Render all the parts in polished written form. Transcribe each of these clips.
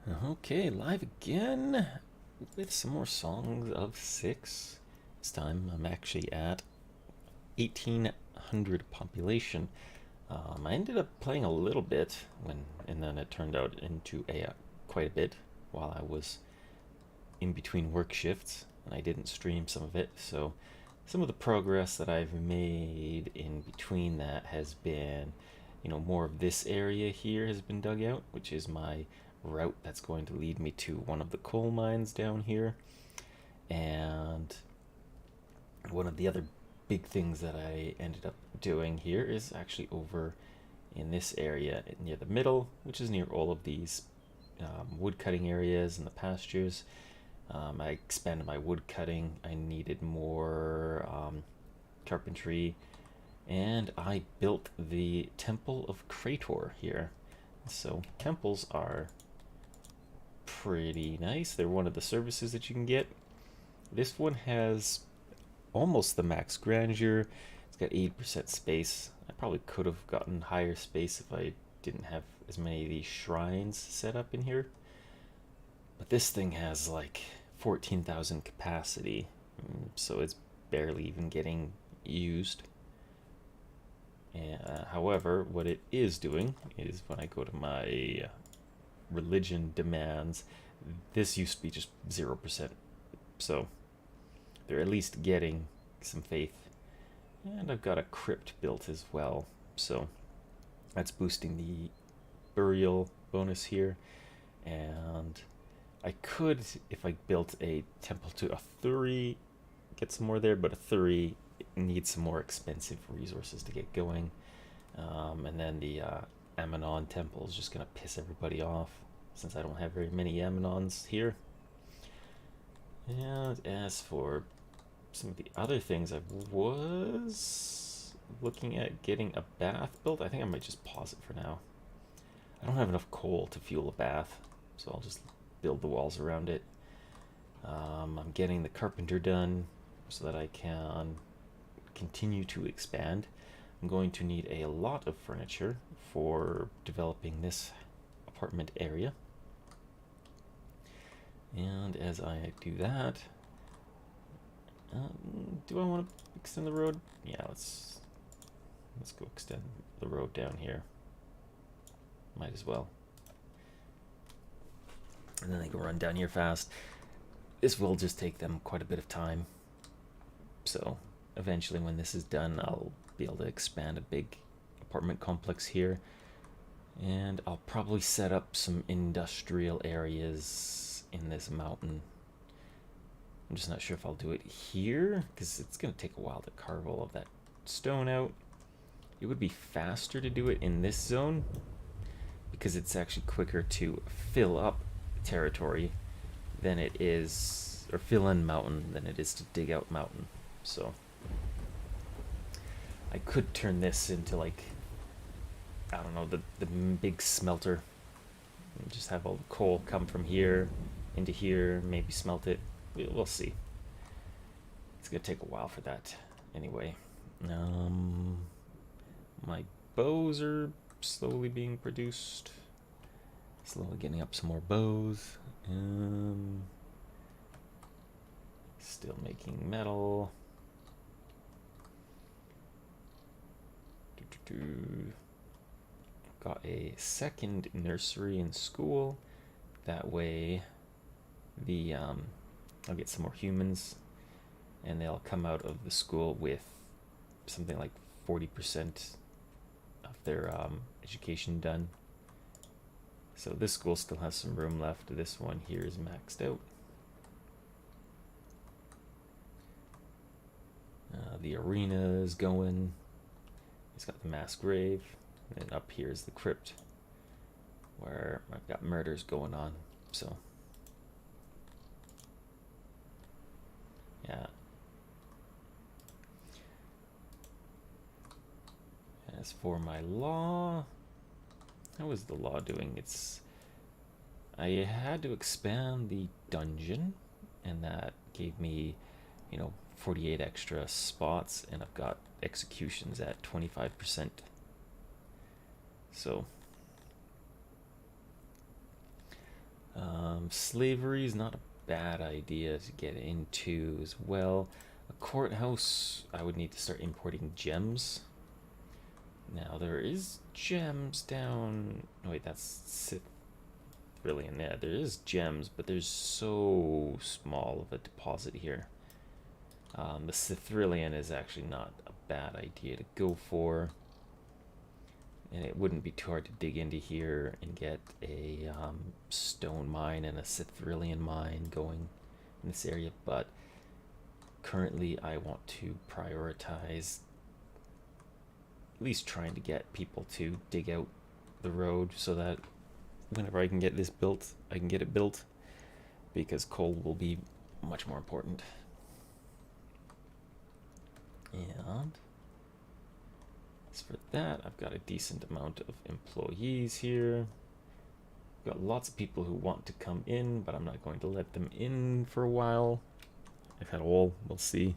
Okay, live again with some more Songs of Six. This time I'm actually at 1800 population. I ended up playing a little bit and then it turned out into a quite a bit while I was in between work shifts, and I didn't stream some of it. So some of the progress that I've made in between that has been, more of this area here has been dug out, which is my route that's going to lead me to one of the coal mines down here. And one of the other big things that I ended up doing here is actually over in this area near the middle, which is near all of these wood cutting areas and the pastures. I expanded my wood cutting. I needed more carpentry, and I built the Temple of Krator here. So temples are pretty nice. They're one of the services that you can get. This one has almost the max grandeur. It's got 80% space. I probably could have gotten higher space if I didn't have as many of these shrines set up in here. But this thing has like 14,000 capacity, so it's barely even getting used. However, what it is doing is when I go to my religion demands, this used to be just 0%. So they're at least getting some faith. And I've got a crypt built as well. So that's boosting the burial bonus here. And I could, if I built a temple to a 3, get some more there, but a 3 needs some more expensive resources to get going. And then the Ammonon temple is just going to piss everybody off since I don't have very many Ammonons here. And as for some of the other things, I was looking at getting a bath built. I think I might just pause it for now. I don't have enough coal to fuel a bath, so I'll just build the walls around it. I'm getting the carpenter done so that I can continue to expand. I'm going to need a lot of furniture for developing this apartment area. And as I do that, do I want to extend the road? Yeah, let's go extend the road down here. Might as well. And then they go run down here fast. This will just take them quite a bit of time. So eventually when this is done, I'll be able to expand a big apartment complex here. And I'll probably set up some industrial areas in this mountain. I'm just not sure if I'll do it here, because it's going to take a while to carve all of that stone out. It would be faster to do it in this zone, because it's actually quicker to fill up territory than it is, or fill in mountain than it is to dig out mountain. So I could turn this into like, I don't know, the big smelter, and just have all the coal come from here into here, maybe smelt it. We'll see. It's gonna take a while for that anyway. My bows are slowly being produced. Slowly getting up some more bows. Still making metal. Got a second nursery in school. That way, I'll get some more humans, and they'll come out of the school with something like 40% of their education done. So this school still has some room left. This one here is maxed out. The arena is going. It's got the mass grave. And then up here is the crypt, where I've got murders going on. So yeah. As for my law, how is the law doing? I had to expand the dungeon, and that gave me, 48 extra spots, and I've got executions at 25%. So Slavery is not a bad idea to get into as well. A courthouse, I would need to start importing gems. Now there is gems down. Oh, wait, that's Cythrillian. Yeah, there is gems, but there's so small of a deposit here. The Cythrillian is actually not a bad idea to go for. And it wouldn't be too hard to dig into here and get a stone mine and a Cythrillian mine going in this area. But currently I want to prioritize at least trying to get people to dig out the road so that whenever I can get this built, I can get it built, because coal will be much more important. And as for that, I've got a decent amount of employees here. I've got lots of people who want to come in, but I'm not going to let them in for a while. If at all, we'll see.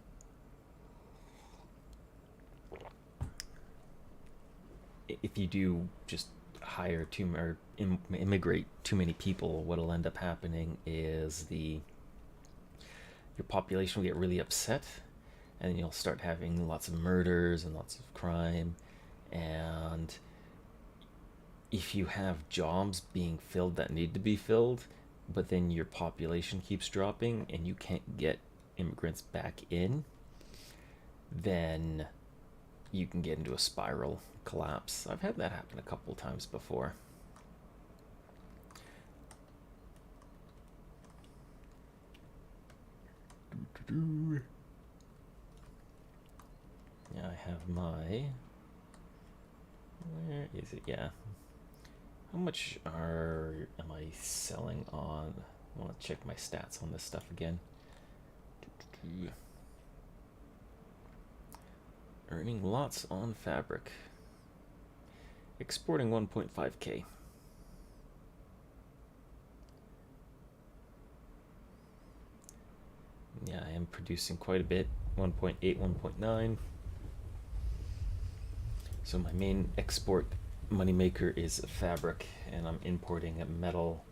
If you do just hire or immigrate too many people, what'll end up happening is your population will get really upset, and you'll start having lots of murders and lots of crime. And if you have jobs being filled that need to be filled, but then your population keeps dropping and you can't get immigrants back in, then you can get into a spiral collapse. I've had that happen a couple times before. Yeah, I have my... Where is it? Yeah. How much am I selling on? I want to check my stats on this stuff again. Earning lots on fabric. Exporting 1.5k. Yeah, I am producing quite a bit. 1.8, 1.9. So my main export moneymaker is fabric, and I'm importing a metal,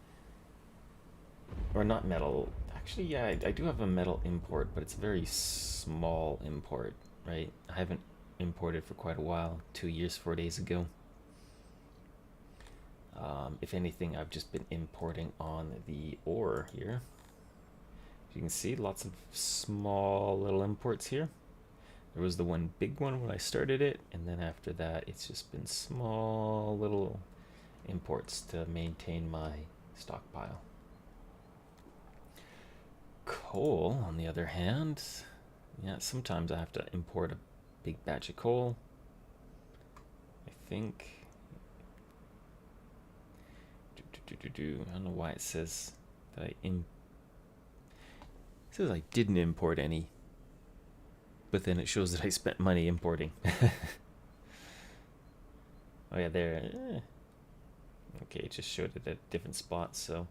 or not metal. Actually, yeah, I do have a metal import, but it's a very small import, right? I haven't imported for quite a while, 2 years, 4 days ago. If anything, I've just been importing on the ore here. You can see lots of small little imports here. There was the one big one when I started it, and then after that it's just been small little imports to maintain my stockpile. Coal, on the other hand, yeah, sometimes I have to import a big batch of coal. I think I don't know why it says that it says I didn't import any, but then it shows that I spent money importing. Oh yeah, there. Okay, it just showed it at different spots, so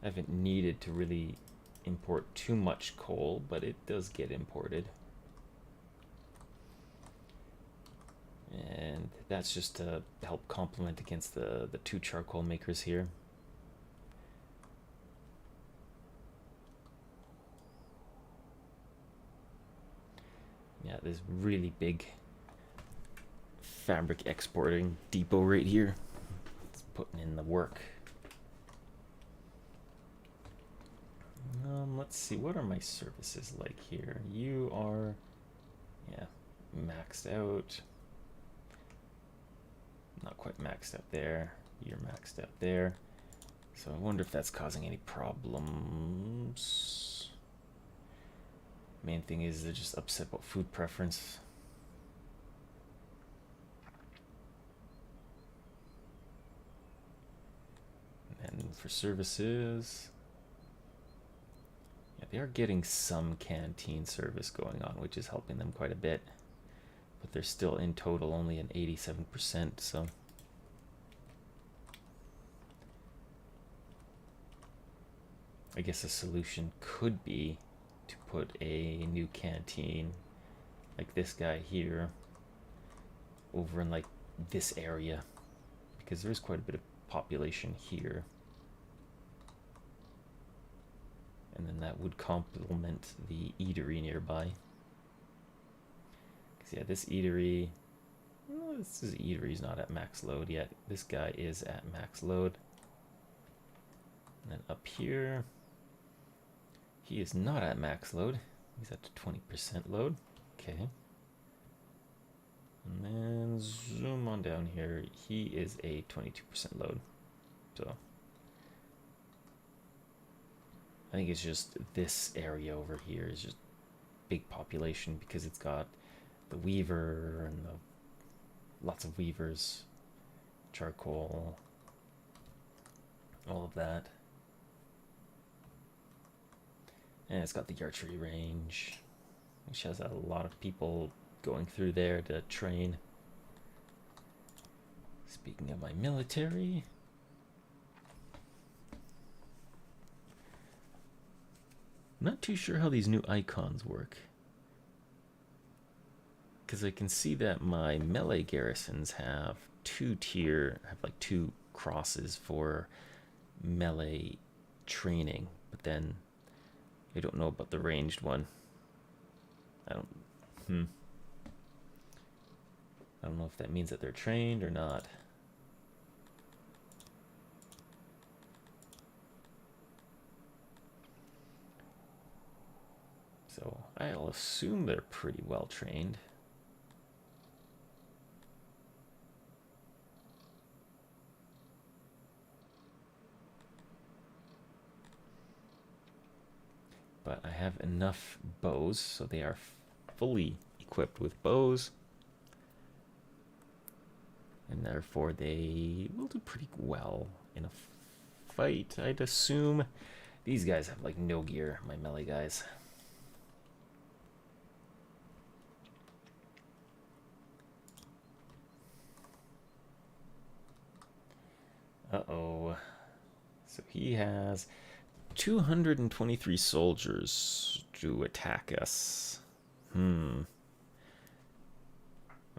I haven't needed to really import too much coal, but it does get imported. And that's just to help complement against the two charcoal makers here. Yeah, this really big fabric exporting depot right here. It's putting in the work. Let's see, what are my services like here? You are, yeah, maxed out. Not quite maxed out there. You're maxed out there. So I wonder if that's causing any problems. Main thing is they're just upset about food preference. And for services, yeah, they are getting some canteen service going on, which is helping them quite a bit. But they're still in total only an 87%, so I guess a solution could be to put a new canteen like this guy here over in like this area, because there's quite a bit of population here. that would complement the eatery nearby. Because yeah, this eatery, well, this eatery's not at max load yet. This guy is at max load. And then up here, he is not at max load. He's at 20% load. Okay. And then zoom on down here. He is a 22% load. So I think it's just this area over here is just big population because it's got the weaver and lots of weavers, charcoal, all of that. And it's got the archery range, which has a lot of people going through there to train. Speaking of my military, I'm not too sure how these new icons work. Because I can see that my melee garrisons have like two crosses for melee training, but then I don't know about the ranged one. I don't know if that means that they're trained or not. So I'll assume they're pretty well trained. But I have enough bows, so they are fully equipped with bows. And therefore they will do pretty well in a fight, I'd assume. These guys have like no gear, my melee guys. Uh-oh. So he has 223 soldiers to attack us. I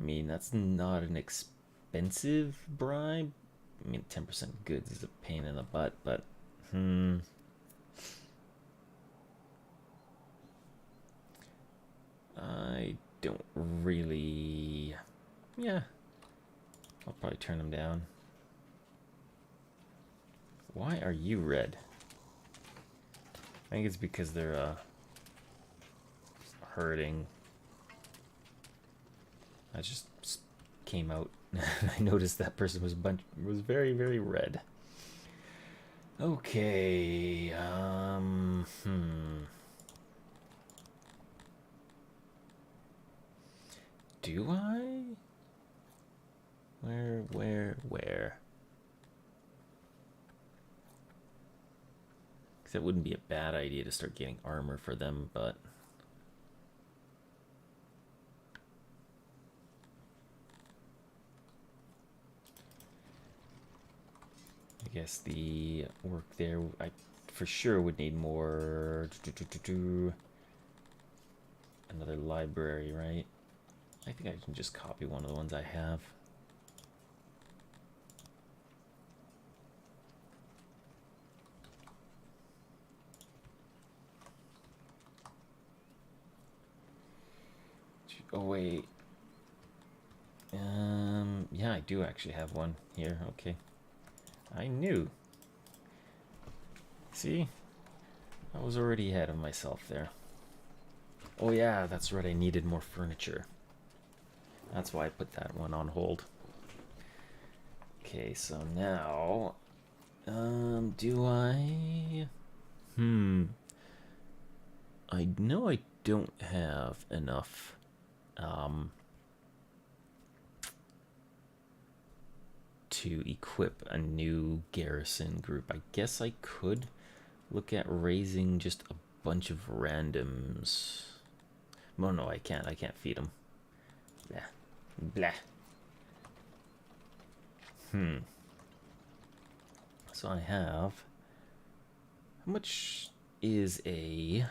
mean, that's not an expensive bribe. I mean, 10% goods is a pain in the butt, but I don't really... Yeah, I'll probably turn them down. Why are you red? I think it's because they're hurting. I just came out. I noticed that person was very, very red. Okay. Do I? Where? Because it wouldn't be a bad idea to start getting armor for them, but... I guess the work there, I for sure would need more... Another library, right? I think I can just copy one of the ones I have. Oh, wait. Yeah, I do actually have one here. Okay. I knew. See? I was already ahead of myself there. Oh yeah, that's right, I needed more furniture. That's why I put that one on hold. Okay, so now... do I... I know I don't have enough... to equip a new garrison group. I guess I could look at raising just a bunch of randoms. Well, no, I can't. I can't feed them. Blah. So I have... How much is a...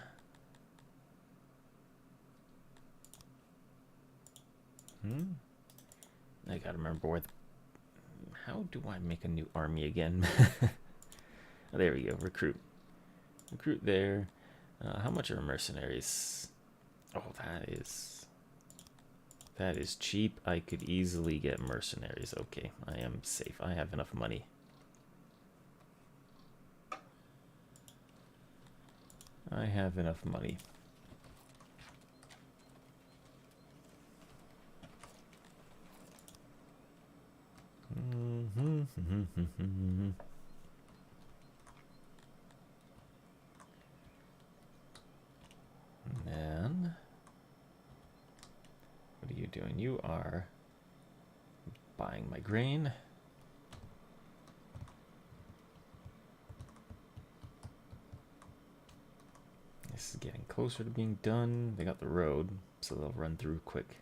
I gotta remember where the... How do I make a new army again? Oh, there we go. Recruit there. How much are mercenaries? Oh, that is cheap. I could easily get mercenaries. Okay, I am safe. I have enough money. I have enough money. And then, what are you doing? You are buying my grain. This is getting closer to being done. They got the road, so they'll run through quick.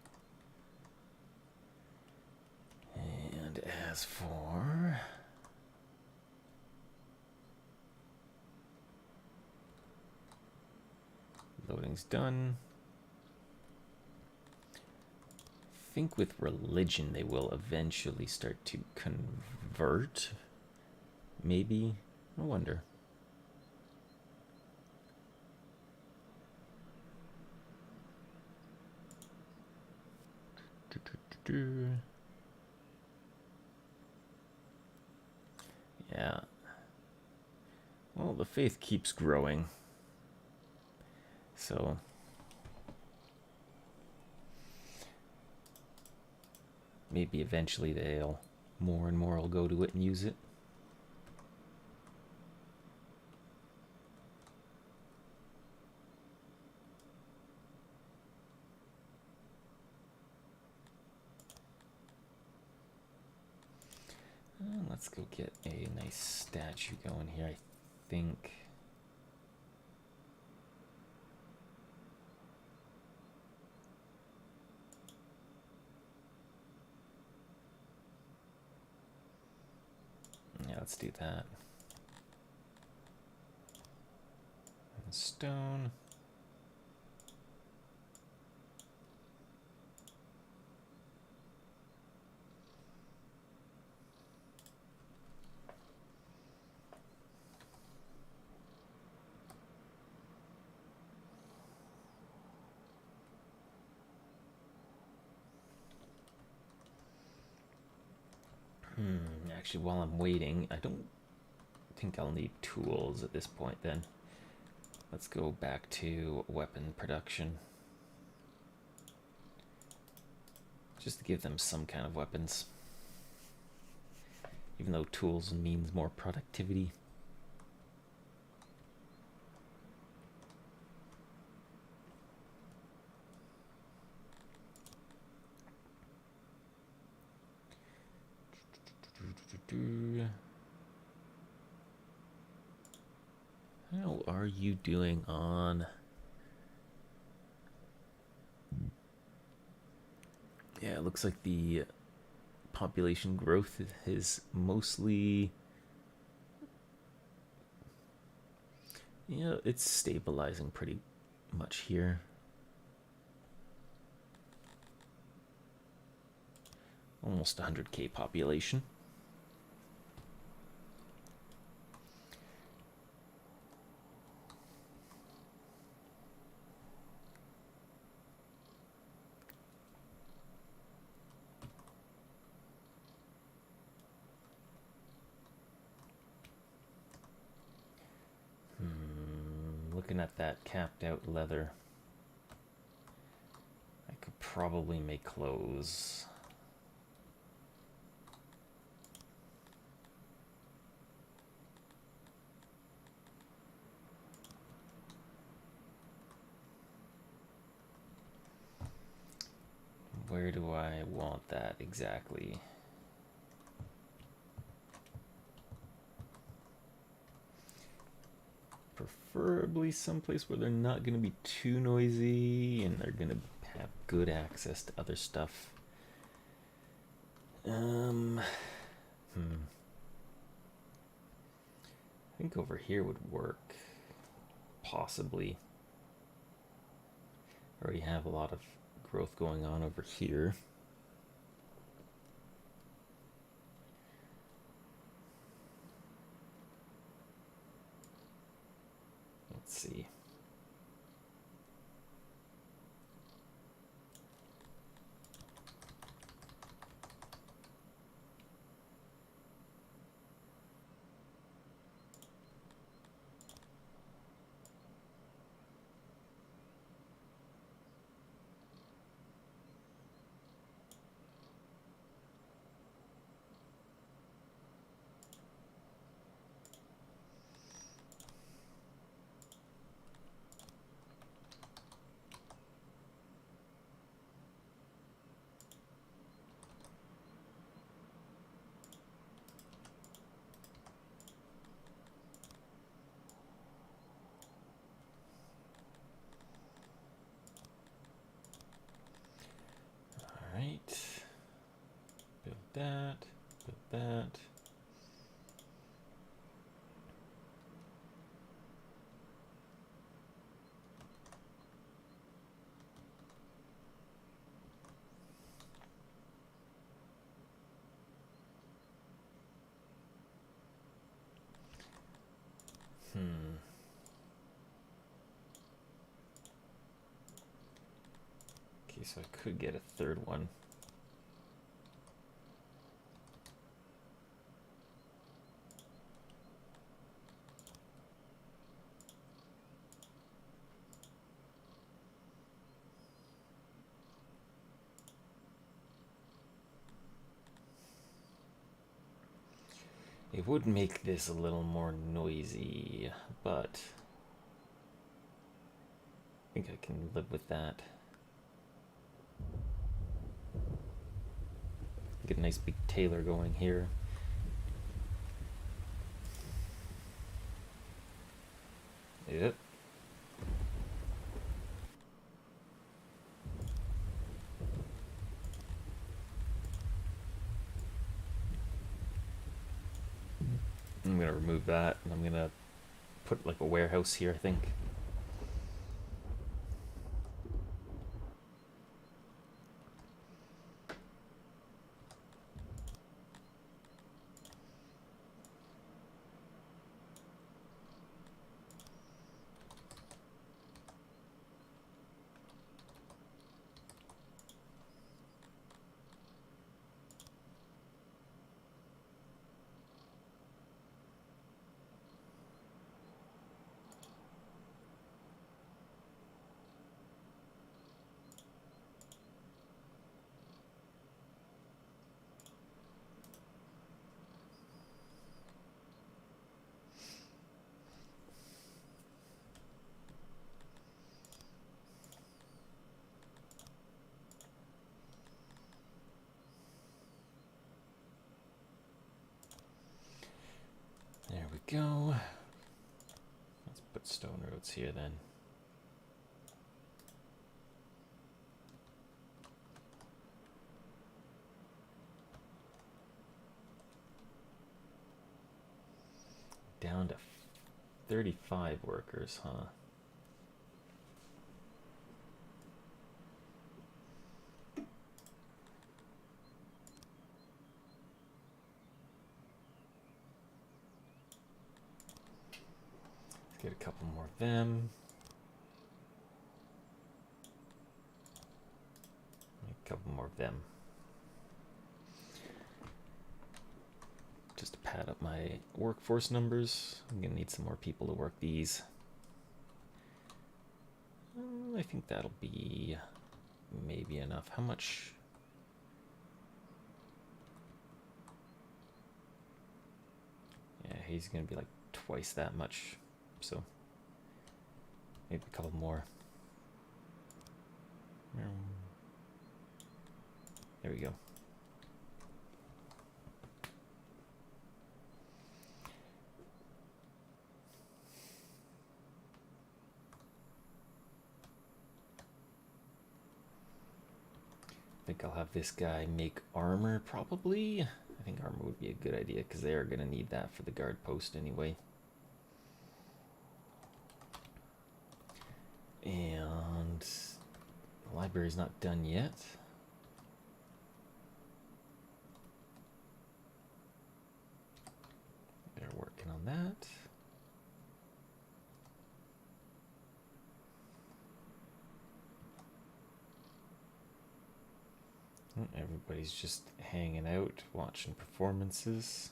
And as for... loading's done. I think with religion they will eventually start to convert. Maybe. I wonder. Yeah. Well, the faith keeps growing. So maybe eventually they'll more and more will go to it and use it. Let's go get a nice statue going here, I think. Yeah, let's do that. And stone. Actually, while I'm waiting, I don't think I'll need tools at this point then. Let's go back to weapon production. Just to give them some kind of weapons. Even though tools means more productivity. How are you doing on... Yeah, it looks like the population growth is mostly... Yeah, it's stabilizing pretty much here. Almost 100k population. Looking at that capped out leather, I could probably make clothes. Where do I want that exactly? Preferably someplace where they're not going to be too noisy and they're going to have good access to other stuff. I think over here would work. Possibly. Already have a lot of growth going on over here. Let's see. that, put that. Okay, so I could get a third one. It would make this a little more noisy, but I think I can live with that. Get a nice big Taylor going here. Yep. I'm gonna remove that, and I'm gonna put like a warehouse here, I think. There we go. Let's put stone roads here then. Down to 35 workers, huh? Let's get a couple more of them. A couple more of them. Just to pad up my workforce numbers. I'm gonna need some more people to work these. I think that'll be maybe enough. How much? Yeah, he's gonna be like twice that much, so maybe a couple more. There we go. I think I'll have this guy make armor, probably. I think armor would be a good idea, because they are going to need that for the guard post anyway. And the library's not done yet. They're working on that. Everybody's just hanging out, watching performances.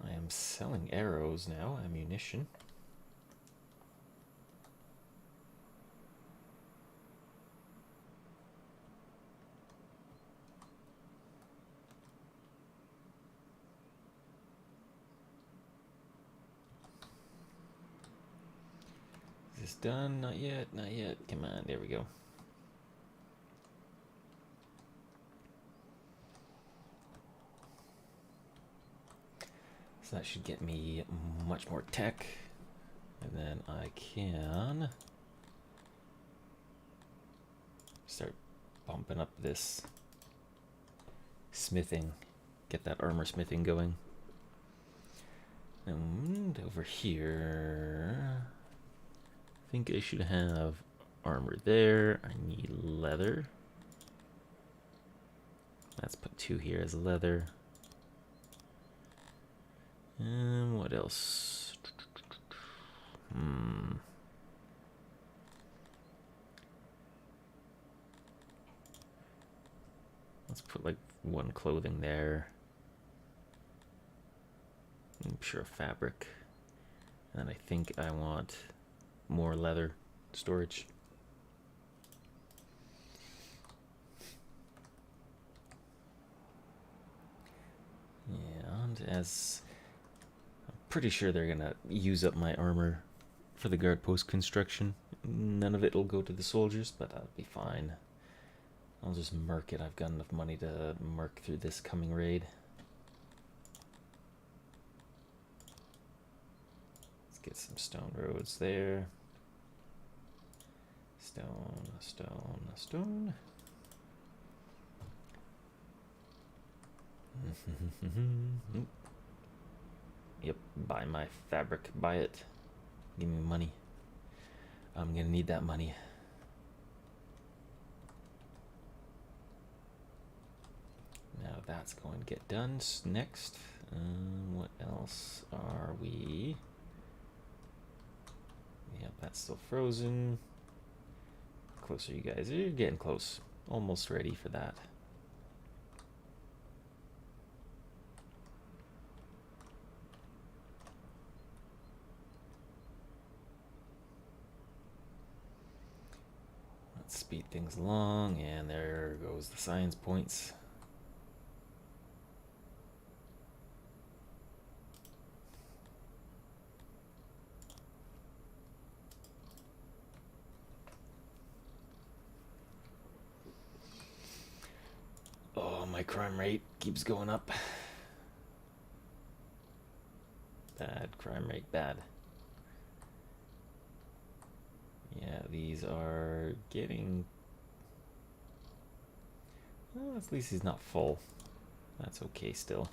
I am selling arrows now, ammunition. Is this done? Not yet, not yet. Come on, there we go. So that should get me much more tech. And then I can bumping up this smithing, get that armor smithing going. And over here, I think I should have armor there. I need leather. Let's put 2 here as leather. And what else? Let's put like 1 clothing there. I'm sure fabric. And I think I want more leather storage. And as I'm pretty sure they're gonna use up my armor for the guard post construction. None of it will go to the soldiers, but that'll be fine. I'll just merc it. I've got enough money to merc through this coming raid. Let's get some stone roads there. Stone, stone, stone. Yep, buy my fabric, buy it. Give me money. I'm gonna need that money. Now that's going to get done next. What else are we? Yep, that's still frozen. Closer, you guys. You're getting close. Almost ready for that. Let's speed things along, and there goes the science points. Oh, my crime rate keeps going up. Bad crime rate, bad. Yeah, these are getting... Well, at least he's not full. That's okay still.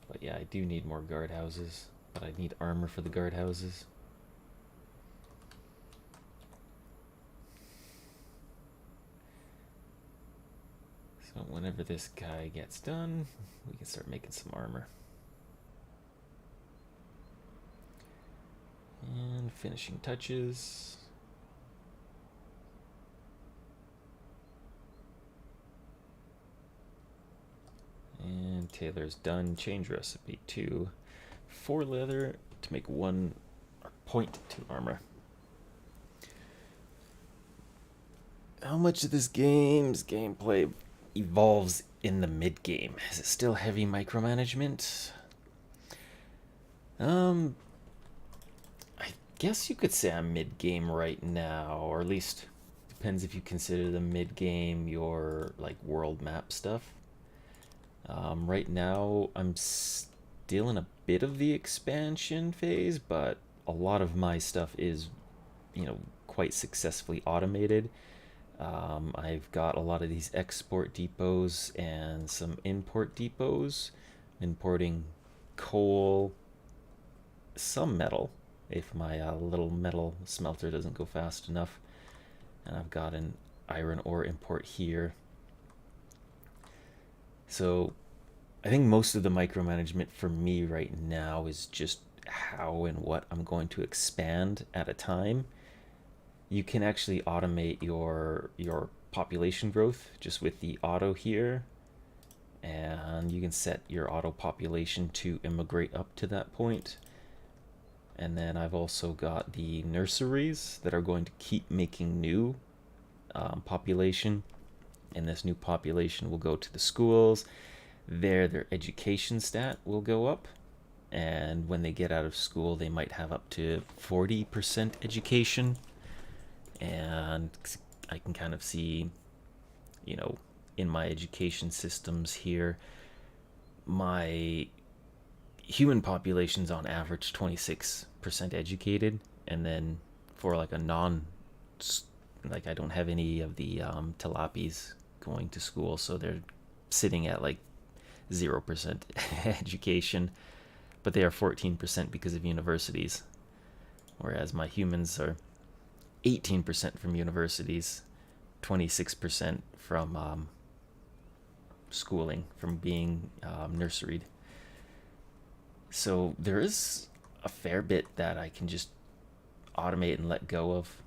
But yeah, I do need more guard houses. But I need armor for the guard houses. So whenever this guy gets done, we can start making some armor. And finishing touches. And Taylor's done. Change recipe to 4 leather to make 1 point to armor. How much of this game's gameplay evolves in the mid game? Is it still heavy micromanagement? I guess you could say I'm mid game right now, or at least depends if you consider the mid game your like world map stuff. Right now I'm still in a bit of the expansion phase, but a lot of my stuff is, you know, quite successfully automated. I've got a lot of these export depots and some import depots, importing coal, some metal if my little metal smelter doesn't go fast enough, and I've got an iron ore import here. So I think most of the micromanagement for me right now is just how and what I'm going to expand at a time. You can actually automate your population growth just with the auto here, and you can set your auto population to immigrate up to that point. And then I've also got the nurseries that are going to keep making new population, and this new population will go to the schools. Their education stat will go up, and when they get out of school they might have up to 40% education. And I can kind of see, you know, in my education systems here, my human population's on average 26% educated, and then for like a non, like I don't have any of the tilapies going to school, so they're sitting at like 0% education, but they are 14% because of universities, whereas my humans are 18% from universities, 26% from schooling, from being nurseried. So there is a fair bit that I can just automate and let go of.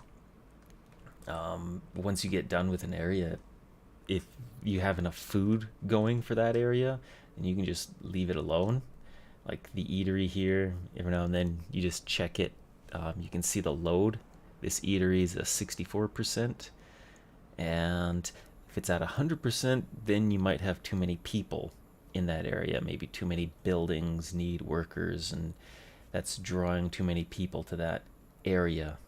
Once you get done with an area, if you have enough food going for that area, then you can just leave it alone. Like the eatery here, every now and then you just check it. You can see the load. This eatery is a 64%, and if it's at 100%, then you might have too many people in that area. Maybe too many buildings need workers, and that's drawing too many people to that area.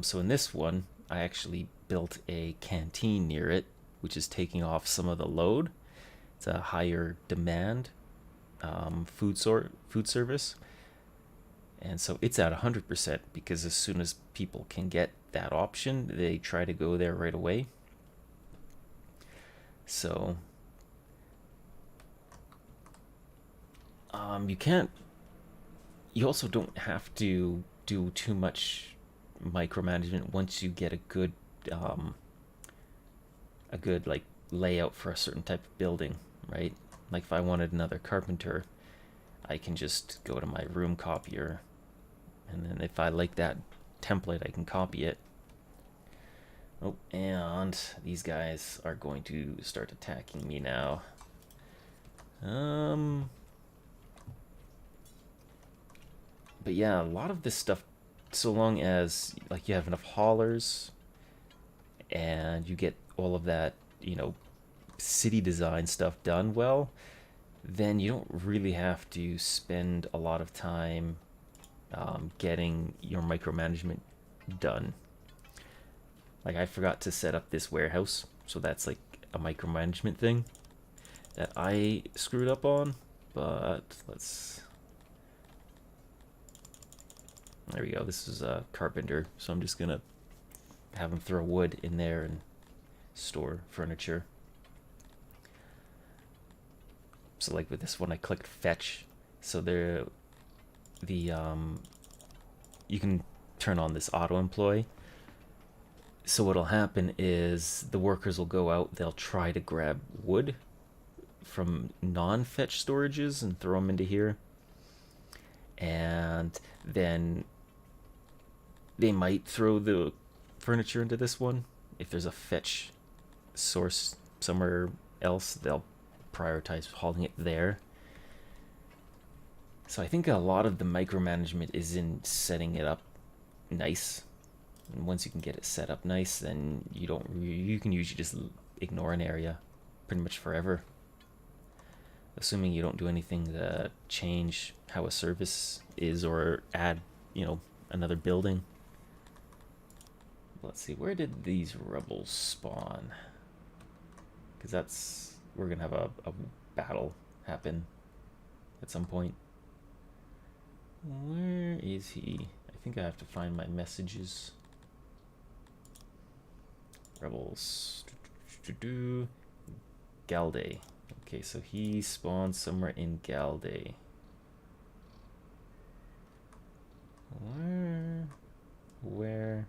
So in this one, I actually built a canteen near it, which is taking off some of the load. It's a higher demand food service, and so it's at 100% because as soon as people can get that option, they try to go there right away. So you also don't have to do too much micromanagement once you get a good like layout for a certain type of building, right? Like if I wanted another carpenter, I can just go to my room copier, and then if I like that template, I can copy it. Oh, and these guys are going to start attacking me now. But yeah, a lot of this stuff, so long as like you have enough haulers and you get all of that, city design stuff done well, then you don't really have to spend a lot of time getting your micromanagement done. Like I forgot to set up this warehouse, so that's like a micromanagement thing that I screwed up on, but there we go. This is a carpenter, so I'm just gonna have him throw wood in there and store furniture. So like with this one, I clicked fetch, so you can turn on this auto employ. So what'll happen is the workers will go out, they'll try to grab wood from non-fetch storages and throw them into here, and then they might throw the furniture into this one. If there's a fetch source somewhere else, they'll prioritize hauling it there. So I think a lot of the micromanagement is in setting it up nice. And once you can get it set up nice, then you can usually just ignore an area pretty much forever, assuming you don't do anything to change how a service is or add, another building. Let's see, where did these rebels spawn? Because we're gonna have a battle happen at some point. Where is he? I think I have to find my messages. Rebels. Galde. Okay, so he spawned somewhere in Galde. Where?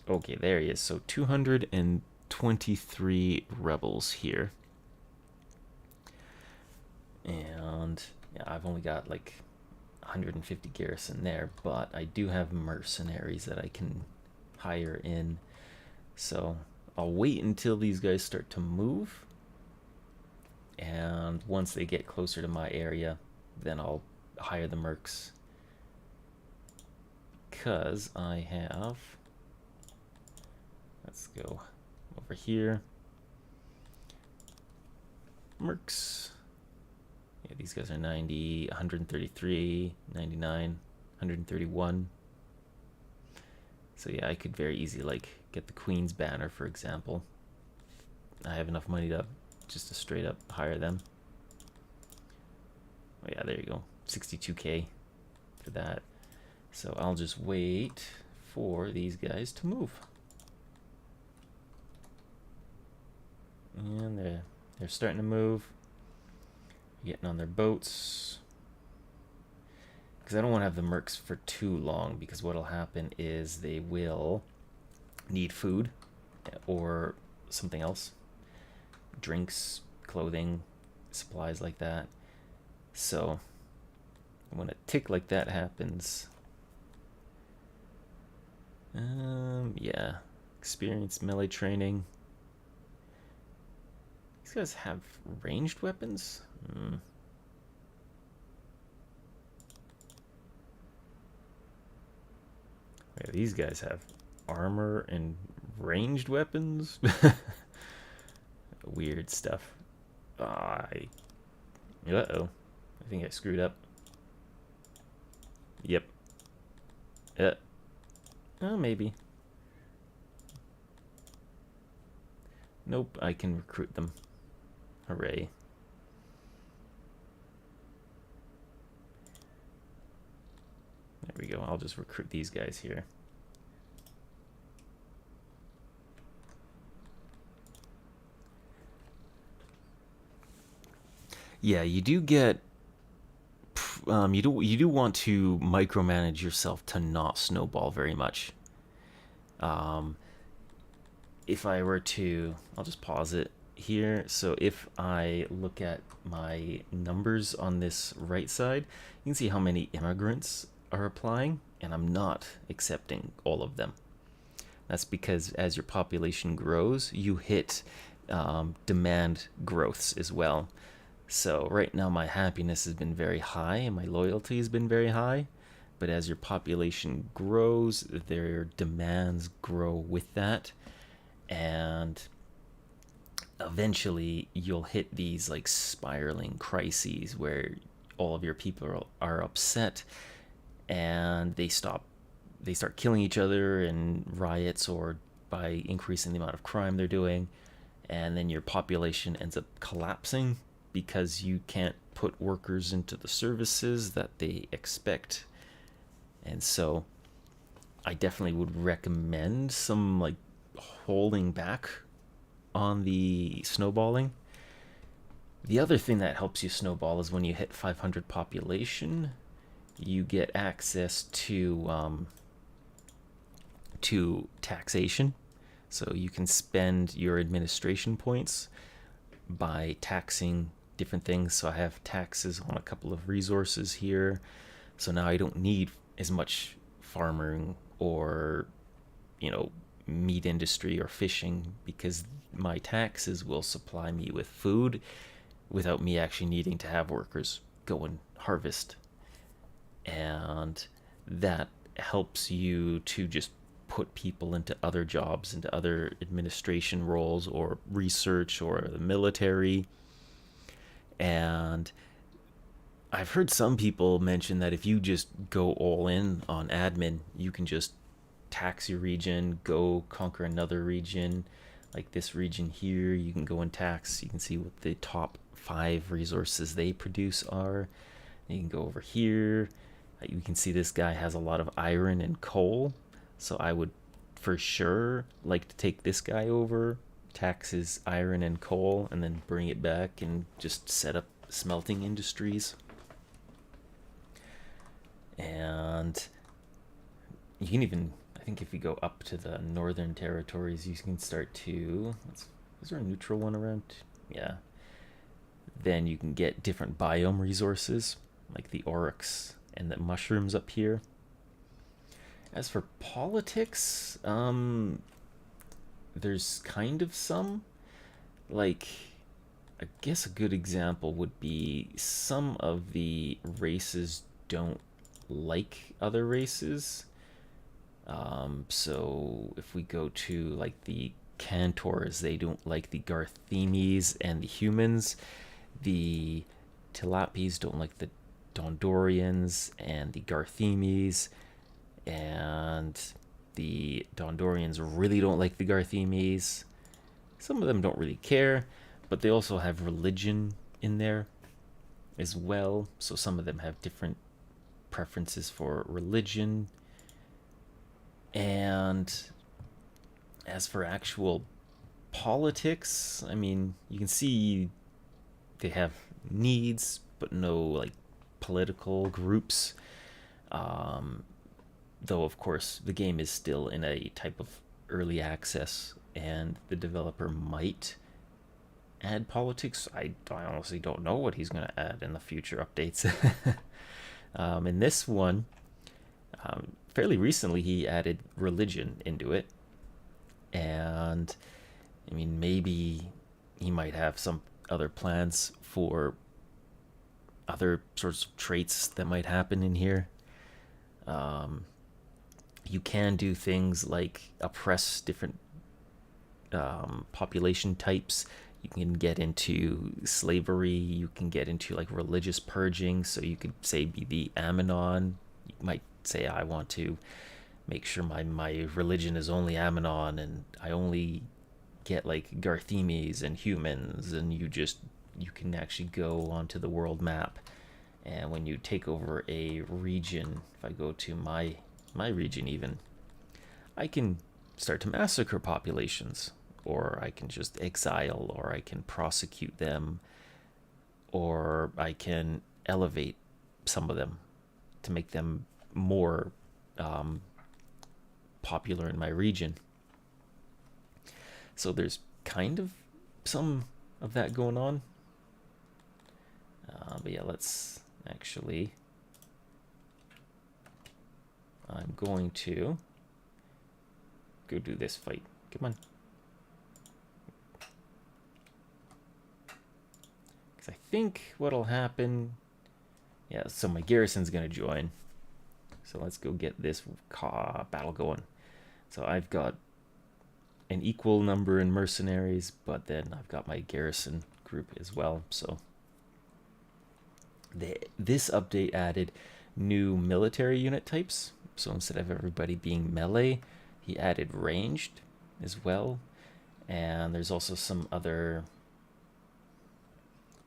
Okay, there he is. So 223 rebels here. And yeah, I've only got like 150 garrison there, but I do have mercenaries that I can hire in. So I'll wait until these guys start to move, and once they get closer to my area, then I'll hire the mercs, because I have, let's go over here, mercs. Yeah, these guys are 90, 133, 99, 131. So yeah, I could very easily like get the Queen's banner, for example. I have enough money to just to straight up hire them. Oh yeah, there you go, 62k for that. So I'll just wait for these guys to move. And they're starting to move. Getting on their boats. Because I don't want to have the mercs for too long, because what'll happen is they will need food or something else. Drinks, clothing, supplies like that. So when a tick like that happens, yeah, experienced melee training. These guys have ranged weapons? Yeah, these guys have armor and ranged weapons? Weird stuff. Uh-oh. I think I screwed up. Yep. Oh, maybe. Nope, I can recruit them. Hooray. There we go. I'll just recruit these guys here. Yeah, you do get you do want to micromanage yourself to not snowball very much. If I were to, I'll just pause it here. So if I look at my numbers on this right side, you can see how many immigrants are applying, and I'm not accepting all of them. That's because as your population grows, you hit demand growths as well. So right now my happiness has been very high and my loyalty has been very high. But as your population grows, their demands grow with that. And eventually you'll hit these like spiraling crises where all of your people are upset and they start killing each other in riots or by increasing the amount of crime they're doing. And then your population ends up collapsing because you can't put workers into the services that they expect. And so I definitely would recommend some like holding back on the snowballing. The other thing that helps you snowball is when you hit 500 population, you get access to taxation. So you can spend your administration points by taxing different things. So I have taxes on a couple of resources here. So now I don't need as much farming or, meat industry or fishing, because my taxes will supply me with food without me actually needing to have workers go and harvest. And that helps you to just put people into other jobs, into other administration roles or research or the military. And I've heard some people mention that if you just go all in on admin, you can just tax your region, go conquer another region. Like this region here, you can go and tax. You can see what the top 5 resources they produce are. You can go over here. You can see this guy has a lot of iron and coal. So I would for sure like to take this guy over, tax his iron and coal, and then bring it back and just set up smelting industries. And you can even, I think if you go up to the northern territories, you can start to, is there a neutral one around? Yeah. Then you can get different biome resources, like the oryx and the mushrooms up here. As for politics, there's kind of some. Like, I guess a good example would be some of the races don't like other races. So if we go to like the Cantors, they don't like the Garthemes and the humans. The Tilapis don't like the Dondorians and the Garthemes. And the Dondorians really don't like the Garthemes. Some of them don't really care, but they also have religion in there as well. So some of them have different preferences for religion. And as for actual politics, I mean, you can see they have needs, but no like political groups. Um, though, of course, the game is still in a type of early access, and the developer might add politics. I honestly don't know what he's going to add in the future updates. In this one, fairly recently, he added religion into it. And I mean, maybe he might have some other plans for other sorts of traits that might happen in here. Um, you can do things like oppress different population types. You can get into slavery. You can get into like religious purging. So you could say be the Ammonon. You might say I want to make sure my religion is only Ammonon, and I only get like Garthemes and humans, and you can actually go onto the world map, and when you take over a region, if I go to my region even, I can start to massacre populations, or I can just exile, or I can prosecute them, or I can elevate some of them to make them more popular in my region. So there's kind of some of that going on. But yeah, let's actually... I'm going to go do this fight. Come on. Because I think what'll happen... Yeah, so my garrison's going to join. So let's go get this battle going. So I've got an equal number in mercenaries, but then I've got my garrison group as well. So this update added new military unit types. So instead of everybody being melee, he added ranged as well. And there's also some other...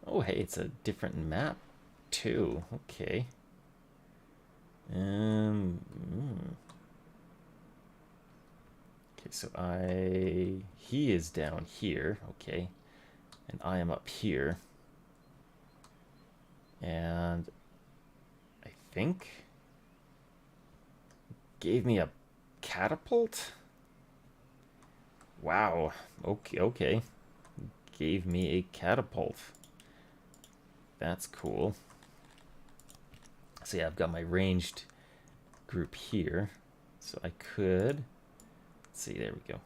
Oh, hey, it's a different map too. Okay. Okay, so he is down here, okay, and I am up here, and I think gave me a catapult. Wow. Okay. Gave me a catapult. That's cool. So yeah, I've got my ranged group here, so I could... Let's see, there we go.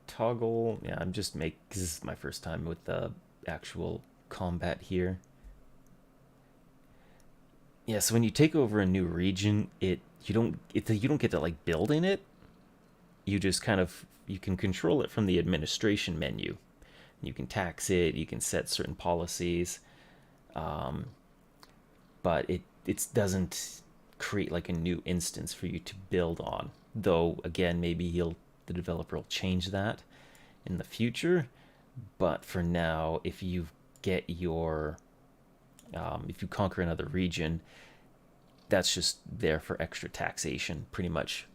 Toggle. Yeah, I'm just because this is my first time with the actual combat here. Yeah, so when you take over a new region, you don't get to like build in it. You just kind of, you can control it from the administration menu. You can tax it, you can set certain policies, but it doesn't create like a new instance for you to build on. Though again, maybe the developer will change that in the future. But for now, if you conquer another region, that's just there for extra taxation, pretty much.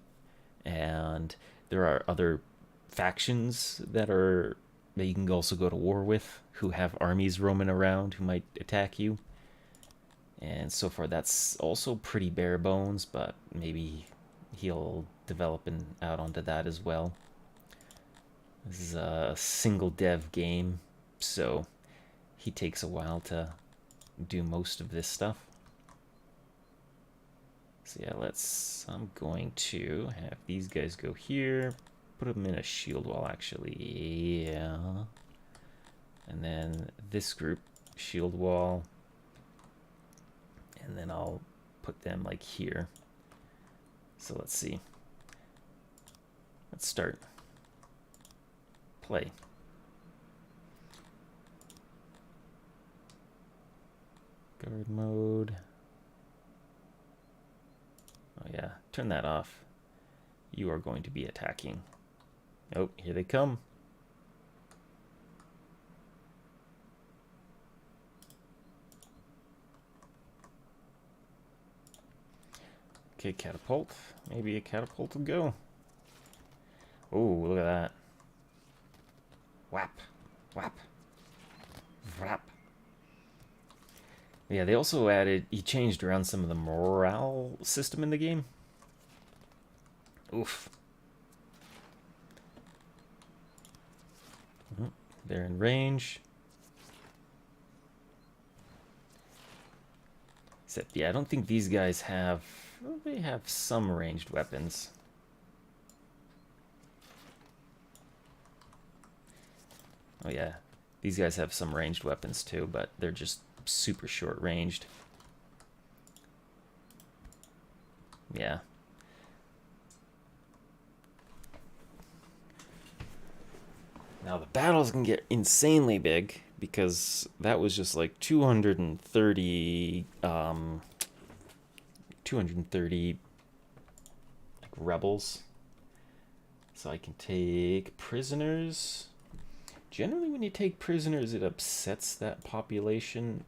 And there are other factions that you can also go to war with, who have armies roaming around who might attack you. And so far, that's also pretty bare bones, but maybe he'll develop out onto that as well. This is a single dev game, so he takes a while to do most of this stuff. So yeah, I'm going to have these guys go here, put them in a shield wall actually, yeah. And then this group, shield wall, and then I'll put them like here. So let's see. Let's start. Play. Guard mode. Oh yeah, turn that off. You are going to be attacking. Oh, here they come. Okay, catapult. Maybe a catapult will go. Oh, look at that. Whap. Whap. Whap. Yeah, they also added... He changed around some of the morale system in the game. Oof. They're in range. Except, yeah, I don't think these guys have... Well, they have some ranged weapons. Oh, yeah. These guys have some ranged weapons, too, but they're just super short-ranged. Yeah. Now, the battles can get insanely big, because that was just like 230 like rebels. So I can take prisoners. Generally when you take prisoners, it upsets that population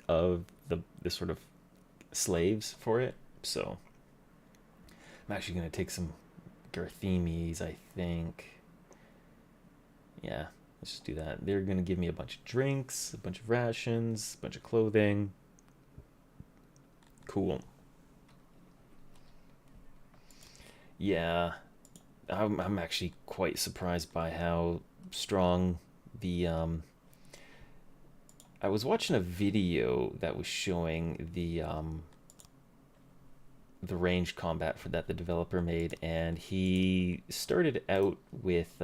of the sort of slaves for it. So I'm actually going to take some Garthemes, I think. Yeah, let's just do that. They're going to give me a bunch of drinks, a bunch of rations, a bunch of clothing. Cool. Yeah, I'm actually quite surprised by how strong the... I was watching a video that was showing the range combat for that the developer made, and he started out with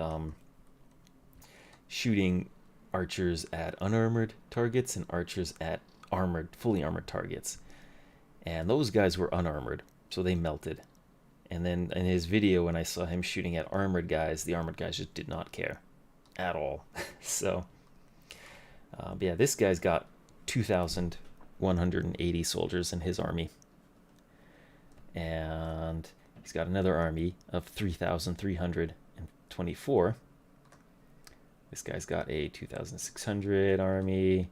shooting archers at unarmored targets and archers at armored, fully armored targets. And those guys were unarmored, so they melted. And then in his video, when I saw him shooting at armored guys, the armored guys just did not care at all. So, but yeah, this guy's got 2,180 soldiers in his army. And he's got another army of 3,324. This guy's got a 2,600 army.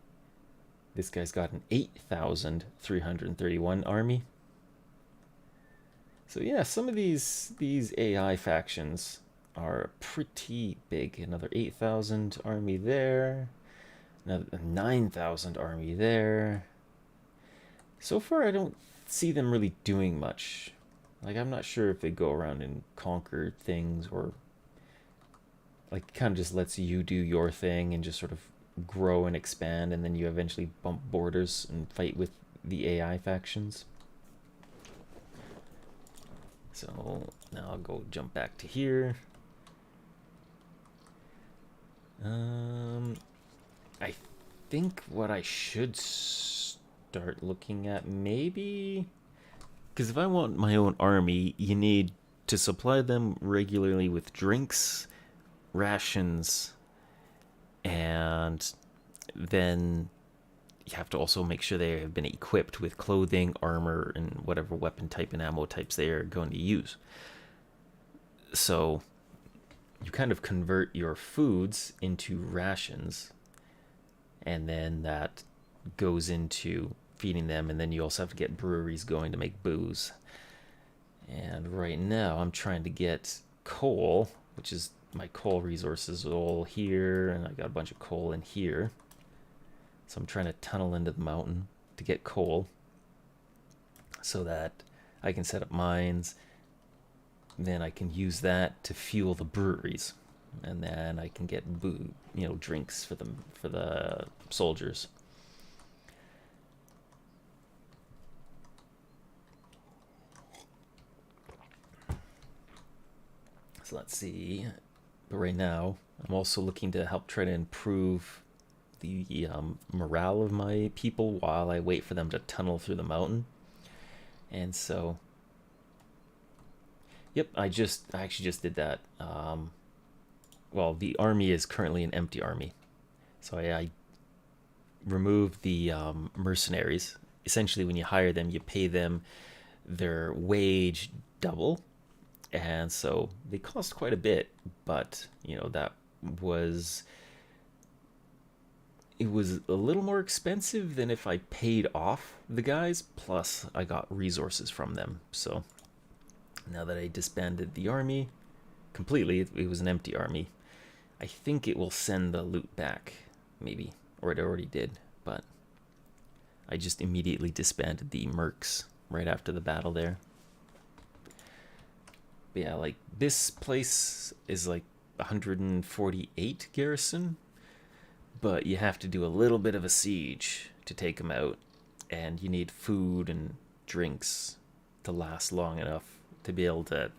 This guy's got an 8,331 army. So yeah, some of these AI factions are pretty big. Another 8,000 army there. Another 9,000 army there. So far, I don't see them really doing much. Like, I'm not sure if they go around and conquer things, or like kind of just lets you do your thing and just sort of grow and expand, and then you eventually bump borders and fight with the AI factions. So now I'll go jump back to here. I think what I should start looking at, maybe, because if I want my own army, you need to supply them regularly with drinks, rations, and then you have to also make sure they have been equipped with clothing, armor, and whatever weapon type and ammo types they are going to use. So you kind of convert your foods into rations, and then that goes into feeding them, and then you also have to get breweries going to make booze. And right now I'm trying to get coal, which is my coal resources all here, and I got a bunch of coal in here. So I'm trying to tunnel into the mountain to get coal so that I can set up mines. Then I can use that to fuel the breweries, and then I can get drinks for the soldiers. So let's see. But right now, I'm also looking to help try to improve the morale of my people while I wait for them to tunnel through the mountain. And so, yep, I actually just did that. Well, the army is currently an empty army, so I removed the mercenaries. Essentially, when you hire them, you pay them their wage double, and so they cost quite a bit. But that was it was a little more expensive than if I paid off the guys, plus I got resources from them. So now that I disbanded the army completely, it was an empty army. I think it will send the loot back, maybe, or it already did, but I just immediately disbanded the mercs right after the battle there. But yeah, like this place is like 148 garrison, but you have to do a little bit of a siege to take them out, and you need food and drinks to last long enough to be able to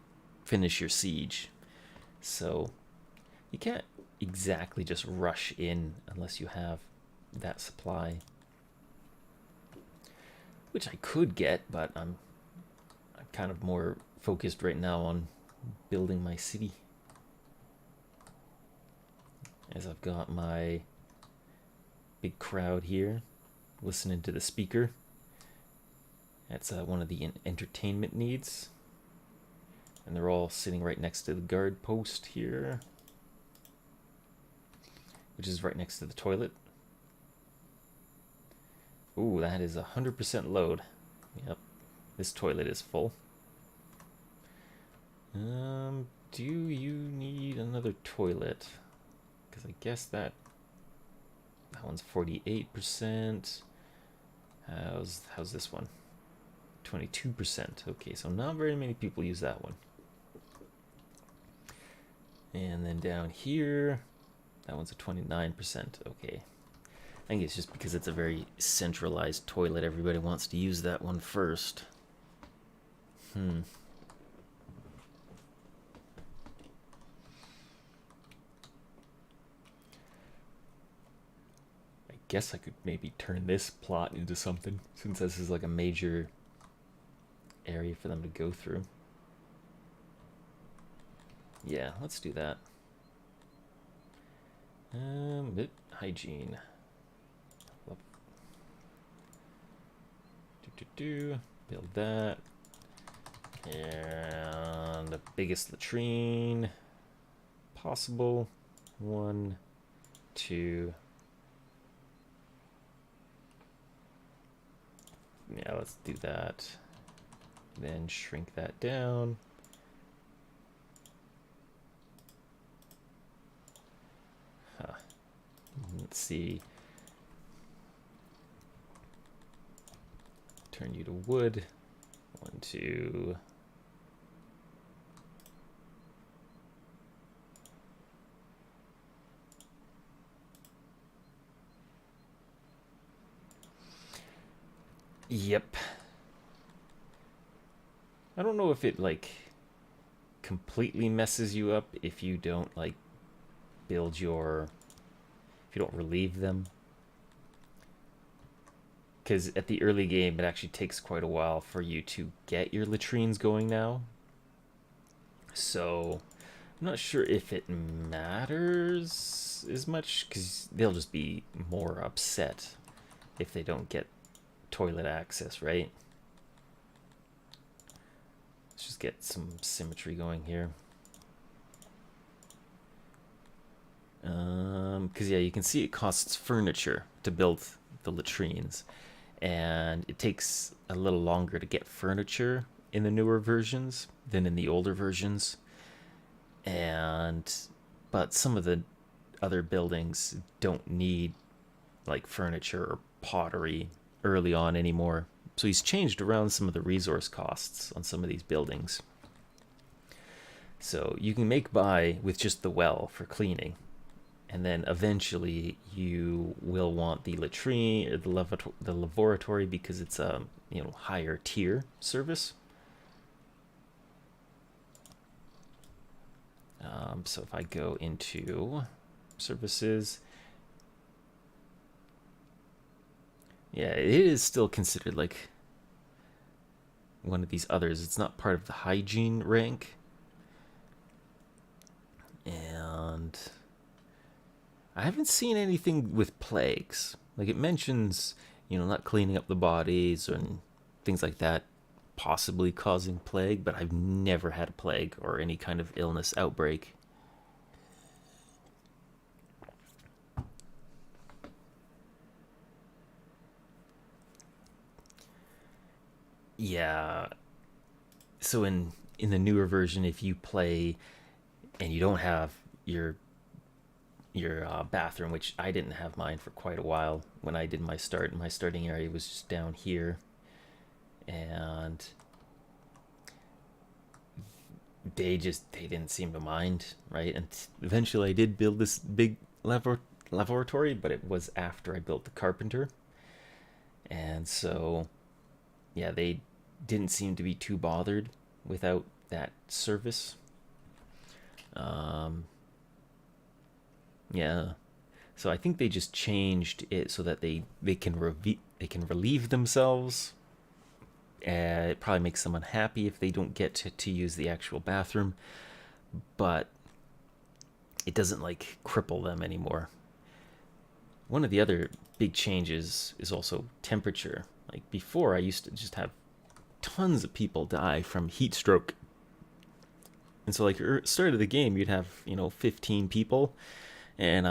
finish your siege. So you can't exactly just rush in unless you have that supply, which I could get, but I'm kind of more focused right now on building my city, as I've got my big crowd here listening to the speaker. That's one of the entertainment needs, and they're all sitting right next to the guard post here, which is right next to the toilet. Ooh, that is 100% load. Yep, this toilet is full. Do you need another toilet? Because I guess that one's 48%. How's this one? 22%. Okay, so not very many people use that one. And then down here, that one's a 29%. Okay. I think it's just because it's a very centralized toilet. Everybody wants to use that one first. I guess I could maybe turn this plot into something, since this is like a major area for them to go through. Yeah, let's do that. Hygiene. Build that. And the biggest latrine possible. 1, 2. Yeah, let's do that. Then shrink that down. Let's see. Turn you to wood. 1, 2. Yep. I don't know if it like completely messes you up if you don't like build your, if you don't relieve them, because at the early game it actually takes quite a while for you to get your latrines going now. So I'm not sure if it matters as much, because they'll just be more upset if they don't get toilet access, right? Let's just get some symmetry going here. Because yeah, you can see it costs furniture to build the latrines, and it takes a little longer to get furniture in the newer versions than in the older versions. But some of the other buildings don't need like furniture or pottery early on anymore. So he's changed around some of the resource costs on some of these buildings. So you can make by with just the well for cleaning, and then eventually you will want the latrine or the laboratory, because it's a higher tier service. So if I go into services, yeah, it is still considered like one of these others. It's not part of the hygiene rank. And I haven't seen anything with plagues. Like it mentions, not cleaning up the bodies and things like that possibly causing plague, but I've never had a plague or any kind of illness outbreak. Yeah. So in the newer version, if you play and you don't have your bathroom, which I didn't have mine for quite a while when I did my start. My starting area was just down here, and they didn't seem to mind, right? And eventually, I did build this big laboratory, but it was after I built the carpenter, and so yeah, they didn't seem to be too bothered without that service. Um, yeah, so I think they just changed it so that they can relieve themselves. It probably makes them unhappy if they don't get to use the actual bathroom, but it doesn't like cripple them anymore. One of the other big changes is also temperature. Like before, I used to just have tons of people die from heat stroke. And so, like, start of the game, you'd have, 15 people, and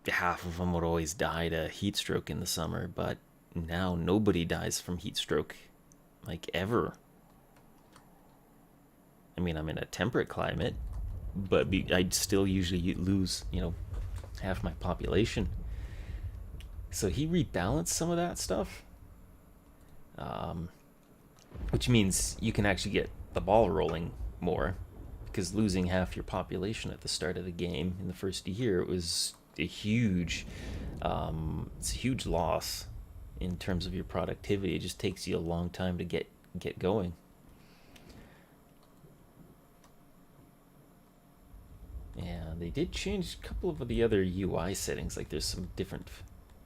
half of them would always die to heat stroke in the summer. But now nobody dies from heat stroke, like, ever. I mean, I'm in a temperate climate, but I'd still usually lose, half my population. So he rebalanced some of that stuff, um, which means you can actually get the ball rolling more. Because losing half your population at the start of the game in the first year was it's a huge loss in terms of your productivity. It just takes you a long time to get going. And they did change a couple of the other UI settings. Like there's some different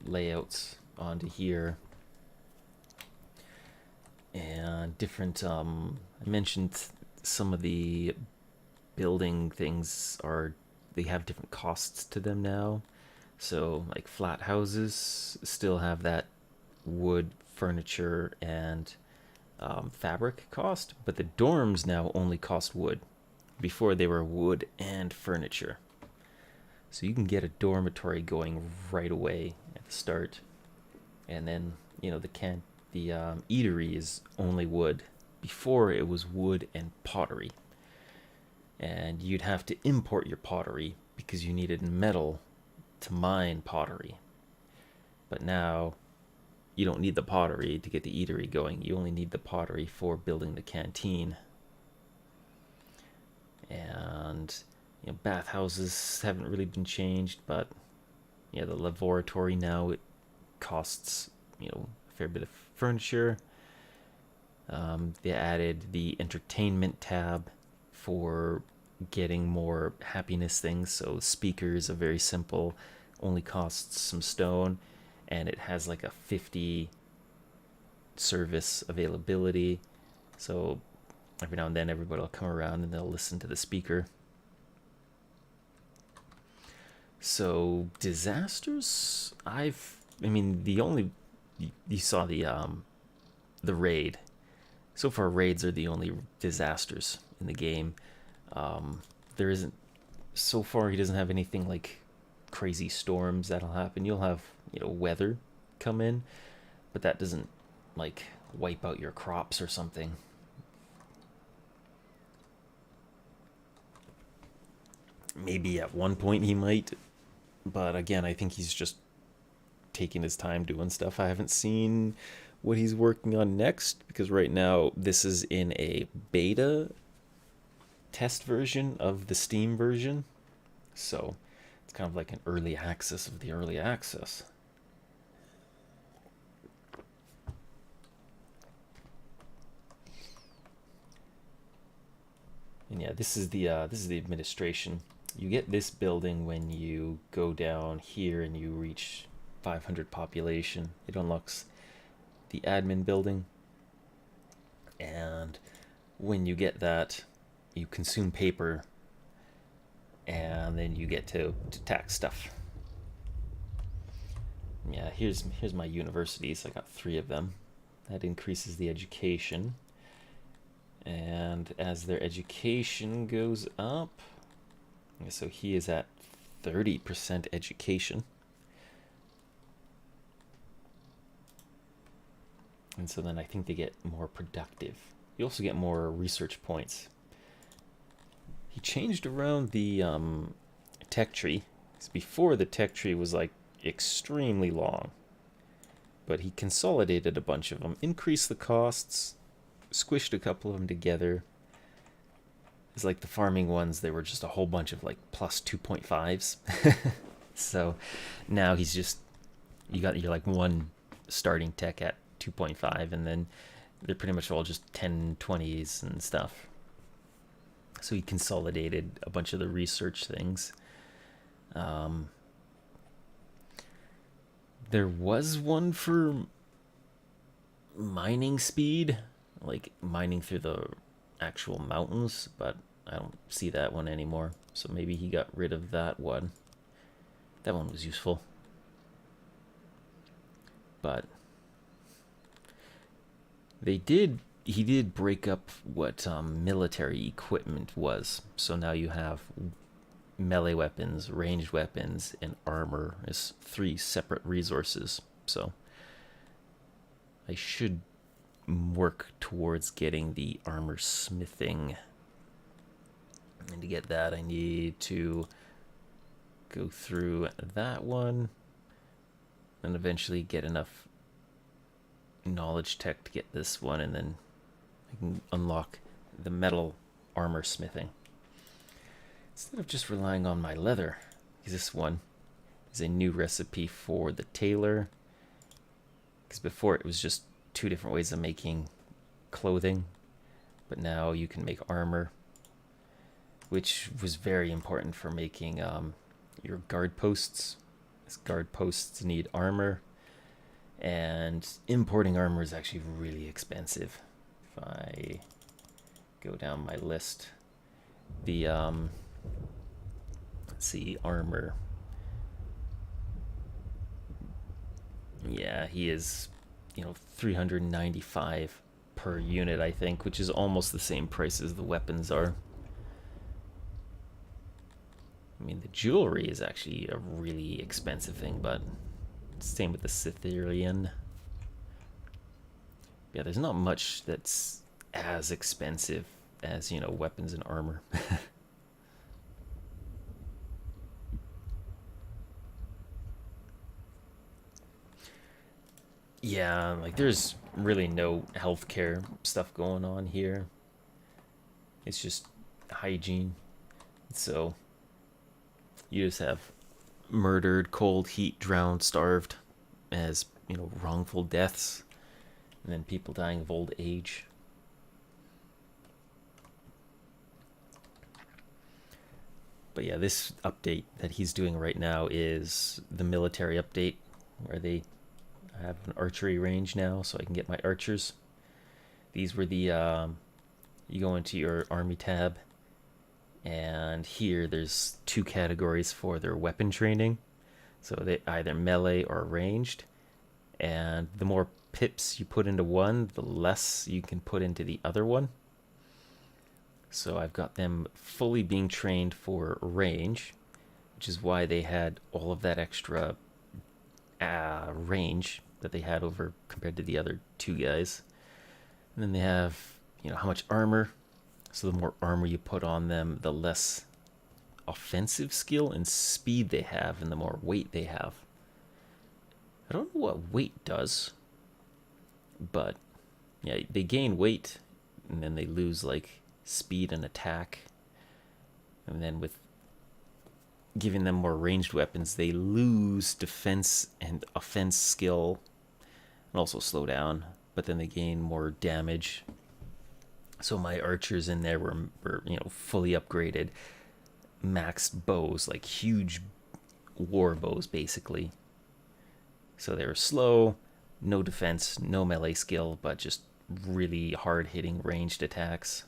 layouts onto here, and different. I mentioned some of the building things they have different costs to them now. So like flat houses still have that wood, furniture, and fabric cost, but the dorms now only cost wood. Before they were wood and furniture. So you can get a dormitory going right away at the start, and then the eatery is only wood. Before it was wood and pottery, and you'd have to import your pottery because you needed metal to mine pottery. But now you don't need the pottery to get the eatery going. You only need the pottery for building the canteen. And bathhouses haven't really been changed, but yeah, the laboratory now it costs a fair bit of furniture. They added the entertainment tab for getting more happiness things. So speakers are very simple, only costs some stone, and it has like a 50 service availability. So every now and then everybody will come around and they'll listen to the speaker. So disasters, the only you saw the raid. So far, raids are the only disasters in the game. There isn't so far. He doesn't have anything like crazy storms that'll happen. You'll have weather come in, but that doesn't like wipe out your crops or something. Maybe at one point he might, but again, I think he's just taking his time doing stuff. I haven't seen what he's working on next because right now this is in a beta test version of the Steam version. So it's kind of like an early access of the early access. And yeah, this is the administration. You get this building when you go down here and you reach 500 population. It unlocks the admin building, and when you get that, you consume paper, and then you get to tax stuff. Yeah, here's my universities. I got 3 of them. That increases the education, and as their education goes up, so he is at 30% education. And so then I think they get more productive. You also get more research points. He changed around the tech tree. Before, the tech tree was like extremely long, but he consolidated a bunch of them, increased the costs, squished a couple of them together. It's like the farming ones, they were just a whole bunch of like plus 2.5s. So now he's just, you got your like one starting tech at 2.5, and then they're pretty much all just 10, 20s and stuff. So he consolidated a bunch of the research things. There was one for mining speed, like mining through the actual mountains, but I don't see that one anymore. So maybe he got rid of that one. That one was useful. But he did break up what military equipment was. So now you have melee weapons, ranged weapons, and armor as 3 separate resources. So I should work towards getting the armor smithing. And to get that, I need to go through that one and eventually get enough knowledge tech to get this one, and then I can unlock the metal armor smithing instead of just relying on my leather. This one is a new recipe for the tailor, because before it was just 2 different ways of making clothing, but now you can make armor, which was very important for making your guard posts. As guard posts need armor, and importing armor is actually really expensive. If I go down my list, the let's see, armor. Yeah, he is, 395 per unit, I think, which is almost the same price as the weapons are. I mean, the jewelry is actually a really expensive thing, but same with the Cytherian. Yeah, there's not much that's as expensive as, weapons and armor. Yeah, like there's really no healthcare stuff going on here. It's just hygiene. So you just have murdered, cold, heat, drowned, starved as, wrongful deaths, and then people dying of old age. But yeah, this update that he's doing right now is the military update, where they have an archery range now, so I can get my archers. These were the, you go into your army tab, and here there's 2 categories for their weapon training. So they either melee or ranged, and the more pips you put into one, the less you can put into the other one. So I've got them fully being trained for range, which is why they had all of that extra range that they had over compared to the other 2 guys. And then they have, how much armor. So the more armor you put on them, the less offensive skill and speed they have, and the more weight they have. I don't know what weight does, but yeah, they gain weight and then they lose like speed and attack. And then with giving them more ranged weapons, they lose defense and offense skill and also slow down, but then they gain more damage. So my archers in there were fully upgraded, max bows, like huge war bows basically. So they were slow, no defense, no melee skill, but just really hard hitting ranged attacks.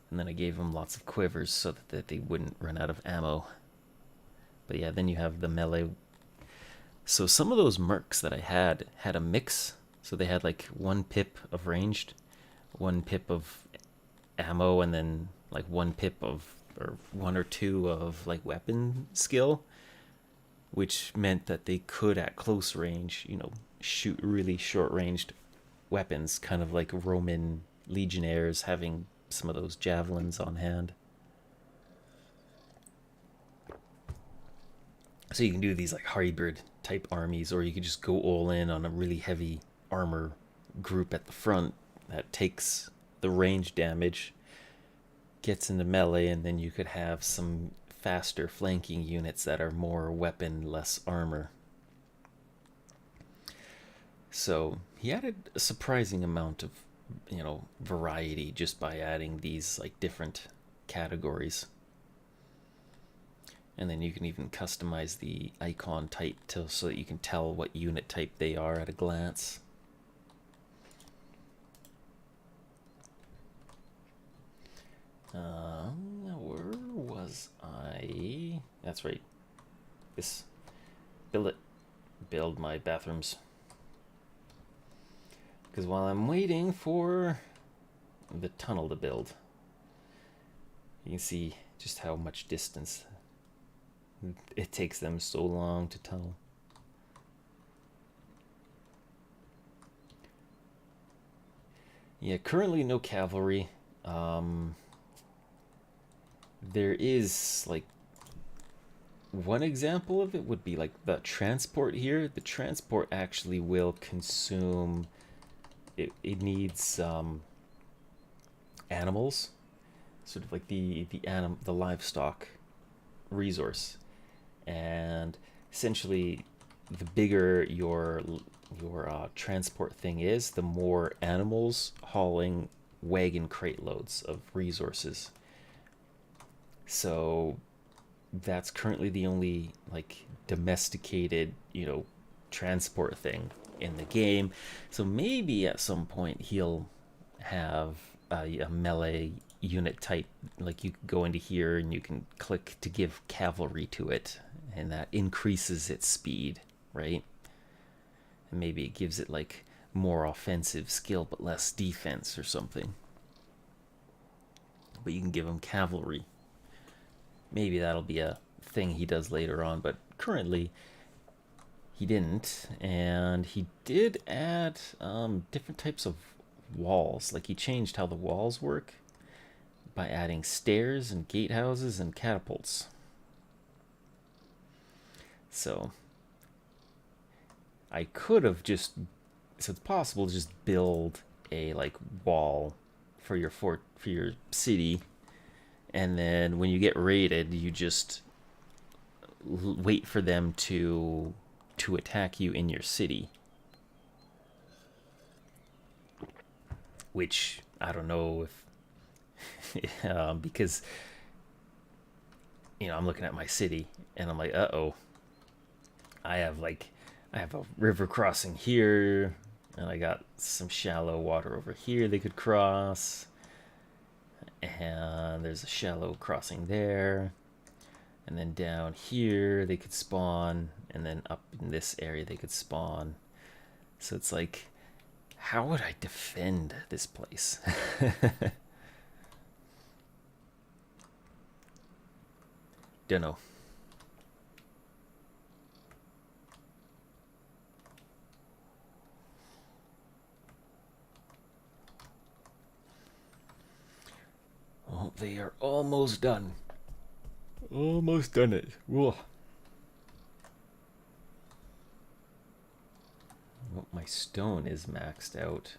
And then I gave them lots of quivers so that they wouldn't run out of ammo. But yeah, then you have the melee. So some of those mercs that I had a mix. So they had like 1 pip of ranged, 1 pip of ammo, and then like 1 pip of, or 1 or 2 of like weapon skill, which meant that they could at close range, shoot really short-ranged weapons, kind of like Roman legionnaires having some of those javelins on hand. So you can do these like hybrid type armies, or you could just go all in on a really heavy armor group at the front that takes the range damage, gets into melee, and then you could have some faster flanking units that are more weapon, less armor. So he added a surprising amount of, variety just by adding these like different categories. And then you can even customize the icon type so that you can tell what unit type they are at a glance. Where was I? That's right. This build my bathrooms. Because while I'm waiting for the tunnel to build, you can see just how much distance it takes them so long to tunnel. Yeah, currently no cavalry. There is like one example of it would be like the transport here. The transport actually will consume. It needs animals, sort of like the livestock resource, and essentially the bigger your transport thing is, the more animals hauling wagon crate loads of resources. So that's currently the only like domesticated, transport thing in the game. So maybe at some point he'll have a melee unit type, like you go into here and you can click to give cavalry to it, and that increases its speed, right? And maybe it gives it like more offensive skill but less defense or something. But you can give him cavalry. Maybe that'll be a thing he does later on, but currently he didn't. And he did add different types of walls. Like he changed how the walls work by adding stairs and gatehouses and catapults. So I could have just, so it's possible to just build a like wall for your fort, for your city, and then when you get raided, you just wait for them to attack you in your city. Which I don't know if because I'm looking at my city and I'm like, uh-oh, I have a river crossing here, and I got some shallow water over here they could cross, and there's a shallow crossing there, and then down here they could spawn, and then up in this area they could spawn. So it's like, how would I defend this place? Don't know. Oh, they are almost done. Almost done it. Whoa. Oh, my stone is maxed out.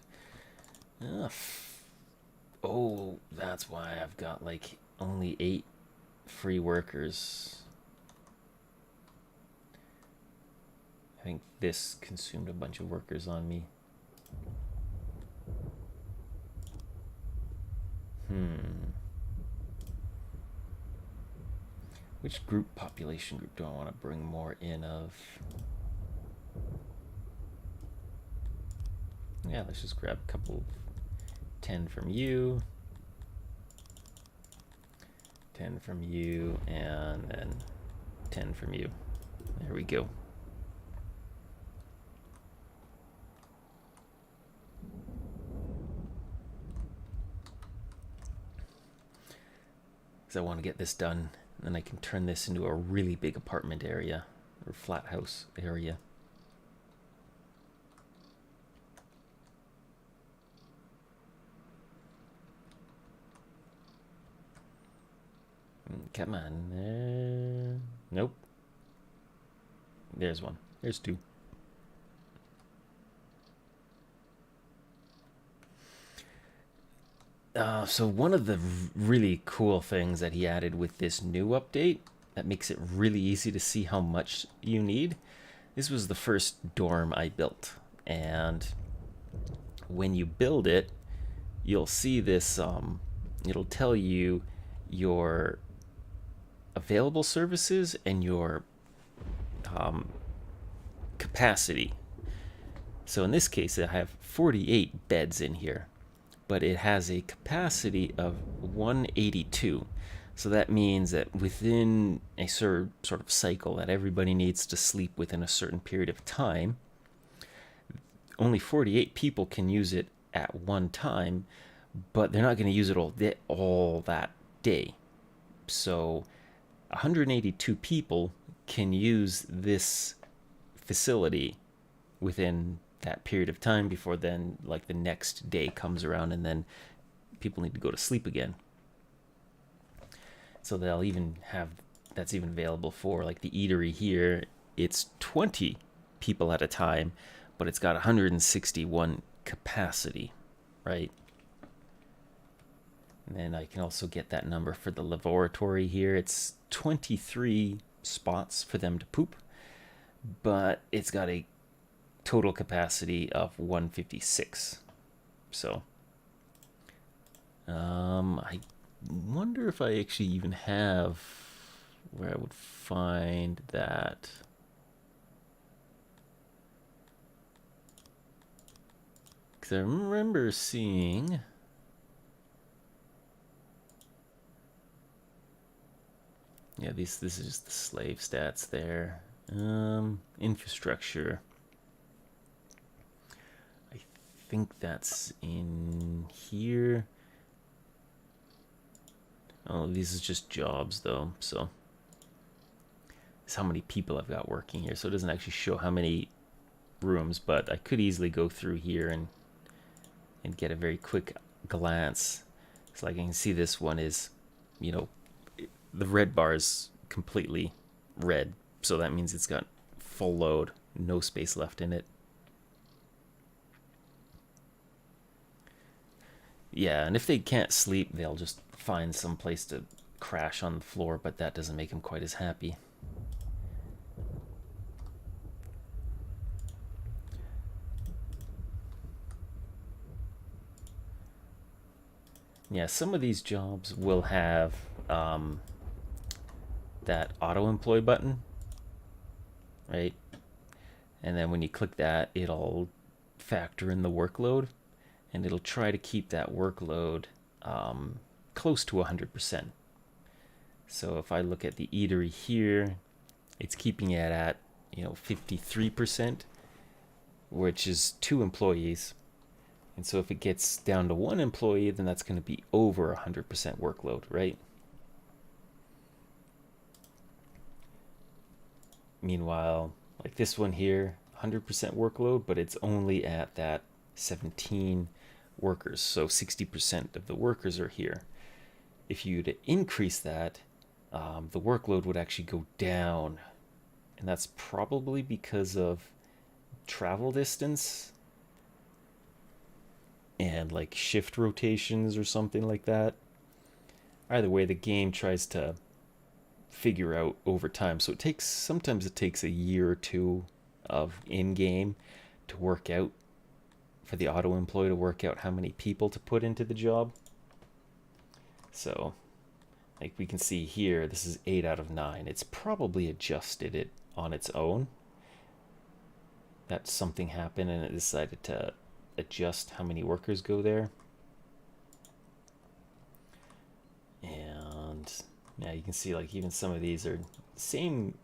Oh, that's why I've got like only 8 free workers. I think this consumed a bunch of workers on me. Which population group do I want to bring more in of? Yeah, let's just grab a couple. 10 from you. 10 from you, and then 10 from you. There we go. Because I want to get this done, and then I can turn this into a really big apartment area or flat house area. Come on. Nope. There's one. There's two. So one of the really cool things that he added with this new update that makes it really easy to see how much you need. This was the first dorm I built, and when you build it, you'll see this. It'll tell you your available services and your capacity. So in this case, I have 48 beds in here, but it has a capacity of 182. So that means that within a sort of cycle that everybody needs to sleep within a certain period of time, only 48 people can use it at one time, but they're not going to use it all that day. So 182 people can use this facility within that period of time before then like the next day comes around and then people need to go to sleep again. So they'll even have that's even available for like the eatery here. It's 20 people at a time, but it's got 161 capacity, right? And then I can also get that number for the laboratory here. It's 23 spots for them to poop, but it's got a total capacity of 156. So I wonder if I actually even have where I would find that. Because I remember seeing this is just the slave stats there. Infrastructure. I think that's in here. Oh, these is just jobs though, so it's how many people I've got working here. So it doesn't actually show how many rooms, but I could easily go through here and get a very quick glance. So like I can see this one is, the red bar is completely red, so that means it's got full load, no space left in it. Yeah, and if they can't sleep, they'll just find some place to crash on the floor, but that doesn't make them quite as happy. Yeah, some of these jobs will have that auto employ button, right? And then when you click that, it'll factor in the workload, and it'll try to keep that workload close to 100%. So if I look at the eatery here, it's keeping it at 53%, which is 2 employees. And so if it gets down to 1 employee, then that's going to be over 100% workload, right? Meanwhile, like this one here, 100% workload, but it's only at that 17 workers. So 60% of the workers are here. If you to increase that, the workload would actually go down. And that's probably because of travel distance and like shift rotations or something like that. Either way, the game tries to figure out over time. So sometimes it takes a year or two of in-game to work out, for the auto employ to work out how many people to put into the job. So like we can see here, this is 8 out of 9. It's probably adjusted it on its own. That something happened and it decided to adjust how many workers go there. And yeah, you can see like even some of these are the same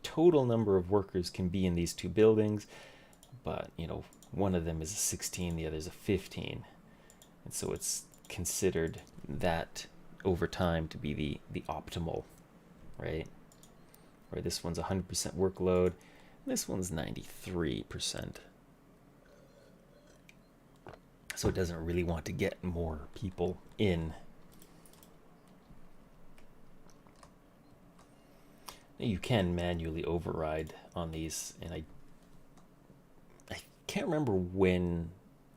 total number of workers can be in these 2 buildings, but one of them is a 16, the other is a 15, and so it's considered that over time to be the optimal, right? Where this one's 100% workload, this one's 93%. So it doesn't really want to get more people in. You can manually override on these, and I can't remember when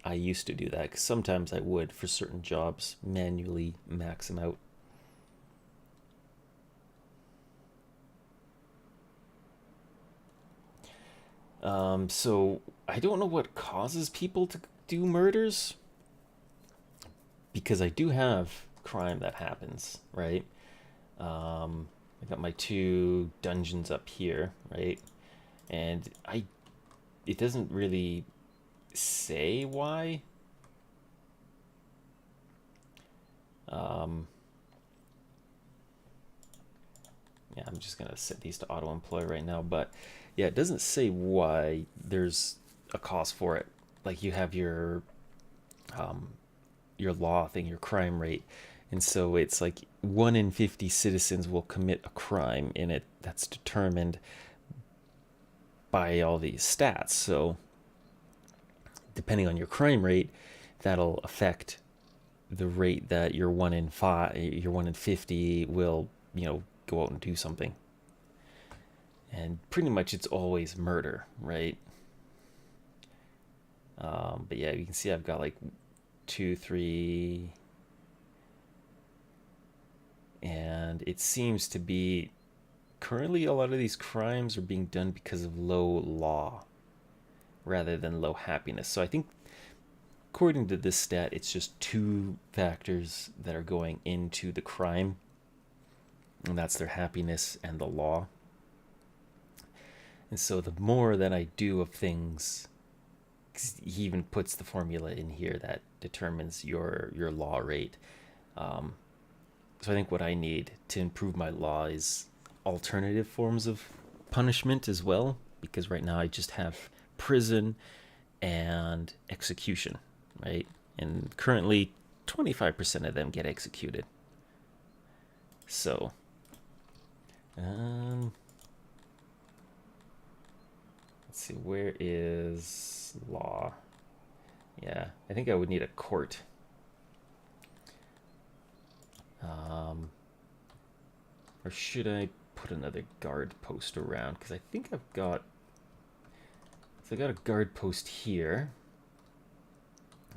I used to do that, because sometimes I would, for certain jobs, manually max them out. So I don't know what causes people to do murders, because I do have crime that happens, right? I got my two dungeons up here, right? And it doesn't really say why. Um, yeah, I'm just gonna set these to auto employ right now, but yeah, it doesn't say why there's a cause for it. Like you have um, your law thing, your crime rate, and so it's like 1 in 50 citizens will commit a crime in it. That's determined by all these stats. So depending on your crime rate, that'll affect the rate that your 1 in 5, your 1 in 50 will, go out and do something. And pretty much it's always murder, right? But yeah, you can see I've got like 2, 3, and it seems to be currently a lot of these crimes are being done because of low law rather than low happiness. So I think, according to this stat, it's just two factors that are going into the crime, and that's their happiness and the law. And so the more that I do of things, he even puts the formula in here that determines your law rate. So I think what I need to improve my law is alternative forms of punishment as well, because right now I just have prison and execution, right? And currently 25% of them get executed. So, let's see, where is law? Yeah, I think I would need a court. Or should I put another guard post around? Because I think I've got... So I got a guard post here.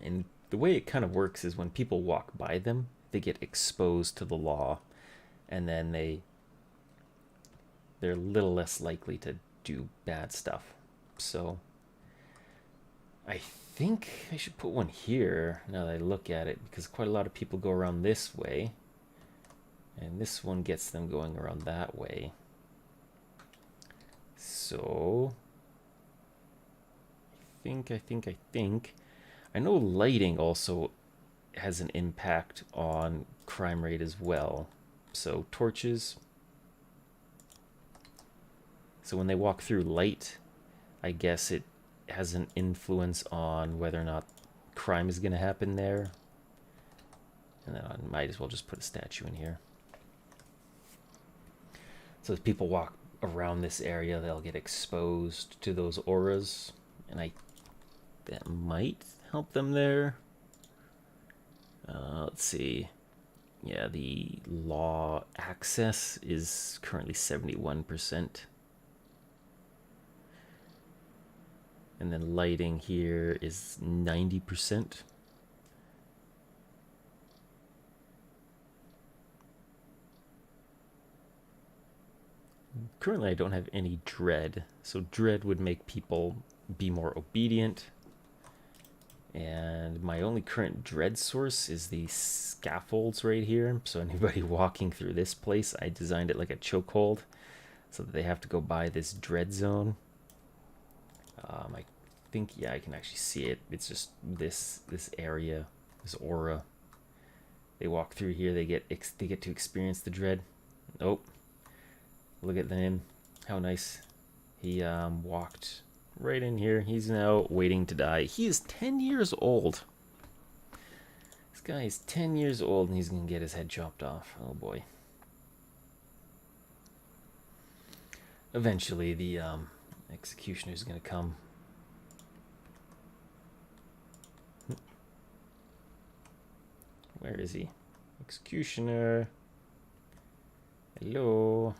And the way it kind of works is when people walk by them, they get exposed to the law. And then they're a little less likely to do bad stuff. So I think I should put one here now that I look at it, because quite a lot of people go around this way. And this one gets them going around that way. So I think. I know lighting also has an impact on crime rate as well. So torches. So when they walk through light, I guess it has an influence on whether or not crime is going to happen there. And then I might as well just put a statue in here. So as people walk around this area, they'll get exposed to those auras, and that might help them there. Let's see. Yeah, the law access is currently 71%. And then lighting here is 90%. Currently I don't have any dread, so dread would make people be more obedient. And my only current dread source is the scaffolds right here. So anybody walking through this place, I designed it like a chokehold so that they have to go by this dread zone. I think, yeah, I can actually see it. It's just this area, this aura. They walk through here, they get to experience the dread. Oh, look at him, how nice. He walked right in here. He's now waiting to die. He is 10 years old. This guy is 10 years old and he's gonna get his head chopped off. Oh boy. Eventually the executioner's gonna come. Where is he? Executioner. Hello.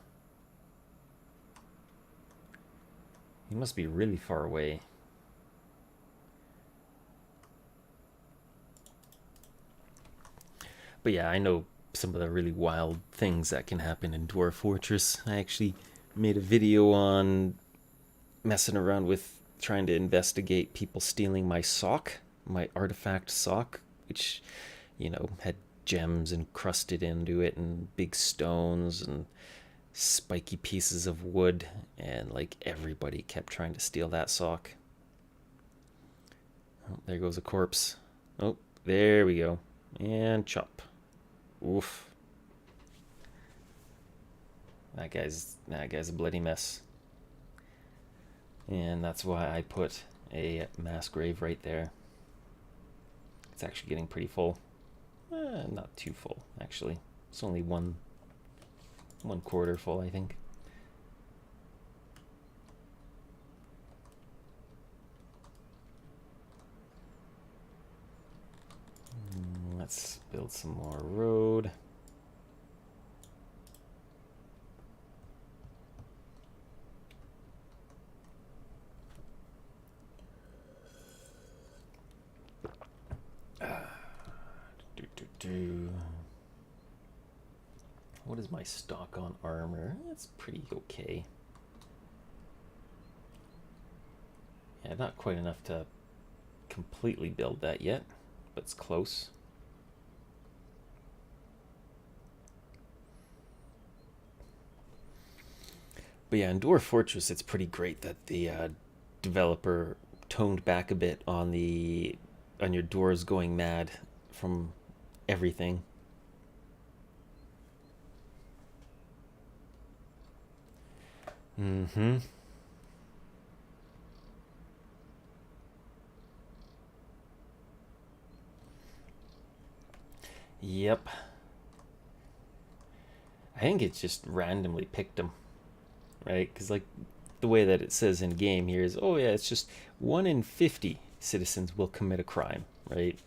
He must be really far away. But yeah, I know some of the really wild things that can happen in Dwarf Fortress. I actually made a video on messing around with trying to investigate people stealing my sock, my artifact sock, which, had gems encrusted into it and big stones and spiky pieces of wood, and like everybody kept trying to steal that sock. Oh, there goes a corpse. Oh, there we go. And chop. Oof. That guy's a bloody mess. And that's why I put a mass grave right there. It's actually getting pretty full. Not too full, actually. It's only one quarter full, I think. Let's build some more road. What is my stock on armor? It's pretty okay. Yeah, not quite enough to completely build that yet, but it's close. But yeah, in Dwarf Fortress, it's pretty great that the developer toned back a bit on your doors going mad from everything. Mm-hmm. Yep. I think it's just randomly picked them, right? Because like the way that it says in game here is, oh yeah, it's just 1 in 50 citizens will commit a crime, right?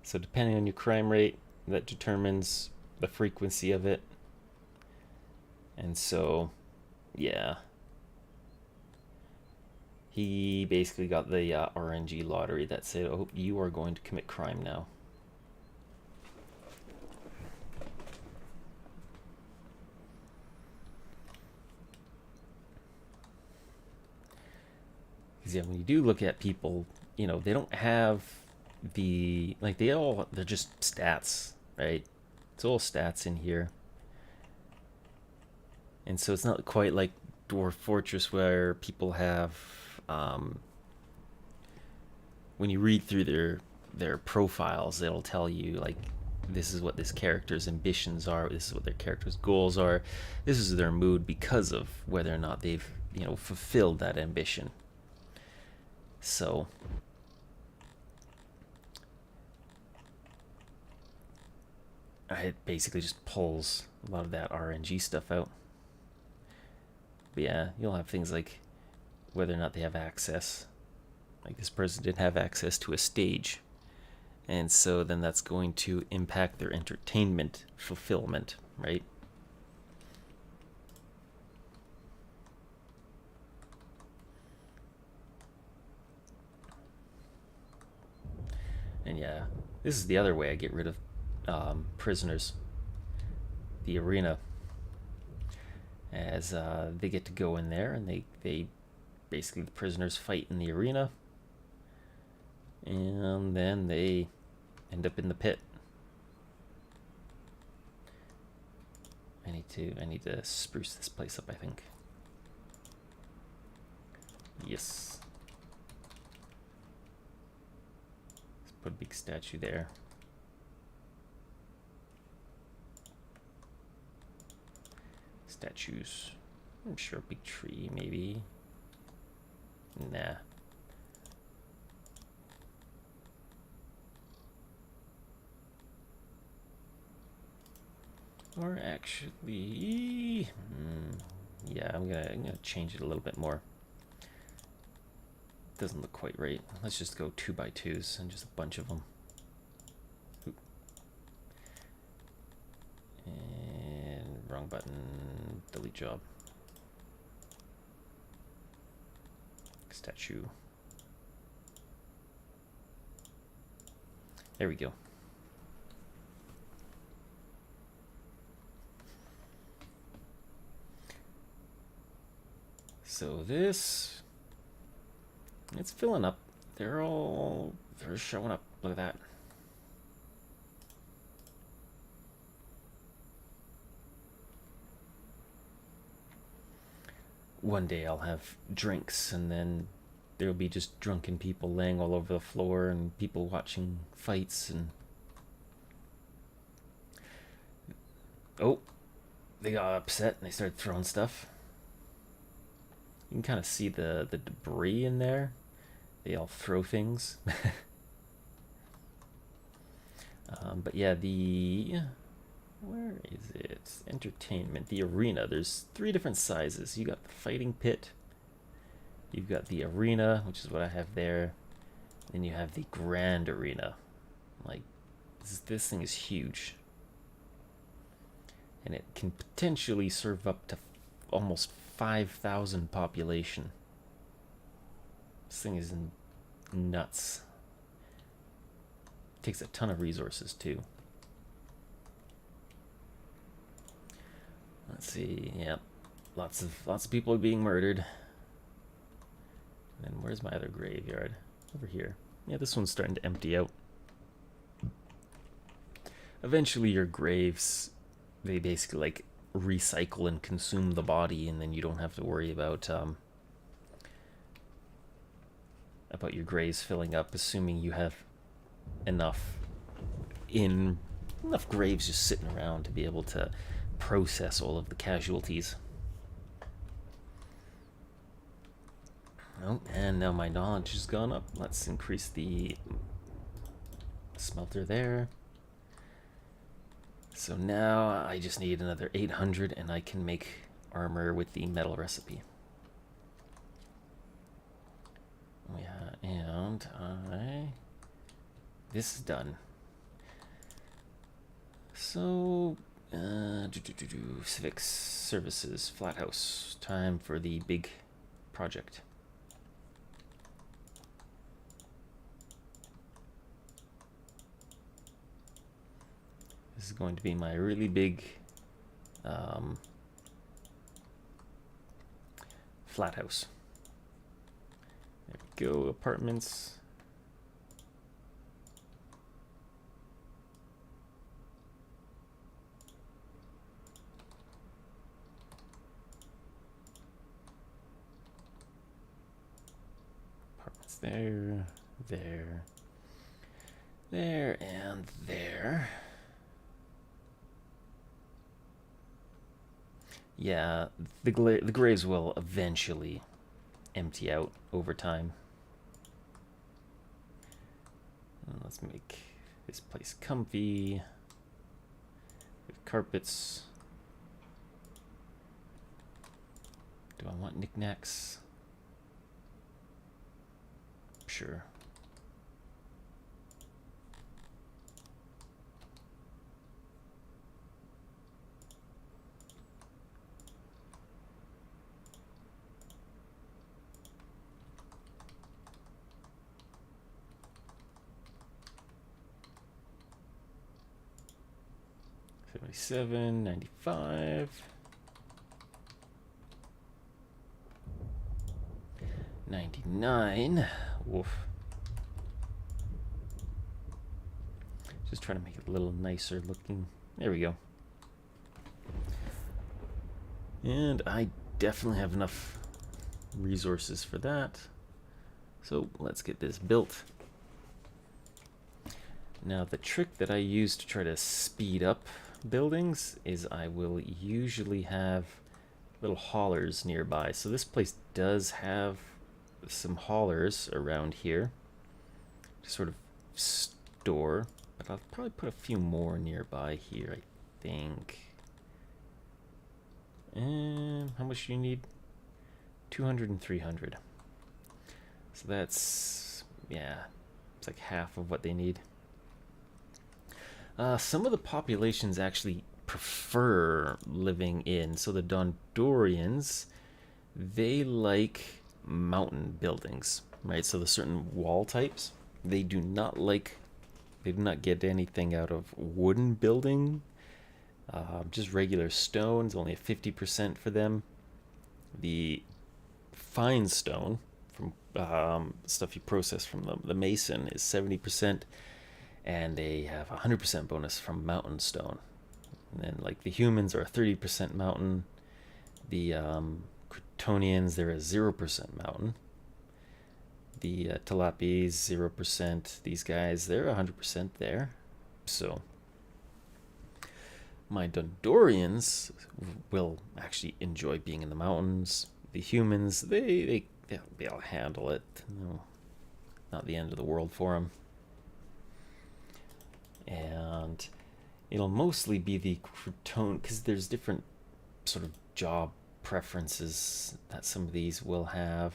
So depending on your crime rate, that determines the frequency of it. And so, yeah, he basically got the RNG lottery that said, "Oh, you are going to commit crime now." Because yeah, when you do look at people, they don't have they're just stats, right? It's all stats in here, and so it's not quite like Dwarf Fortress where people have when you read through their profiles, it'll tell you like this is what this character's ambitions are, this is what their character's goals are, this is their mood because of whether or not they've fulfilled that ambition. So it basically just pulls a lot of that RNG stuff out. But yeah, you'll have things like whether or not they have access. Like this person didn't have access to a stage, and so then that's going to impact their entertainment fulfillment, right? And yeah, this is the other way I get rid of prisoners. The arena, as they get to go in there and they basically, the prisoners fight in the arena, and then they end up in the pit. I need to spruce this place up, I think. Yes. Let's put a big statue there. Statues. I'm sure a big tree, maybe. Nah. Or actually, yeah, I'm gonna change it a little bit more. Doesn't look quite right. Let's just go 2x2s and just a bunch of them. Oop. And wrong button. Delete job. statue. There we go. So this, it's filling up. They're showing up. Look at that. One day I'll have drinks, and then there'll be just drunken people laying all over the floor and people watching fights. And oh, they got upset and they started throwing stuff. You can kind of see the debris in there. They all throw things. But yeah, where is it? Entertainment, the arena. There's 3 different sizes. You got the fighting pit. You've got the arena, which is what I have there. Then you have the grand arena. Like, this thing is huge. And it can potentially serve up to almost 5,000 population. This thing is nuts. It takes a ton of resources too. Let's see. Yep, lots of people are being murdered. And where's my other graveyard? Over here. Yeah, this one's starting to empty out. Eventually, your graves, they basically like recycle and consume the body, and then you don't have to worry about your graves filling up, assuming you have enough graves just sitting around to be able to process all of the casualties. Oh, and now my knowledge has gone up. Let's increase the smelter there. So now I just need another 800 and I can make armor with the metal recipe. Yeah, and this is done. So, civic services, flat house. Time for the big project. This is going to be my really big flat house. There we go, apartments. Apartments there, there, and there. Yeah, the graves will eventually empty out over time. Let's make this place comfy with carpets. Do I want knickknacks? Sure. $77, $95. $99. Woof. Just trying to make it a little nicer looking. There we go. And I definitely have enough resources for that. So let's get this built. Now the trick that I use to try to speed up buildings is I will usually have little haulers nearby. So this place does have some haulers around here to sort of store, but I'll probably put a few more nearby here, I think. And how much do you need? 200 and 300. So that's, yeah, it's like half of what they need. Some of the populations actually prefer living in. So the Dondorians, they like mountain buildings, right? So the certain wall types, they do not get anything out of wooden building. Just regular stones, only a 50% for them. The fine stone from stuff you process from the mason is 70%, and they have a 100% bonus from mountain stone. And then like the humans are a 30% mountain. The Kryptonians, they're a 0% mountain. The Talapis, 0%. These guys, they're 100% there. So my Dondorians will actually enjoy being in the mountains. The humans, they'll be able to handle it. No, not the end of the world for them. And it'll mostly be the Krypton, because there's different sort of job preferences that some of these will have.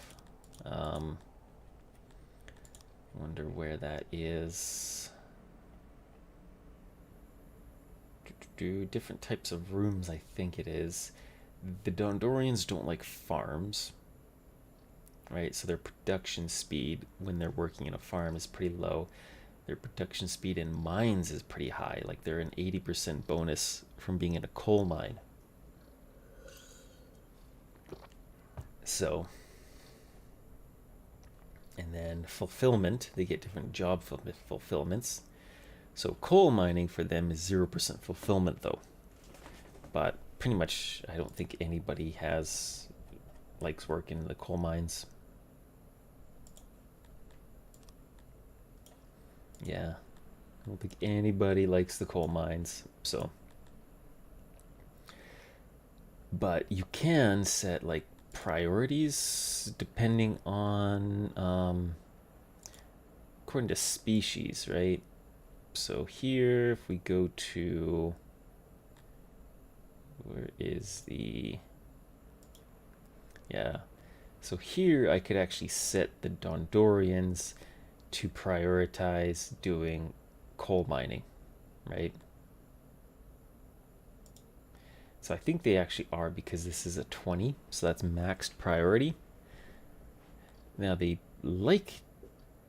Wonder where that is. Different types of rooms, I think it is. The Dondorians don't like farms, right? So their production speed when they're working in a farm is pretty low. Their production speed in mines is pretty high. Like they're an 80% bonus from being in a coal mine. So, and then fulfillment, they get different job fulfillments. So coal mining for them is 0% fulfillment though. But pretty much I don't think anybody likes working in the coal mines. Yeah, I don't think anybody likes the coal mines. So, but you can set like priorities depending on according to species, right? So here, if we go to, where is the, yeah, so here I could actually set the Dondorians to prioritize doing coal mining, right? So I think they actually are, because this is a 20, so that's maxed priority. Now they like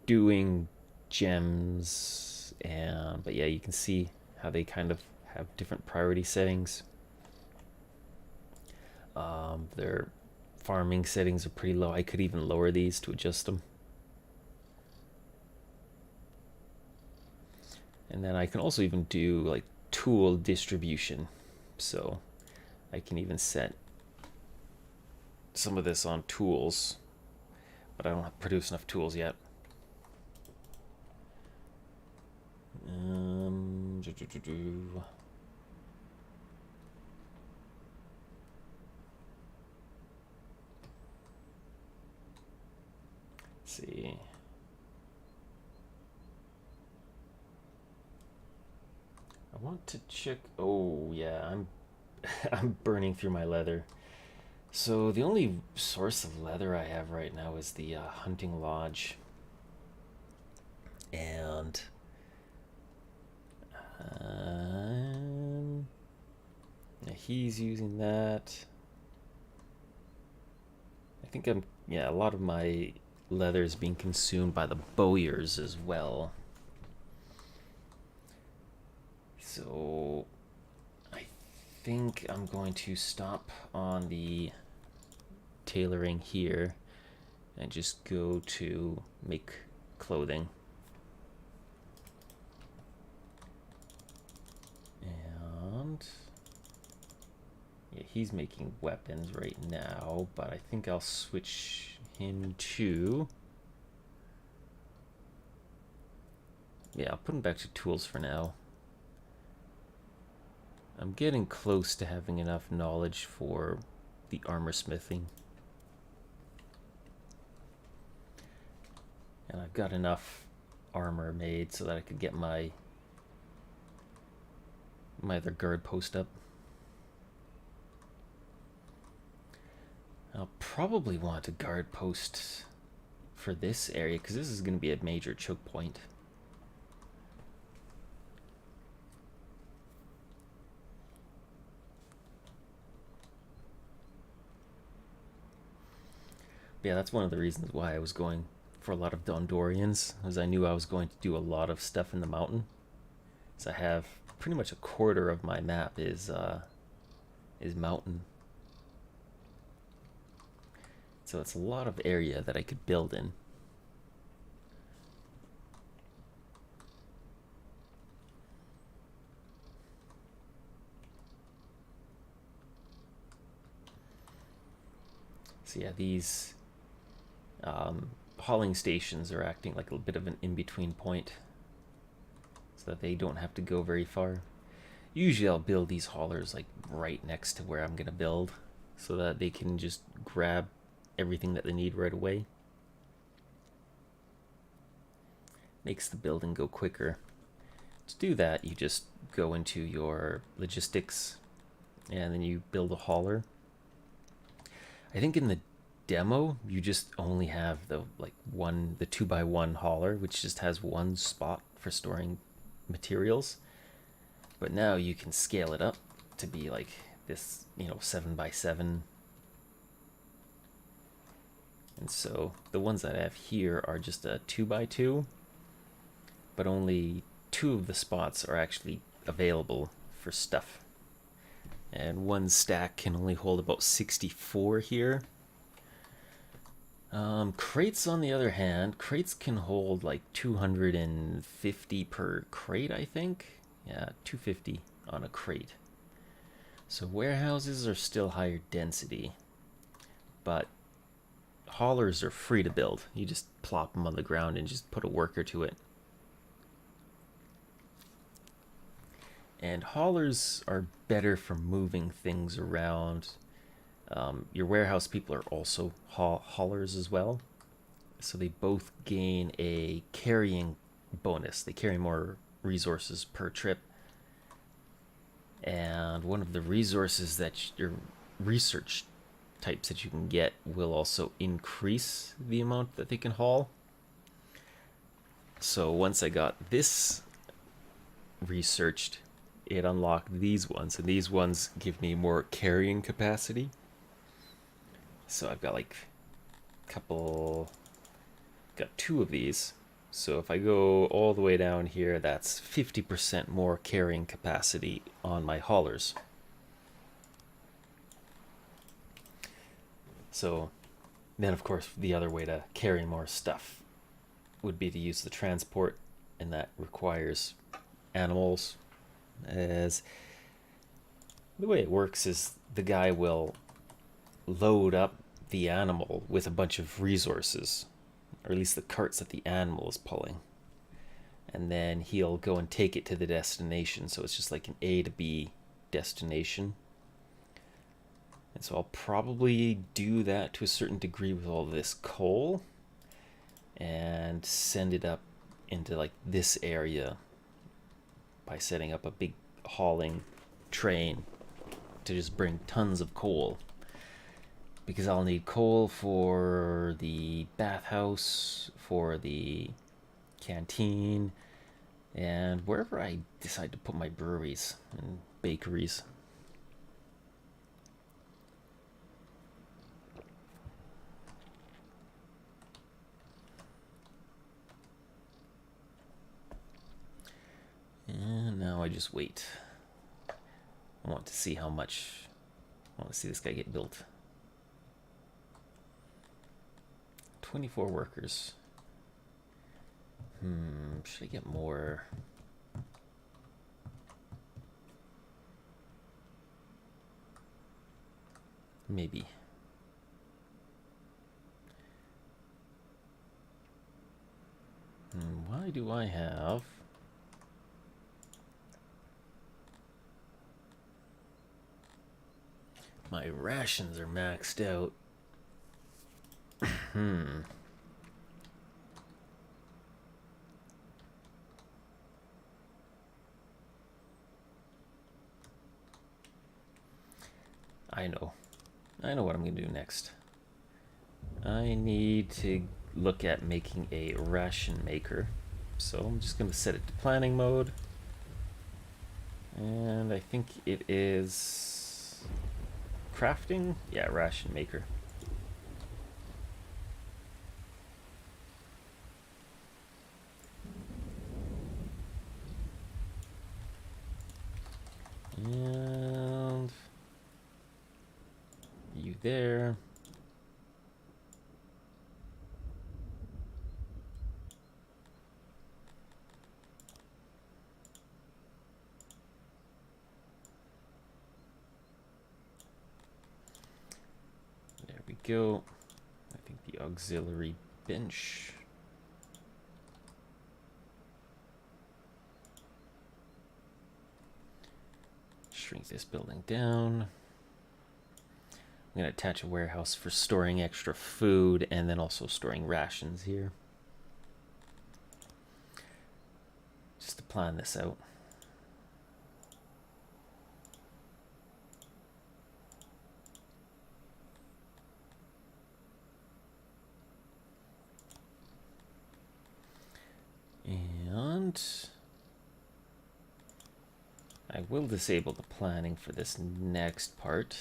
doing gems, but yeah, you can see how they kind of have different priority settings. Their farming settings are pretty low. I could even lower these to adjust them. And then I can also even do like tool distribution. So I can even set some of this on tools, but I don't have produce enough tools yet. Let's see. I want to check. Oh yeah, I'm burning through my leather. So the only source of leather I have right now is the hunting lodge, and yeah, he's using that. I think a lot of my leather is being consumed by the bowyers as well. So I think I'm going to stop on the tailoring here and just go to make clothing. And yeah, he's making weapons right now, but I think I'll switch him to, yeah, I'll put him back to tools for now. I'm getting close to having enough knowledge for the armor smithing. And I've got enough armor made so that I could get my other guard post up. I'll probably want a guard post for this area, because this is going to be a major choke point. Yeah, that's one of the reasons why I was going for a lot of Dondorians, as I knew I was going to do a lot of stuff in the mountain. So I have pretty much a quarter of my map is mountain. So it's a lot of area that I could build in. So yeah, these hauling stations are acting like a bit of an in-between point so that they don't have to go very far. Usually I'll build these haulers like right next to where I'm going to build so that they can just grab everything that they need right away. Makes the building go quicker. To do that, you just go into your logistics and then you build a hauler. I think in the demo you just only have the 2x1 hauler, which just has one spot for storing materials. But now you can scale it up to be like this, 7x7. And so the ones that I have here are just a 2x2, but only 2 of the spots are actually available for stuff. And one stack can only hold about 64 here. Crates, on the other hand, crates can hold like 250 per crate, I think. Yeah, 250 on a crate. So warehouses are still higher density, but haulers are free to build. You just plop them on the ground and just put a worker to it. And haulers are better for moving things around. Your warehouse people are also haulers as well. So they both gain a carrying bonus. They carry more resources per trip. And one of the resources that your research types that you can get will also increase the amount that they can haul. So once I got this researched, it unlocked these ones, and these ones give me more carrying capacity. So I've got like got 2 of these. So if I go all the way down here, that's 50% more carrying capacity on my haulers. So then, of course, the other way to carry more stuff would be to use the transport, and that requires animals. As the way it works is the guy will load up the animal with a bunch of resources, or at least the carts that the animal is pulling, and then he'll go and take it to the destination. So it's just like an A to B destination. And so I'll probably do that to a certain degree with all this coal and send it up into like this area by setting up a big hauling train to just bring tons of coal, because I'll need coal for the bathhouse, for the canteen, and wherever I decide to put my breweries and bakeries. And now I just wait. I want to see how much. I want to see this guy get built. 24 workers. Should I get more? Maybe. Why do I have... My rations are maxed out. I know what I'm going to do next. I need to look at making a ration maker. So I'm just going to set it to planning mode. And I think it is crafting. Yeah, ration maker. And you there. There we go. I think the auxiliary bench. Shrink this building down. I'm going to attach a warehouse for storing extra food and then also storing rations here. Just to plan this out. And I will disable the planning for this next part.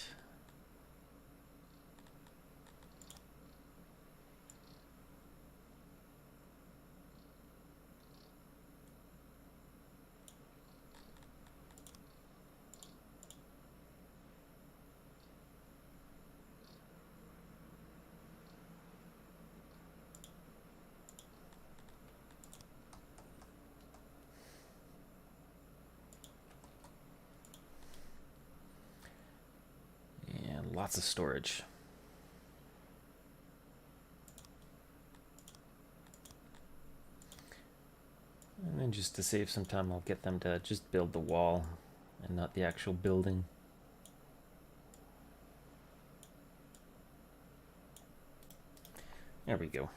Lots of storage. And then just to save some time, I'll get them to just build the wall and not the actual building. There we go.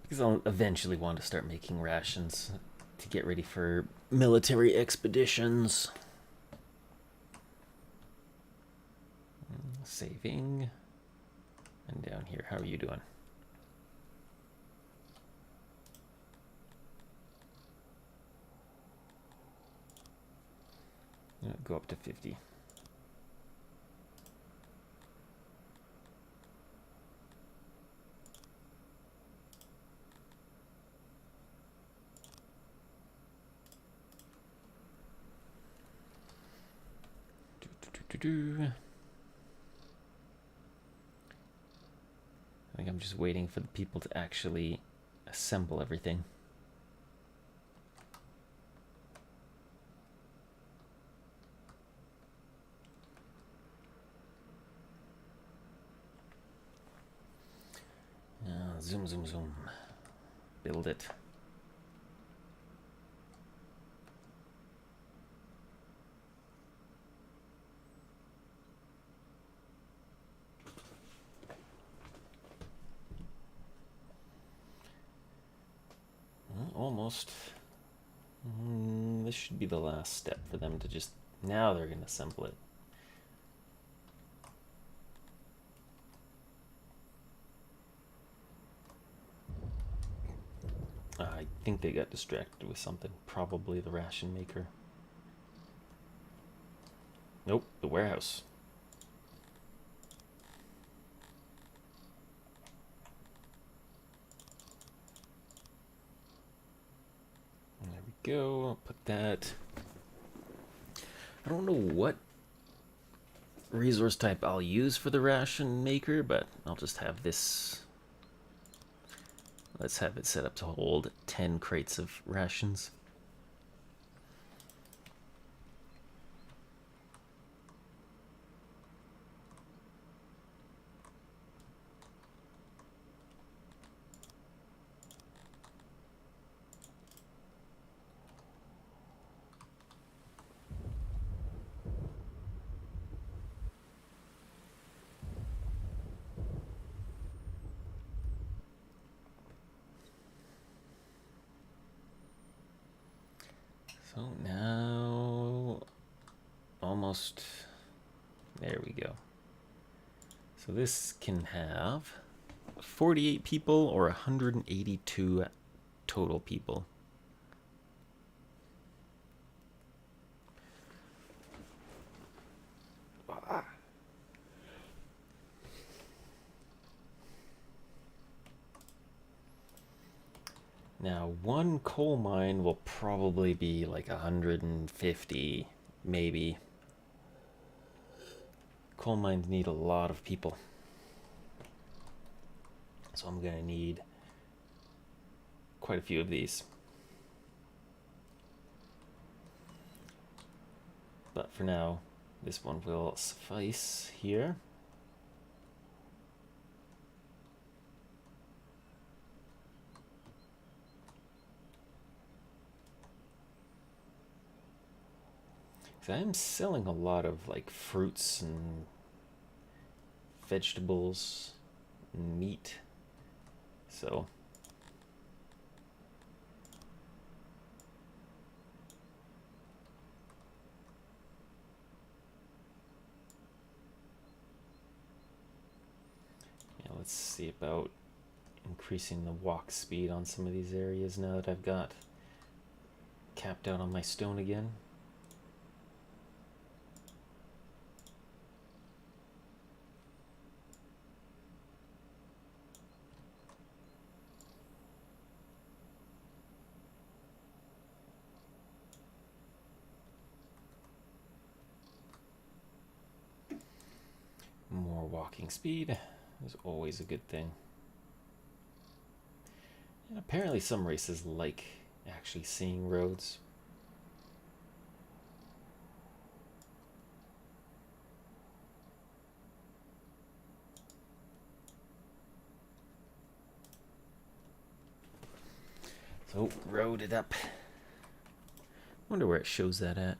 Because I'll eventually want to start making rations to get ready for military expeditions. Saving. And down here, how are you doing? Go up to 50. I think I'm just waiting for the people to actually assemble everything. Zoom, zoom, zoom. Build it. Almost. This should be the last step for them to just... Now they're going to assemble it. I think they got distracted with something. Probably the ration maker. Nope, the warehouse. There we go. I'll put that. I don't know what resource type I'll use for the ration maker, but I'll just have this. Let's have it set up to hold 10 crates of rations. So now, almost, there we go. So this can have 48 people or 182 total people. Now, one coal mine will probably be like 150, maybe. Coal mines need a lot of people. So I'm going to need quite a few of these. But for now, this one will suffice here. So I'm selling a lot of like fruits and vegetables, and meat. So yeah, let's see about increasing the walk speed on some of these areas now that I've got capped out on my stone again. More walking speed is always a good thing. And apparently some races like actually seeing roads. So road it up. Wonder where it shows that at.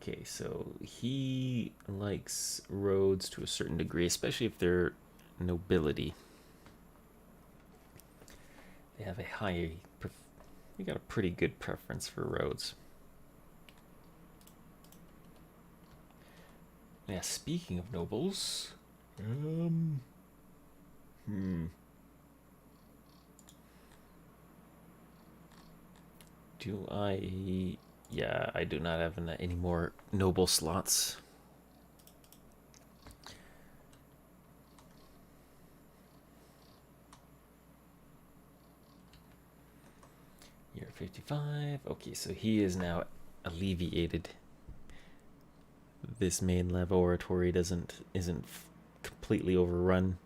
Okay, so he likes roads to a certain degree, especially if they're nobility. They have a high, we got a pretty good preference for roads. Yeah, speaking of nobles, do I? Yeah, I do not have any more noble slots. Year 55. Okay, so he is now alleviated. This main laboratory isn't completely overrun.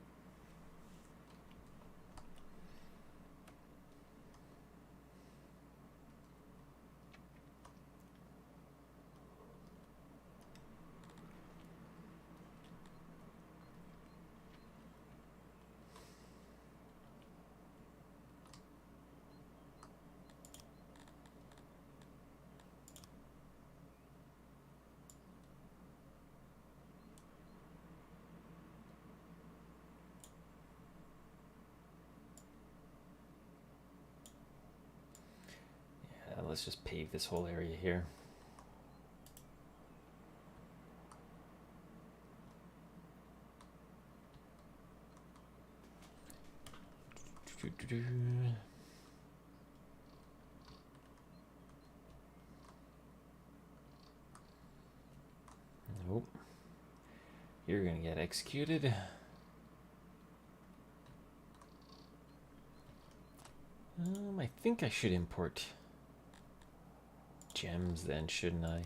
Let's just pave this whole area here. Nope. You're gonna get executed. I think I should import gems then, shouldn't I?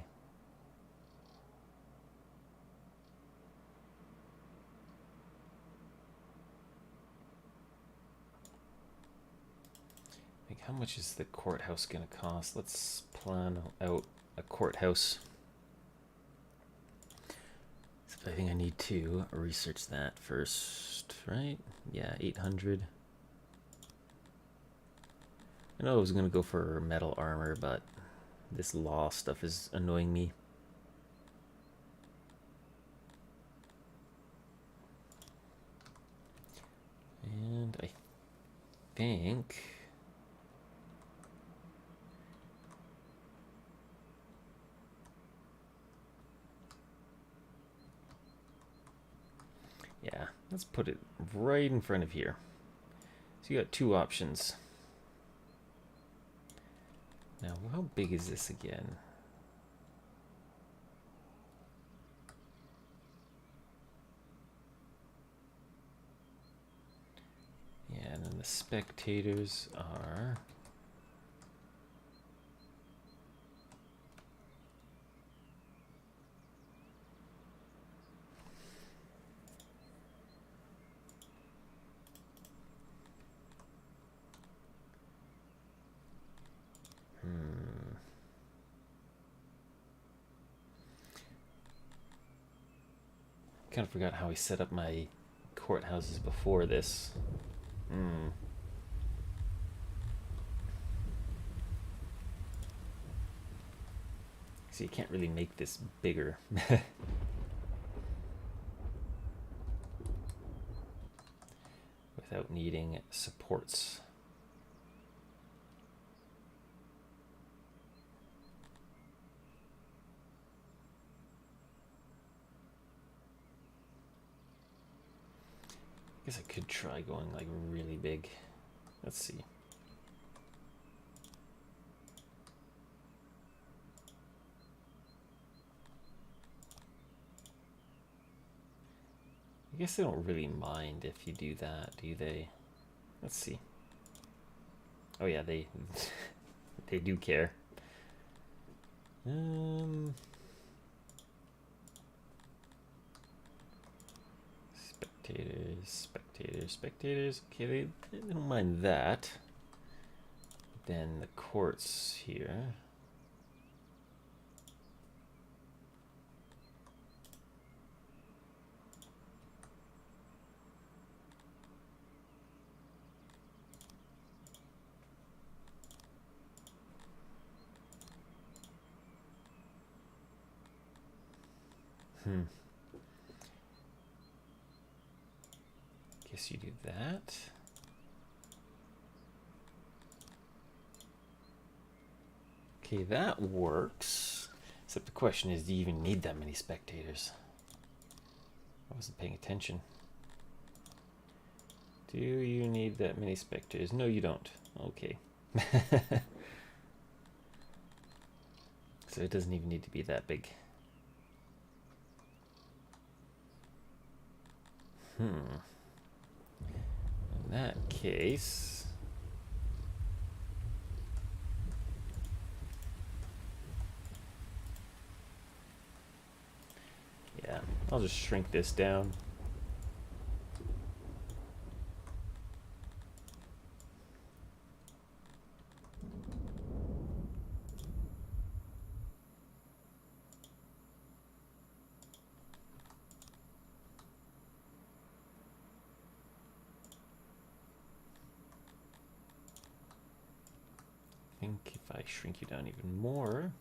Like, how much is the courthouse gonna cost? Let's plan out a courthouse. I think I need to research that first, right? Yeah, 800. I know I was gonna go for metal armor, but this law stuff is annoying me. And I think yeah, let's put it right in front of here. So you got two options. Now, how big is this again? Yeah, and then the spectators are... Kind of forgot how I set up my courthouses before this. So you can't really make this bigger. Without needing supports. I guess I could try going like really big. Let's see. I guess they don't really mind if you do that, do they? Let's see. Oh yeah, they they do care. Spectators. Okay, they don't mind that. Then the courts here. Guess you do that. Okay, that works. Except the question is, do you even need that many spectators? I wasn't paying attention. Do you need that many spectators? No, you don't. Okay. So it doesn't even need to be that big. In that case... yeah, I'll just shrink this down. I think if I shrink you down even more...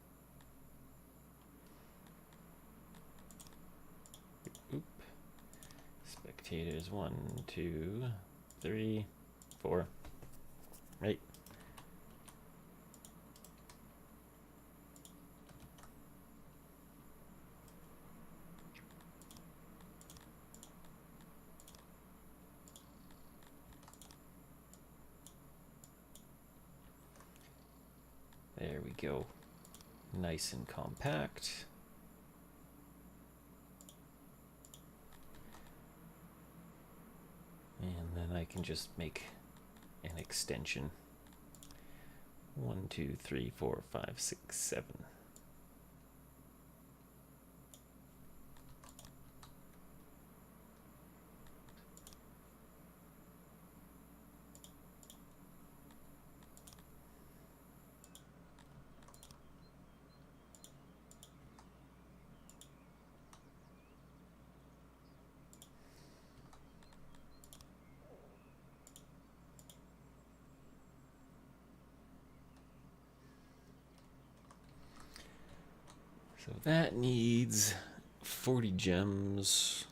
oop. Spectators, 1, 2, 3, 4. Right. There we go. Nice and compact. And then I can just make an extension. 1, 2, 3, 4, 5, 6, 7. So that needs 40 gems,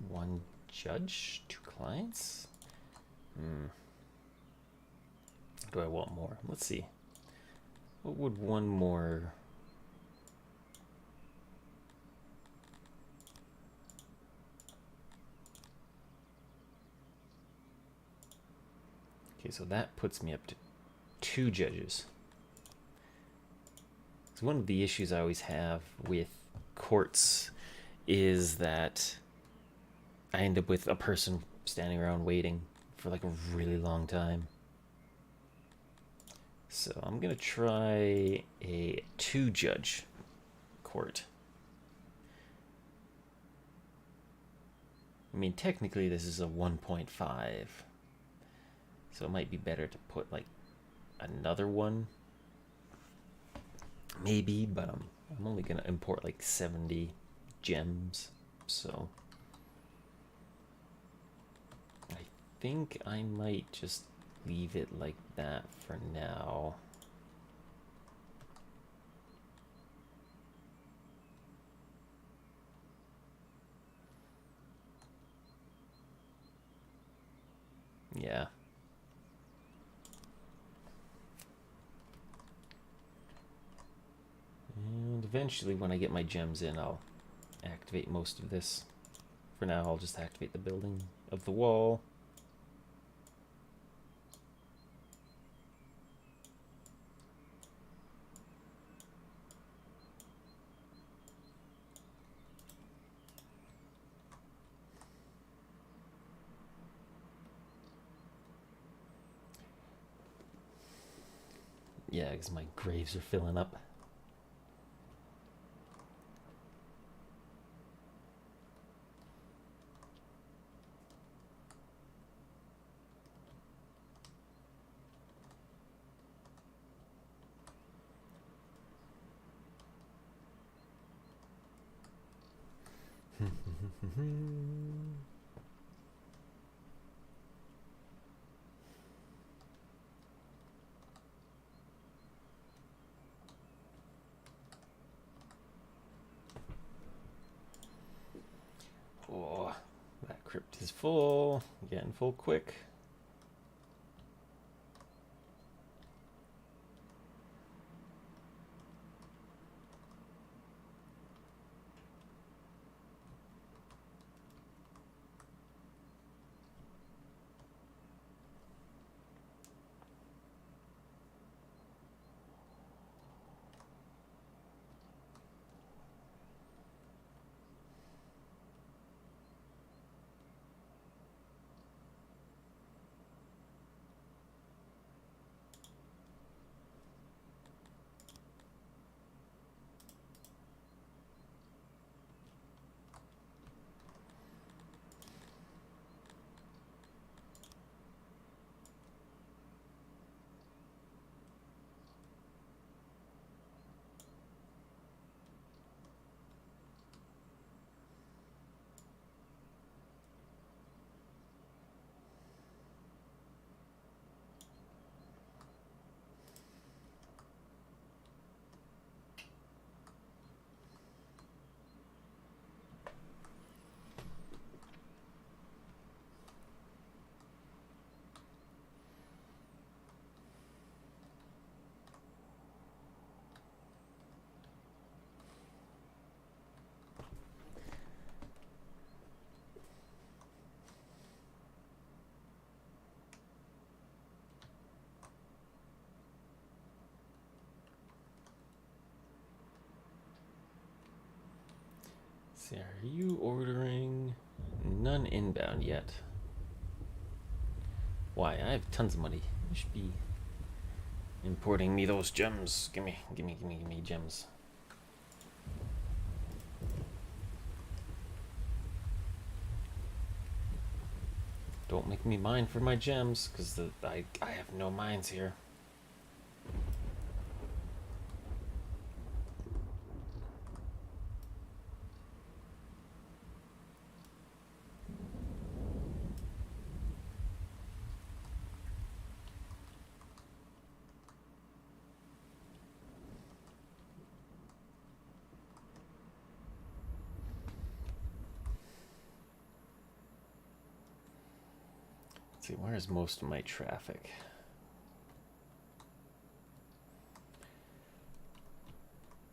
1 judge, 2 clients. Do I want more? Let's see. What would one more... okay, so that puts me up to 2 judges. So one of the issues I always have with courts is that I end up with a person standing around waiting for like a really long time. So I'm gonna try a 2-judge court. I mean, technically this is a 1.5, so it might be better to put like another one, maybe, but I'm only gonna import like 70 gems, so I think I might just leave it like that for now. Yeah. And eventually when I get my gems in, I'll activate most of this. For now, I'll just activate the building of the wall. Yeah, because my graves are filling up. Oh, that crypt is full. Getting full quick. See, are you ordering? None inbound yet. Why? I have tons of money. You should be importing me those gems. Gimme gems. Don't make me mine for my gems, because I have no mines here. Let's see, where's most of my traffic?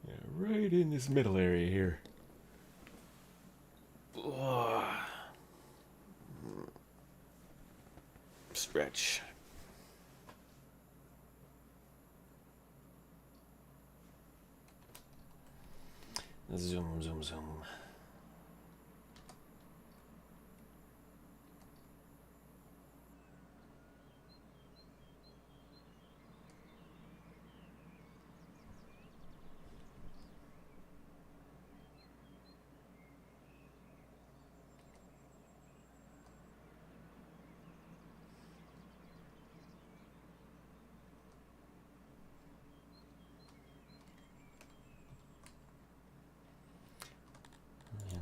Yeah, right in this middle area here. Ugh. Stretch. Zoom, zoom, zoom.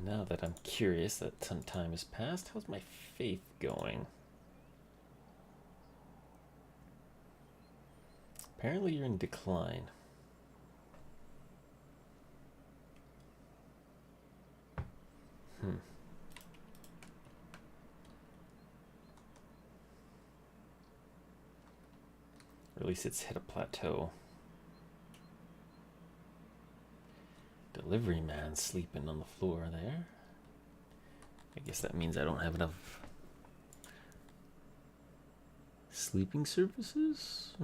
Now that I'm curious that some time has passed, how's my faith going? Apparently you're in decline. Or at least it's hit a plateau. Delivery man sleeping on the floor there. I guess that means I don't have enough sleeping services?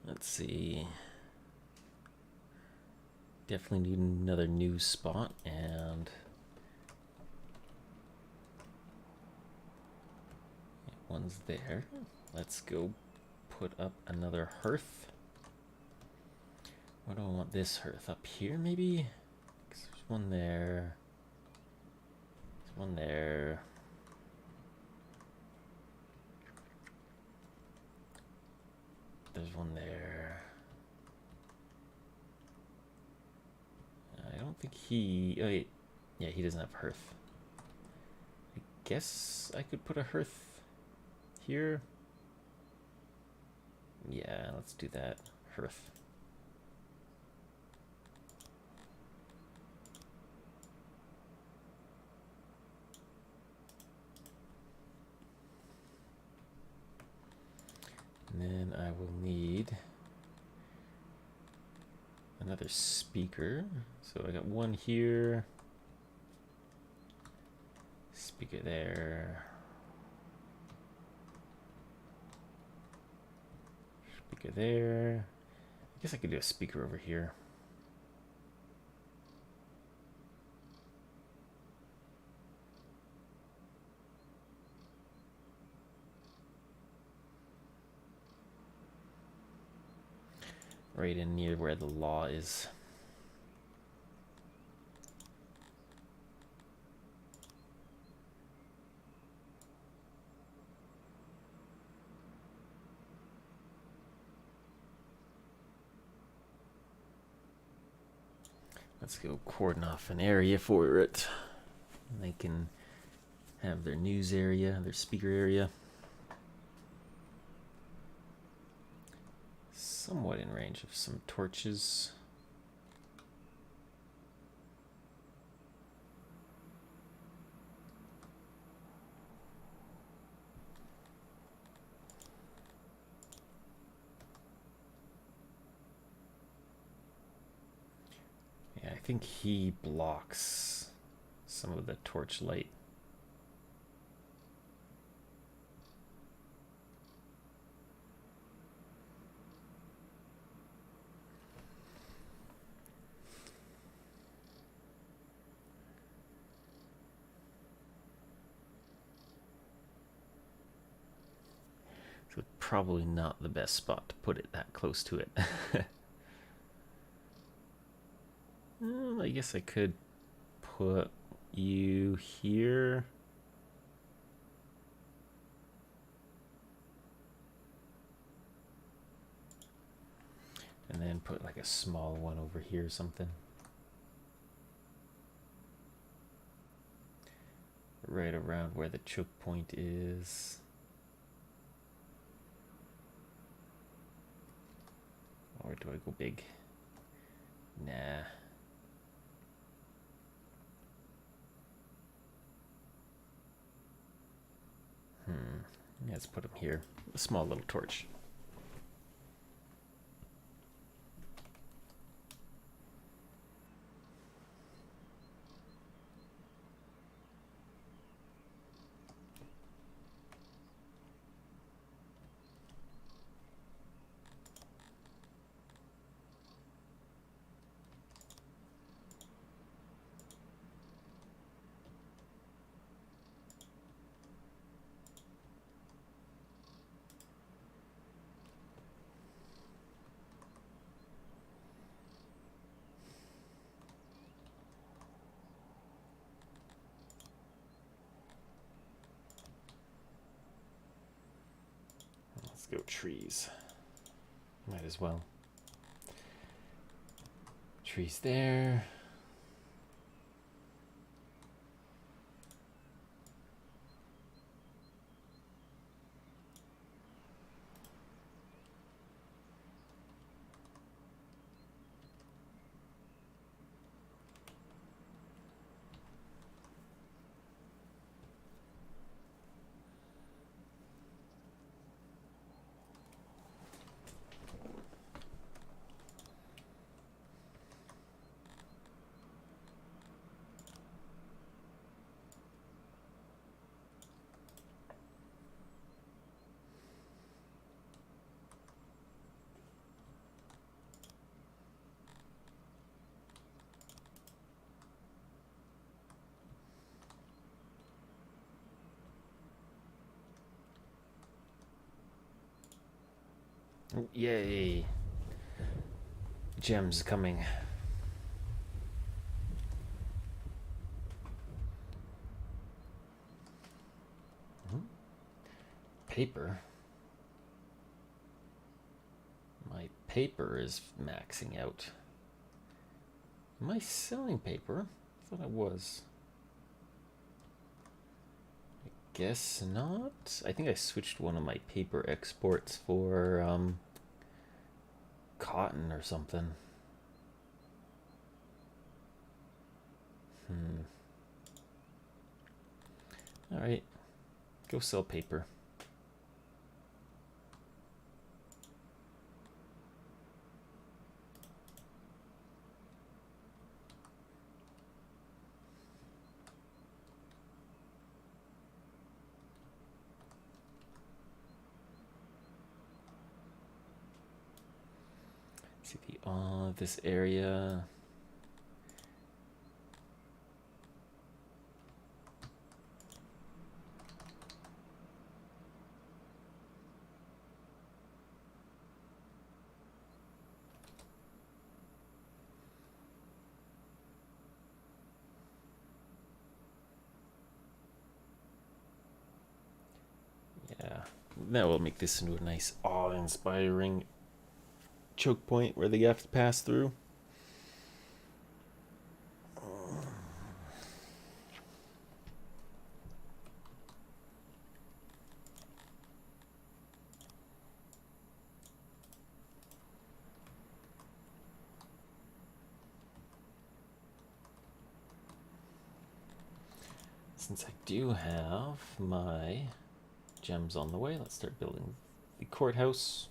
Let's see. Definitely need another news spot, and one's there. Let's go put up another hearth. Where do I want this hearth? Up here, maybe? 'Cause there's one there. There's one there. There's one there. I don't think he... Oh, wait. Yeah, he doesn't have hearth. I guess I could put a hearth here. Yeah, let's do that. Hearth. And then I will need another speaker. So I got one here. Speaker there. Speaker there. I guess I could do a speaker over here. Right in near where the law is. Let's go cordon off an area for it. They can have their news area, their speaker area. Somewhat in range of some torches. Yeah, I think he blocks some of the torch light. So probably not the best spot to put it that close to it. I guess I could put you here. And then put like a small one over here or something. Right around where the choke point is. Or do I go big? Nah. Let's put him here. A small little torch. go trees. Might as well. Trees there. Yay! Gems coming. Paper. My paper is maxing out. Am I selling paper? I thought I was. I guess not. I think I switched one of my paper exports for cotton or something. Alright. Go sell paper. See this area. Yeah, that will make this into a nice awe-inspiring choke point where they have to pass through. Since I do have my gems on the way, let's start building the courthouse.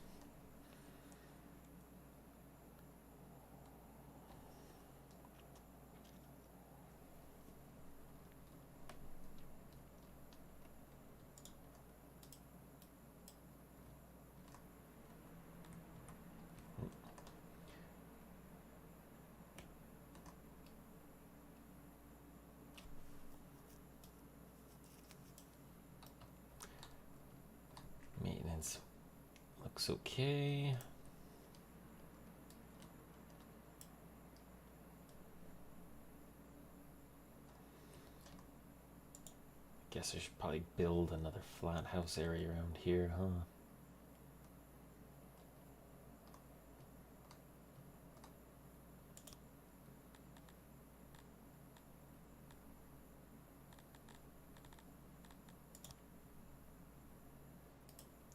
Maintenance looks okay. Guess I should probably build another flat house area around here, huh?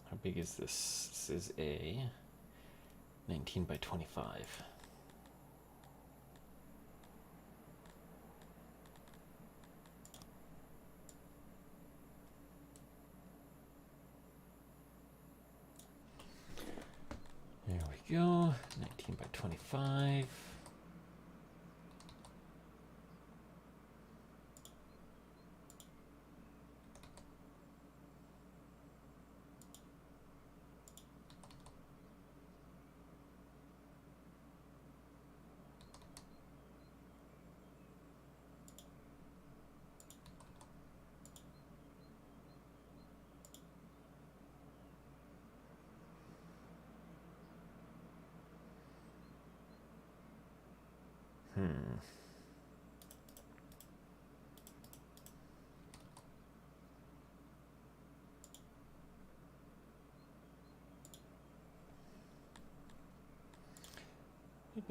How big is this? This is a 19 by 25. There we go, 19 by 25.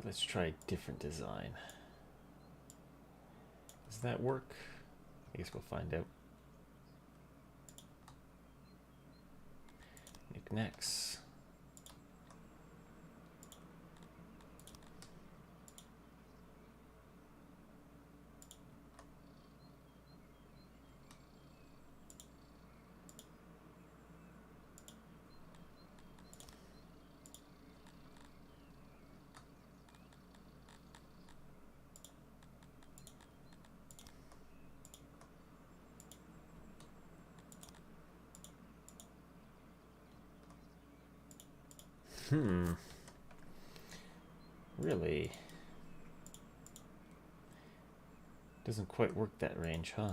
let's try a different design. Does that work? I guess we'll find out. Knickknacks. Really? Doesn't quite work that range, huh?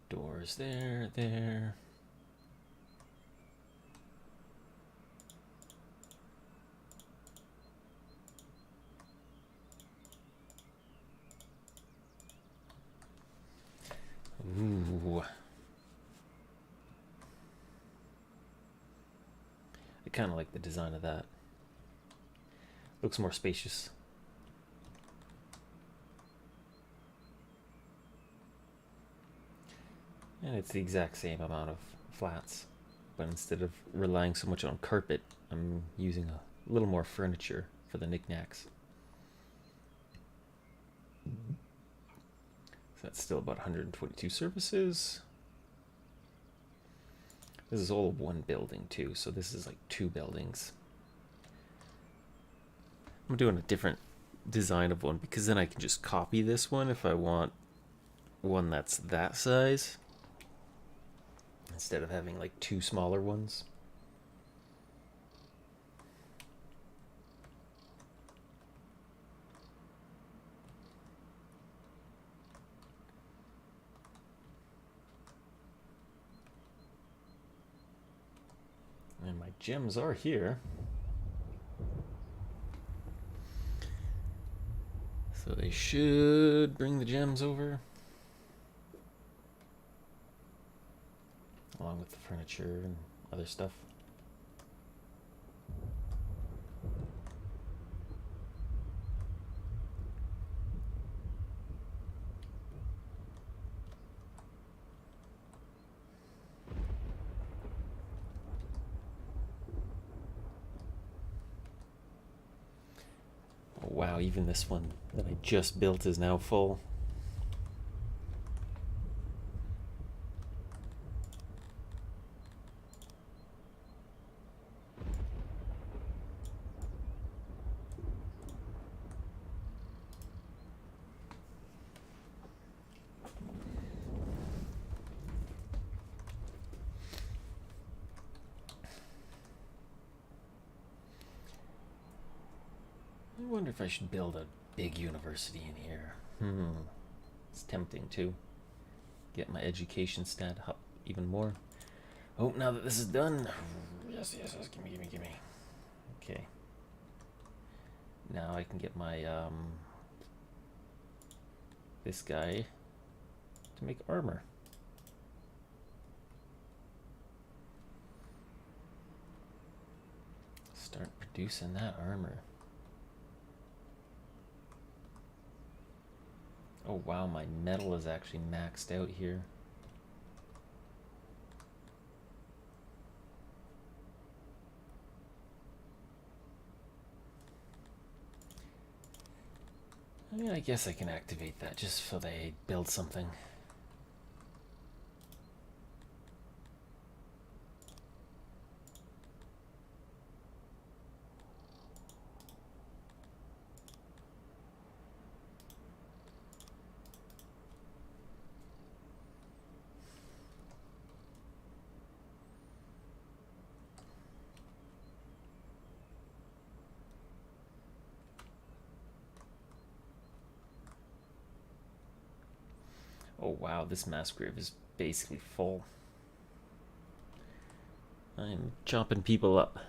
Doors there. Ooh. I kind of like the design of that. Looks more spacious. And it's the exact same amount of flats, but instead of relying so much on carpet, I'm using a little more furniture for the knickknacks. So that's still about 122 surfaces. This is all one building too, so this is like 2 buildings. I'm doing a different design of one because then I can just copy this one if I want one that's that size, instead of having like 2 smaller ones. And my gems are here. So they should bring the gems over, along with the furniture and other stuff. Oh, wow, even this one that I just built is now full. I wonder if I should build a big university in here. It's tempting to get my education stat up even more. Oh, now that this is done. Yes, gimme. Okay. Now I can get my, this guy to make armor. Start producing that armor. Oh wow, my metal is actually maxed out here. I guess I can activate that just so they build something. Oh wow, this mass grave is basically full. I'm chopping people up.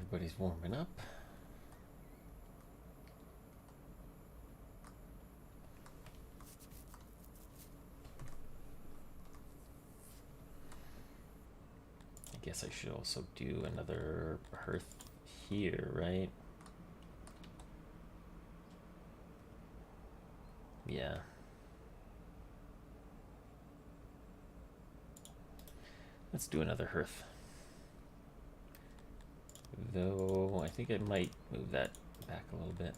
Everybody's warming up. I guess I should also do another hearth here, right? Yeah. Let's do another hearth. Though I think I might move that back a little bit.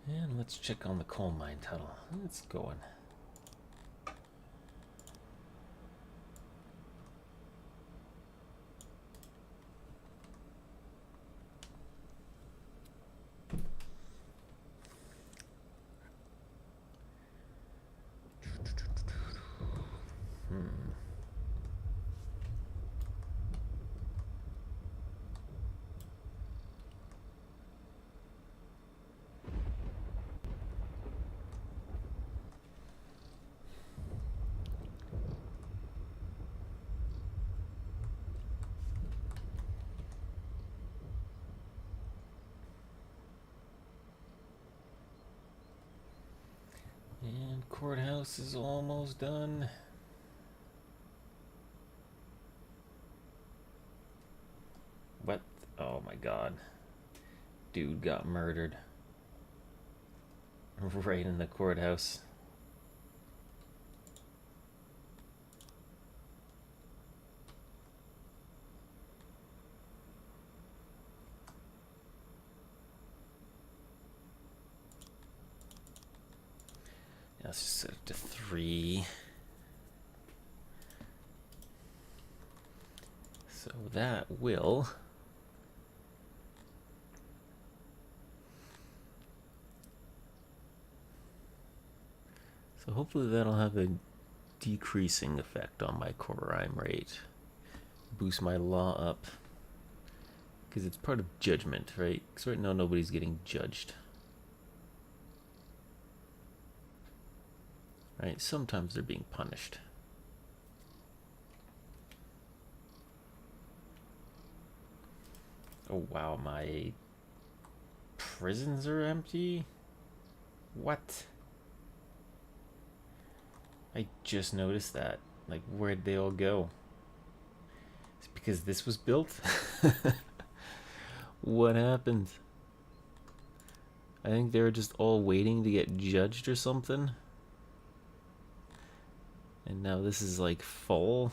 And let's check on the coal mine tunnel. It's going. And courthouse is almost done. What? Oh my god. Dude got murdered. Right in the courthouse. Yeah, let's just set it to 3. So that will... So hopefully that'll have a decreasing effect on my crime rate. Boost my law up. Because it's part of judgment, right? Because right now nobody's getting judged. Right? Sometimes they're being punished. Oh wow, my prisons are empty? What? I just noticed that. Like, where'd they all go? It's because this was built? What happened? I think they were just all waiting to get judged or something. And now this is like full.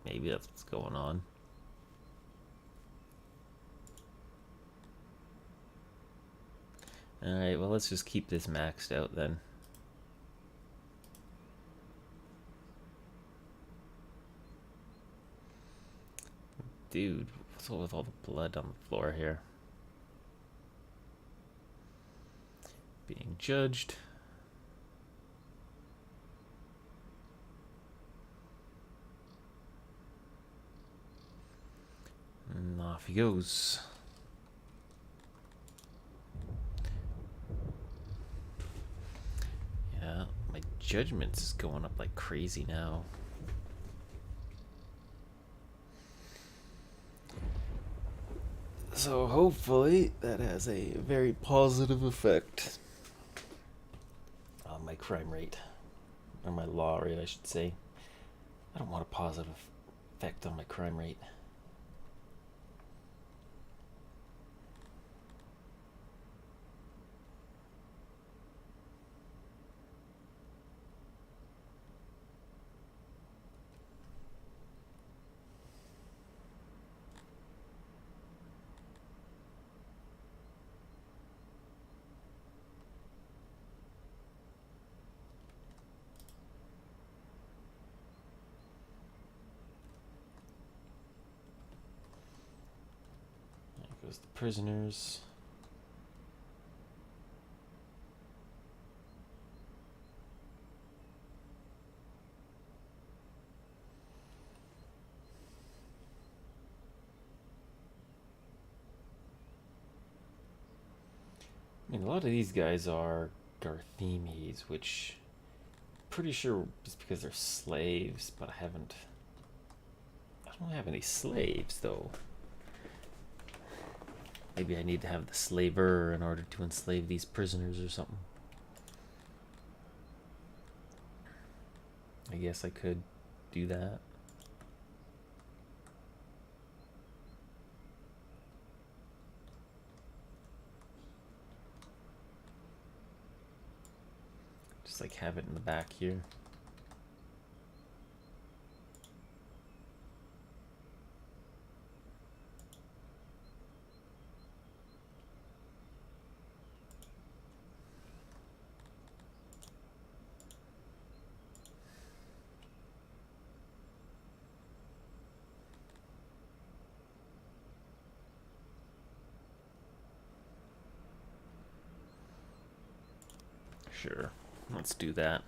Maybe that's what's going on. Alright, well, let's just keep this maxed out then. Dude, what's up with all the blood on the floor here? Being judged. And off he goes. Yeah, my judgments is going up like crazy now. So hopefully that has a very positive effect on my crime rate. Or my law rate, I should say. I don't want a positive effect on my crime rate. There goes the prisoners. I mean, a lot of these guys are Garthemes, which I'm pretty sure is because they're slaves, but I don't have any slaves though. Maybe I need to have the slaver in order to enslave these prisoners or something. I guess I could do that. Just like have it in the back here. Sure, let's do that.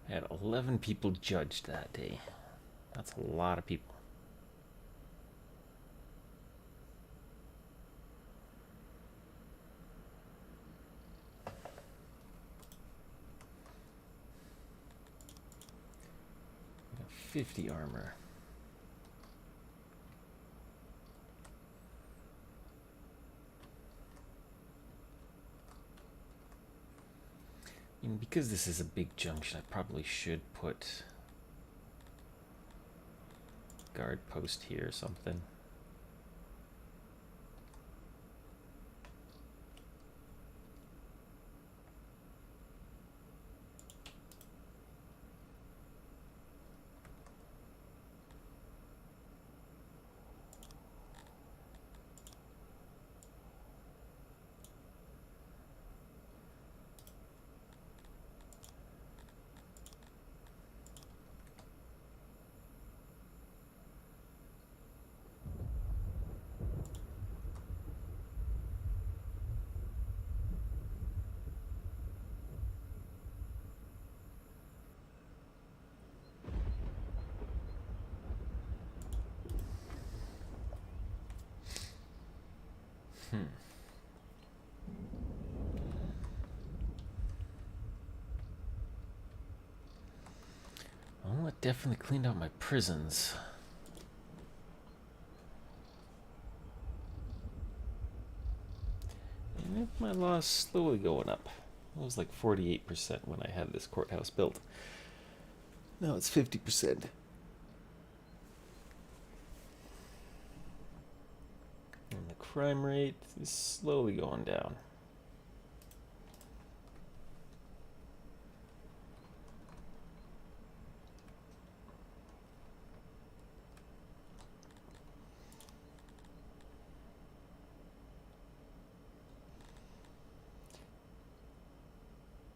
I had 11 people judged that day. That's a lot of people. I got 50 armor. And because this is a big junction, I probably should put guard post here or something. Well, it definitely cleaned out my prisons. And my law's slowly going up. It was like 48% when I had this courthouse built. Now it's 50%. And the crime rate is slowly going down.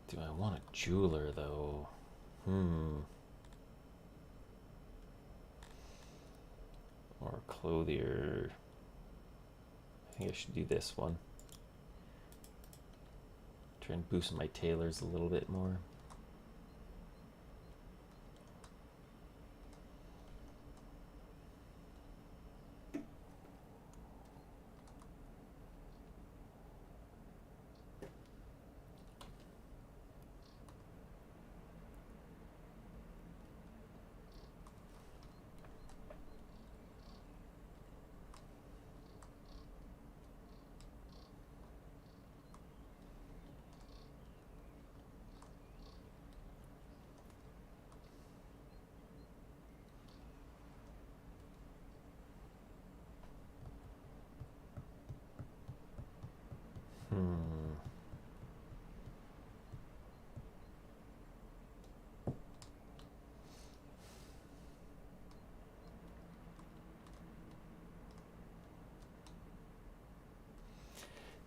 Do I want a jeweler, though? Or a clothier. I think I should do this one. Try and boost my tailors a little bit more.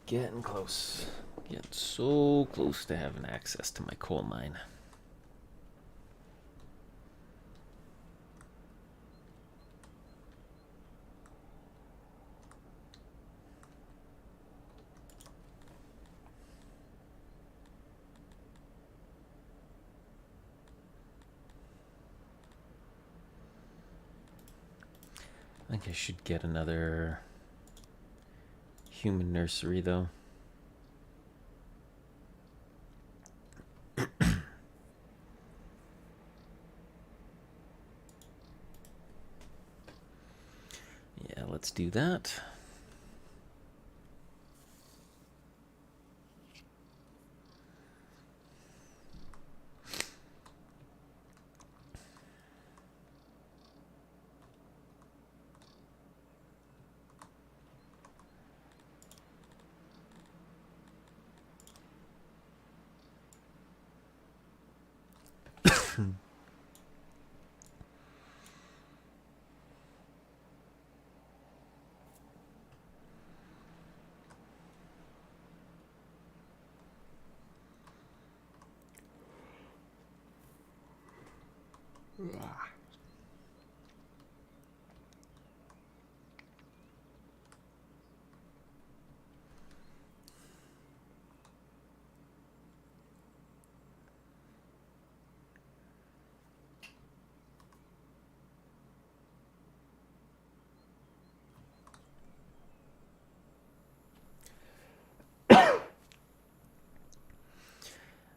Getting close. Getting so close to having access to my coal mine. I think I should get another human nursery, though. Yeah, let's do that.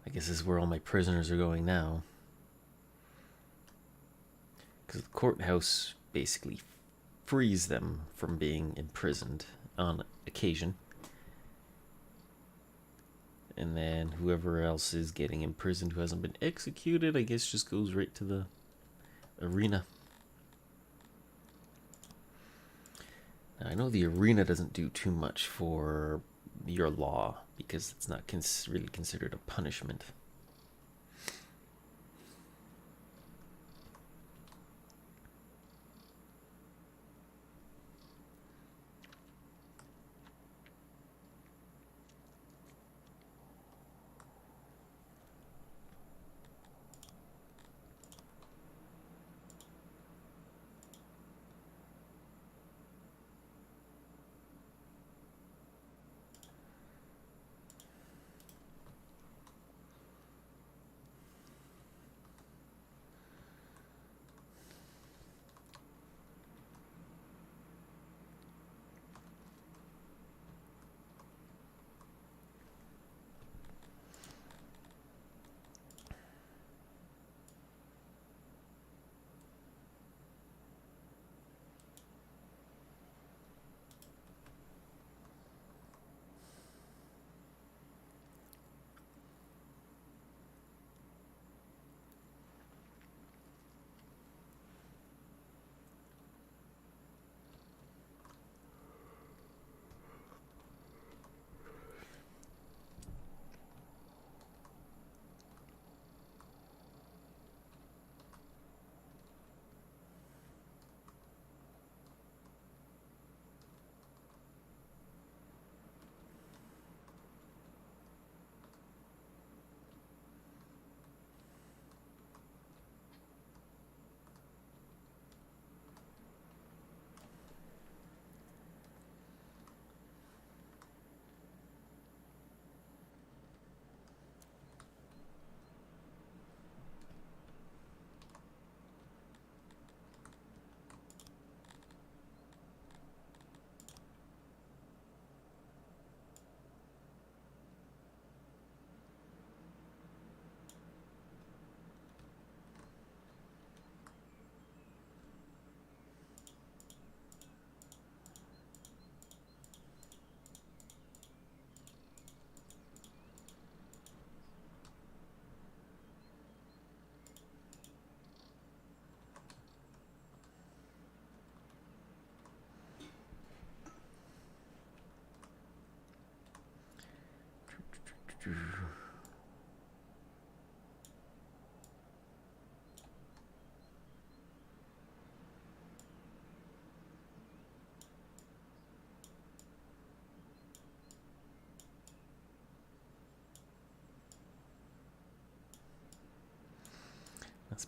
I guess this is where all my prisoners are going now. Because the courthouse basically frees them from being imprisoned on occasion. And then whoever else is getting imprisoned who hasn't been executed, I guess just goes right to the arena. Now, I know the arena doesn't do too much for your law because it's not really considered a punishment.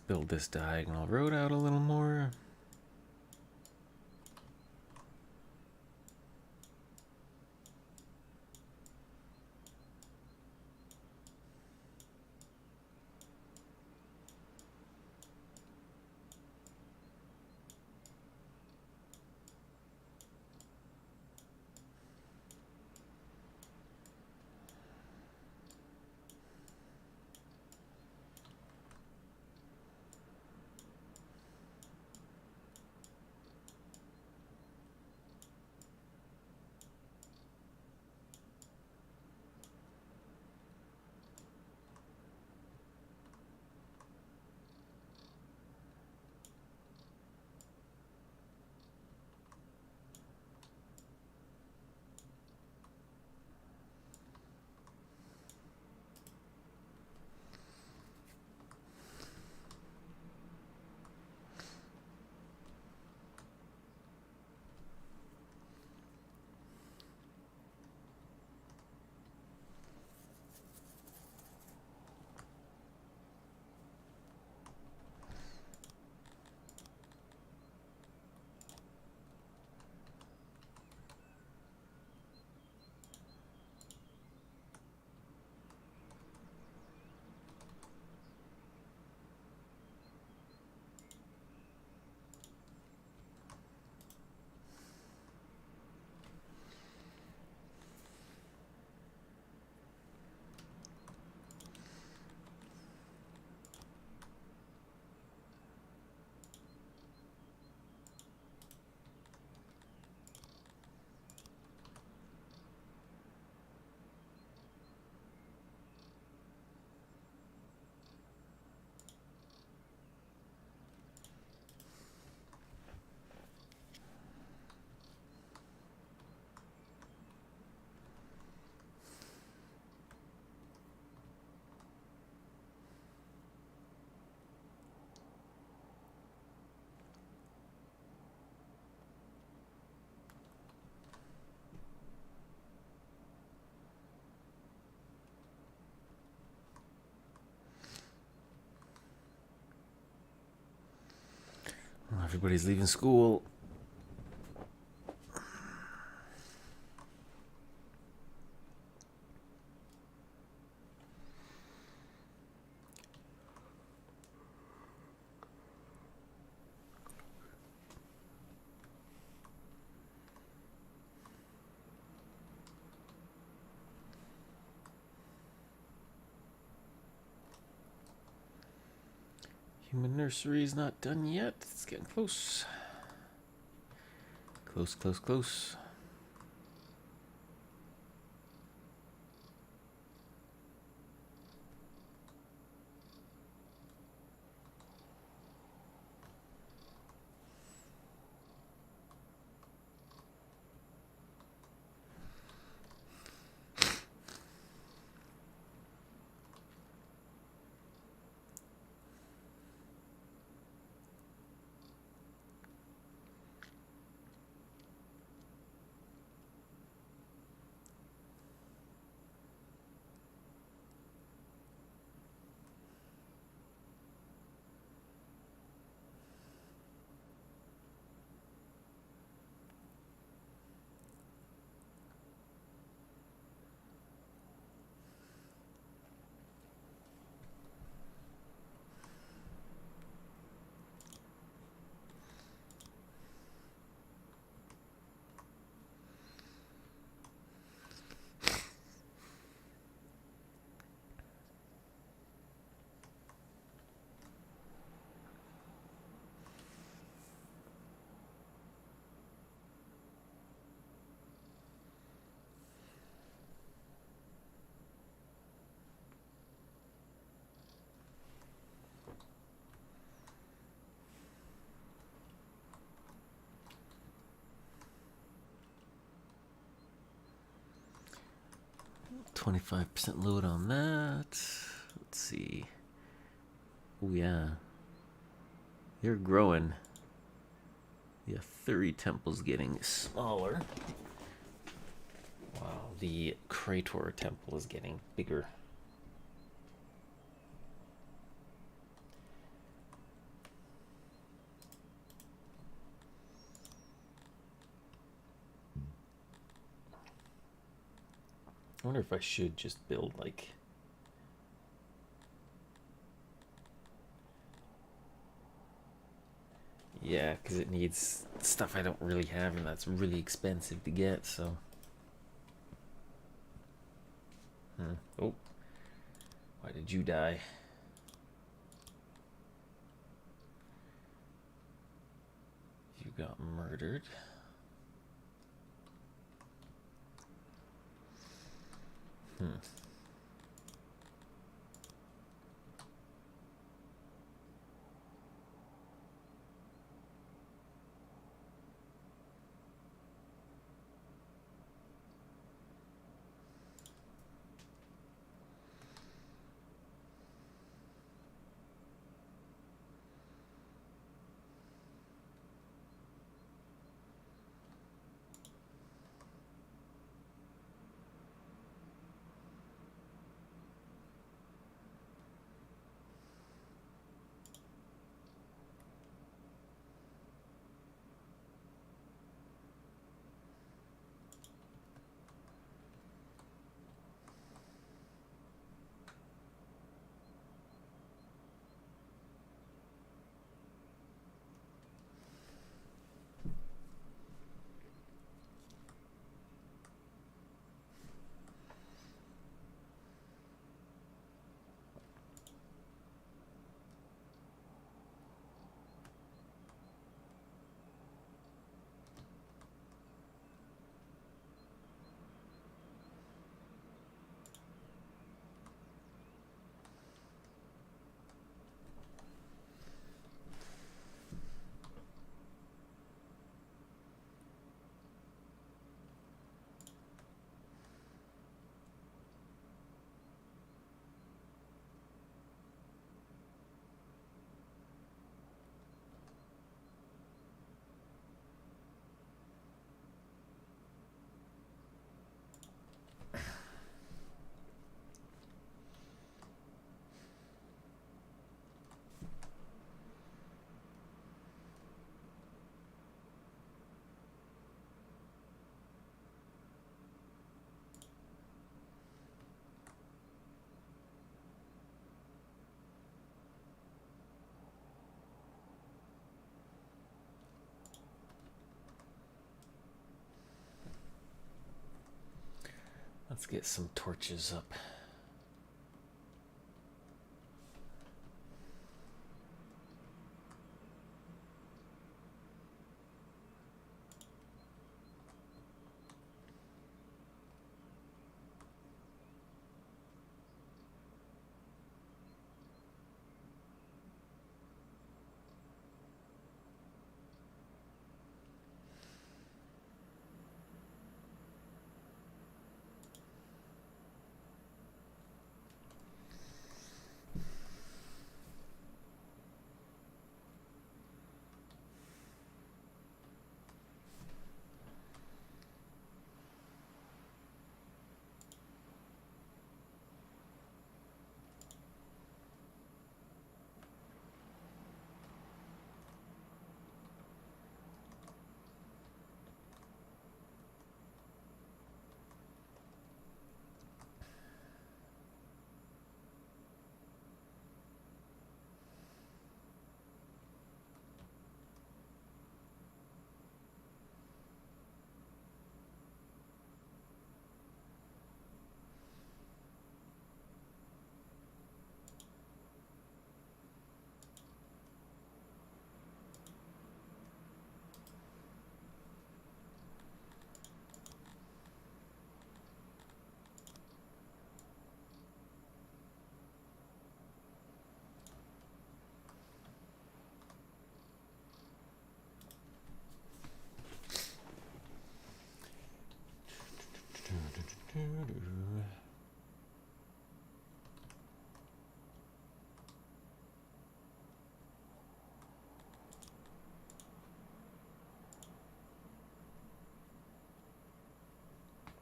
build this diagonal road out a little more. Well, everybody's leaving school. Human nursery's not done yet. It's getting close. Close, close, close. %25 load on that. Let's see. Oh yeah, you're growing. The Thuri temple's getting smaller, while the Krator temple is getting bigger. wonder if I should just build like... Yeah, because it needs stuff I don't really have, and that's really expensive to get, so... Oh. Why did you die? You got murdered. Let's get some torches up.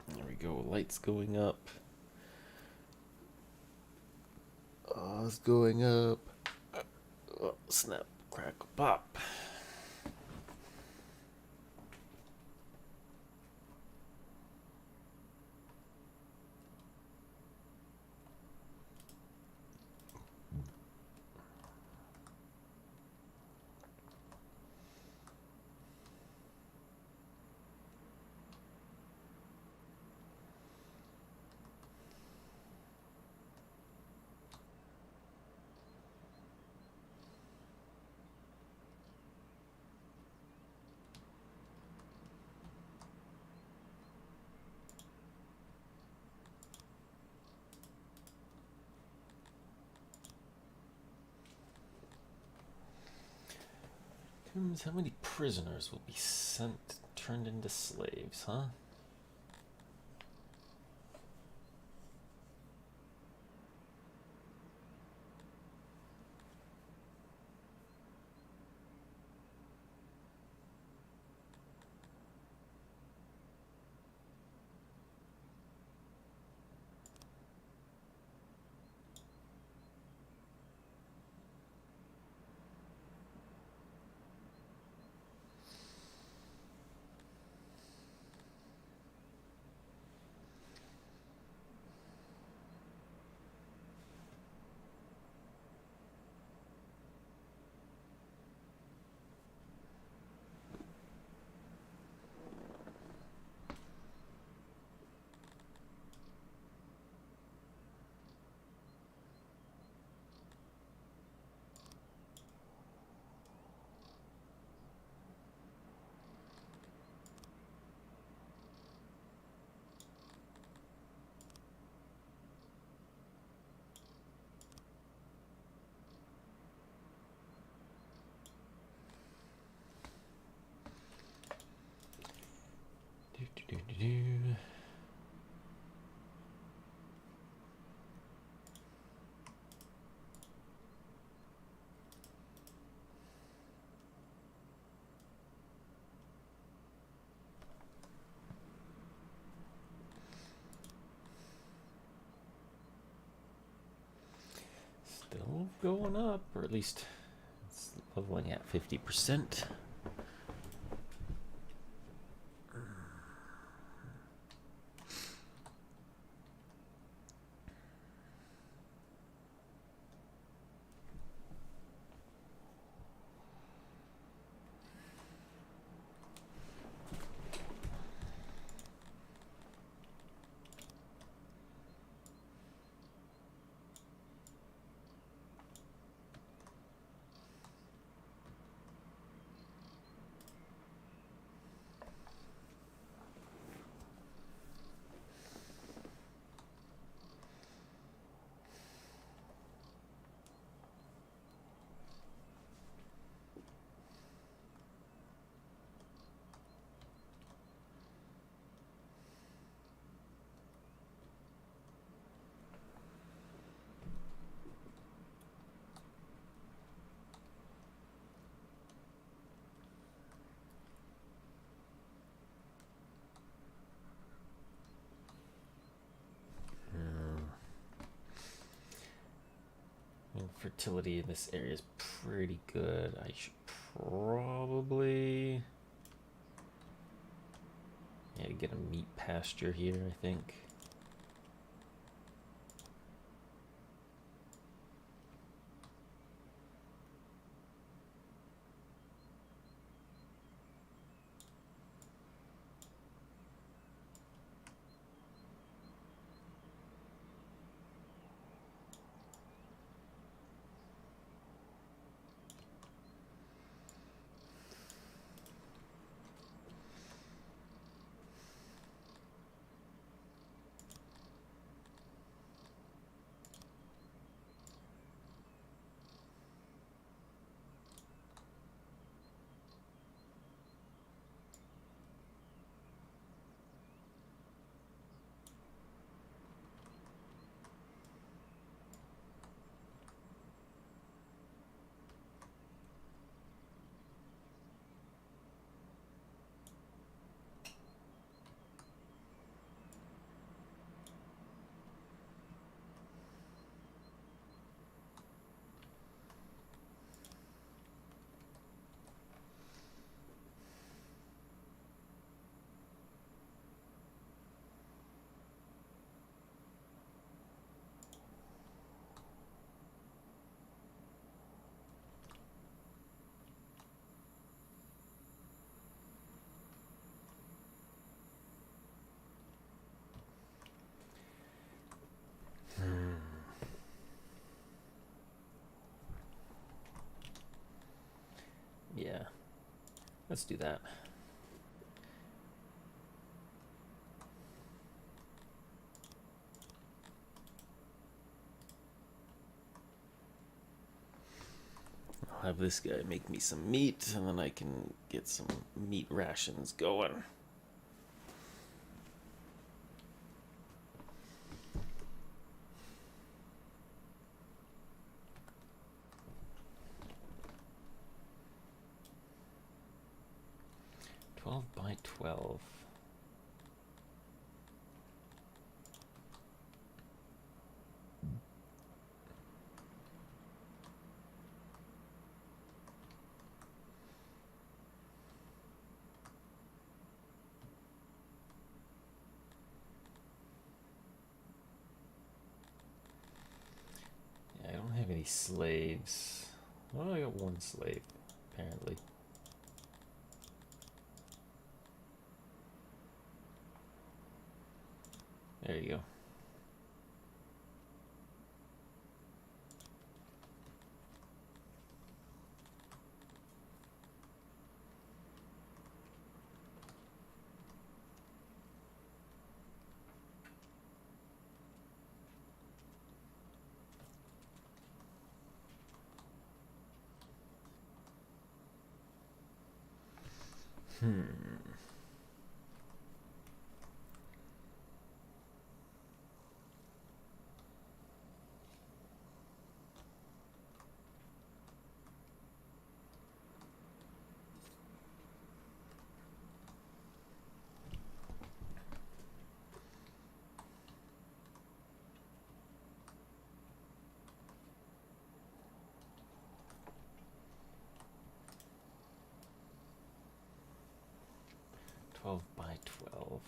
There we go, lights going up. It's going up. Oh, snap, crackle, pop. How many prisoners will be sent, turned into slaves, huh? Do. Still going up, or at least it's leveling at 50%. Fertility in this area is pretty good. I should probably get a meat pasture here, I think. Yeah, let's do that. I'll have this guy make me some meat, and then I can get some meat rations going. By 12. Yeah, I don't have any slaves. Well, I got one slave, apparently. There you go. Hmm. By 12.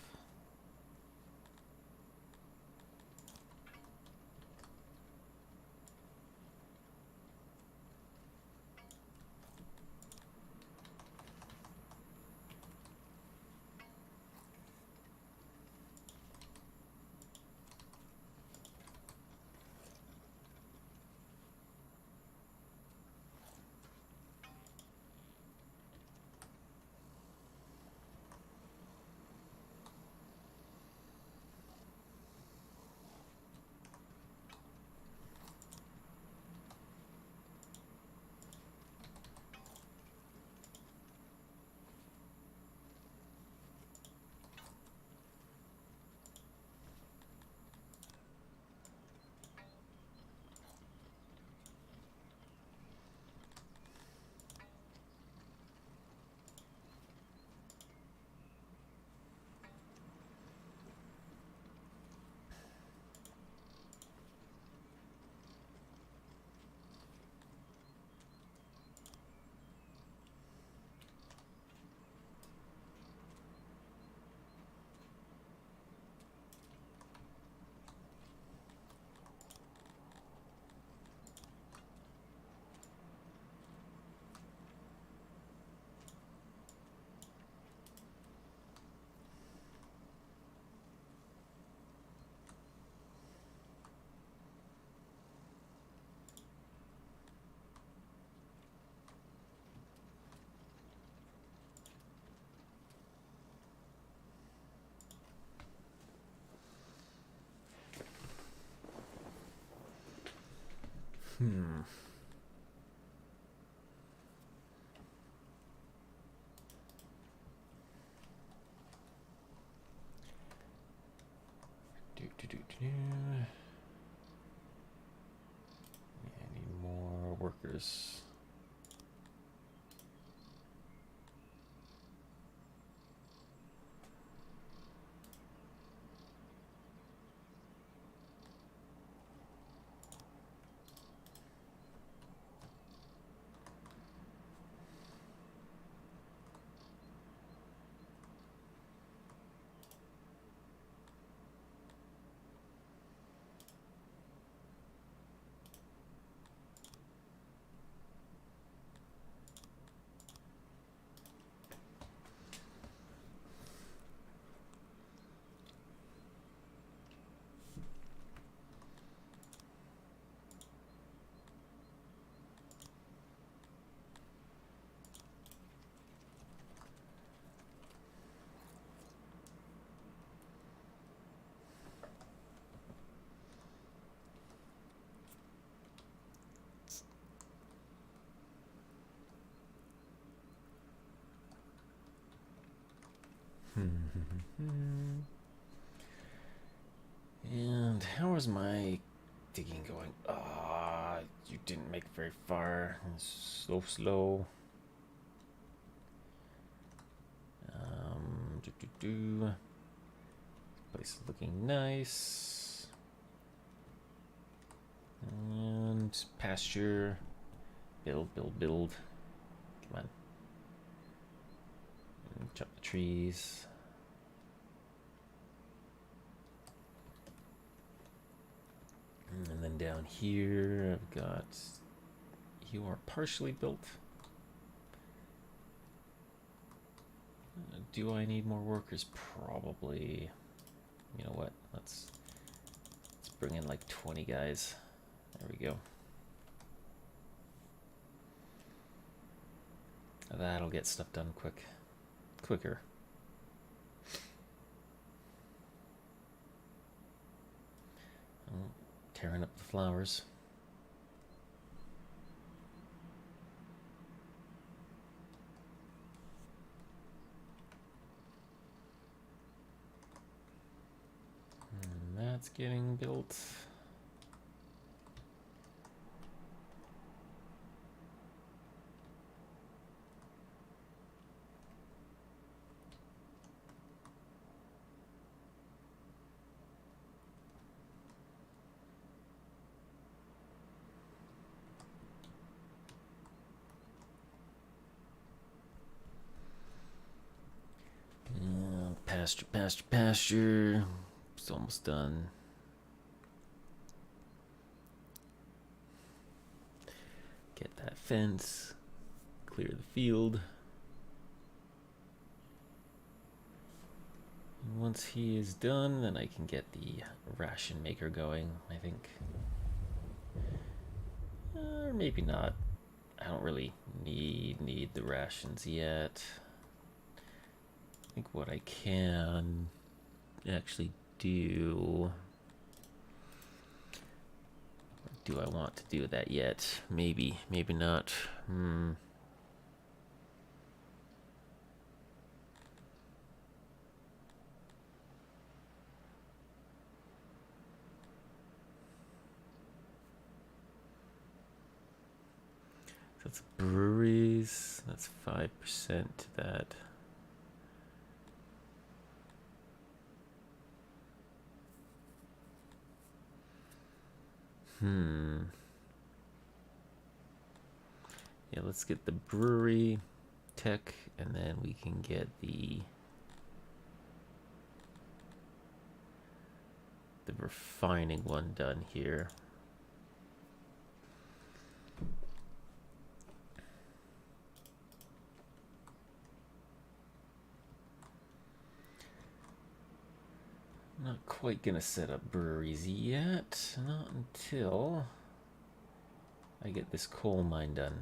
Hmm. Yeah, I need more workers. And how is my digging going? Ah, you didn't make very far. So slow. Place is looking nice. And pasture. Build, build, build. Come on. And chop the trees. And then down here, I've got, you are partially built. Do I need more workers? Probably. You know what? Let's bring in like 20 guys. There we go. That'll get stuff done quicker. Oh, tearing up the flowers. And that's getting built. Pasture. It's almost done. Get that fence. Clear the field. And once he is done, then I can get the ration maker going, I think. Or maybe not. I don't really need the rations yet. I think what I can actually do... Do I want to do that yet? Maybe, maybe not. That's breweries. That's 5% to that. Yeah, let's get the brewery tech, and then we can get the refining one done here. Not quite gonna set up breweries yet, not until I get this coal mine done.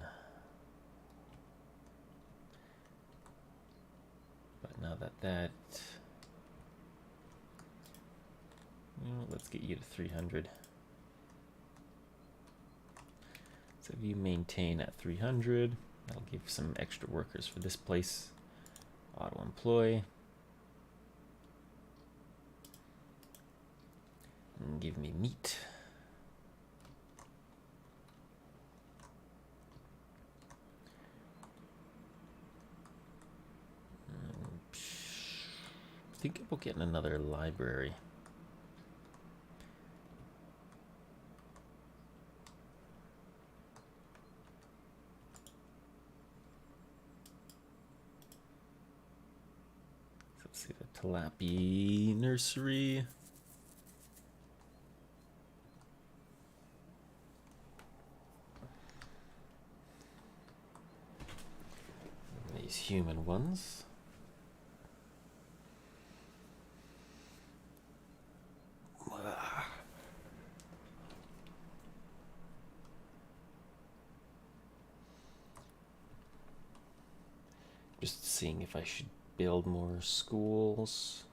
But now that let's get you to 300. So if you maintain at 300, that'll give some extra workers for this place. Auto employ. And give me meat. Think about getting another library. So let's see, the tilapia nursery. These human ones. Just seeing if I should build more schools.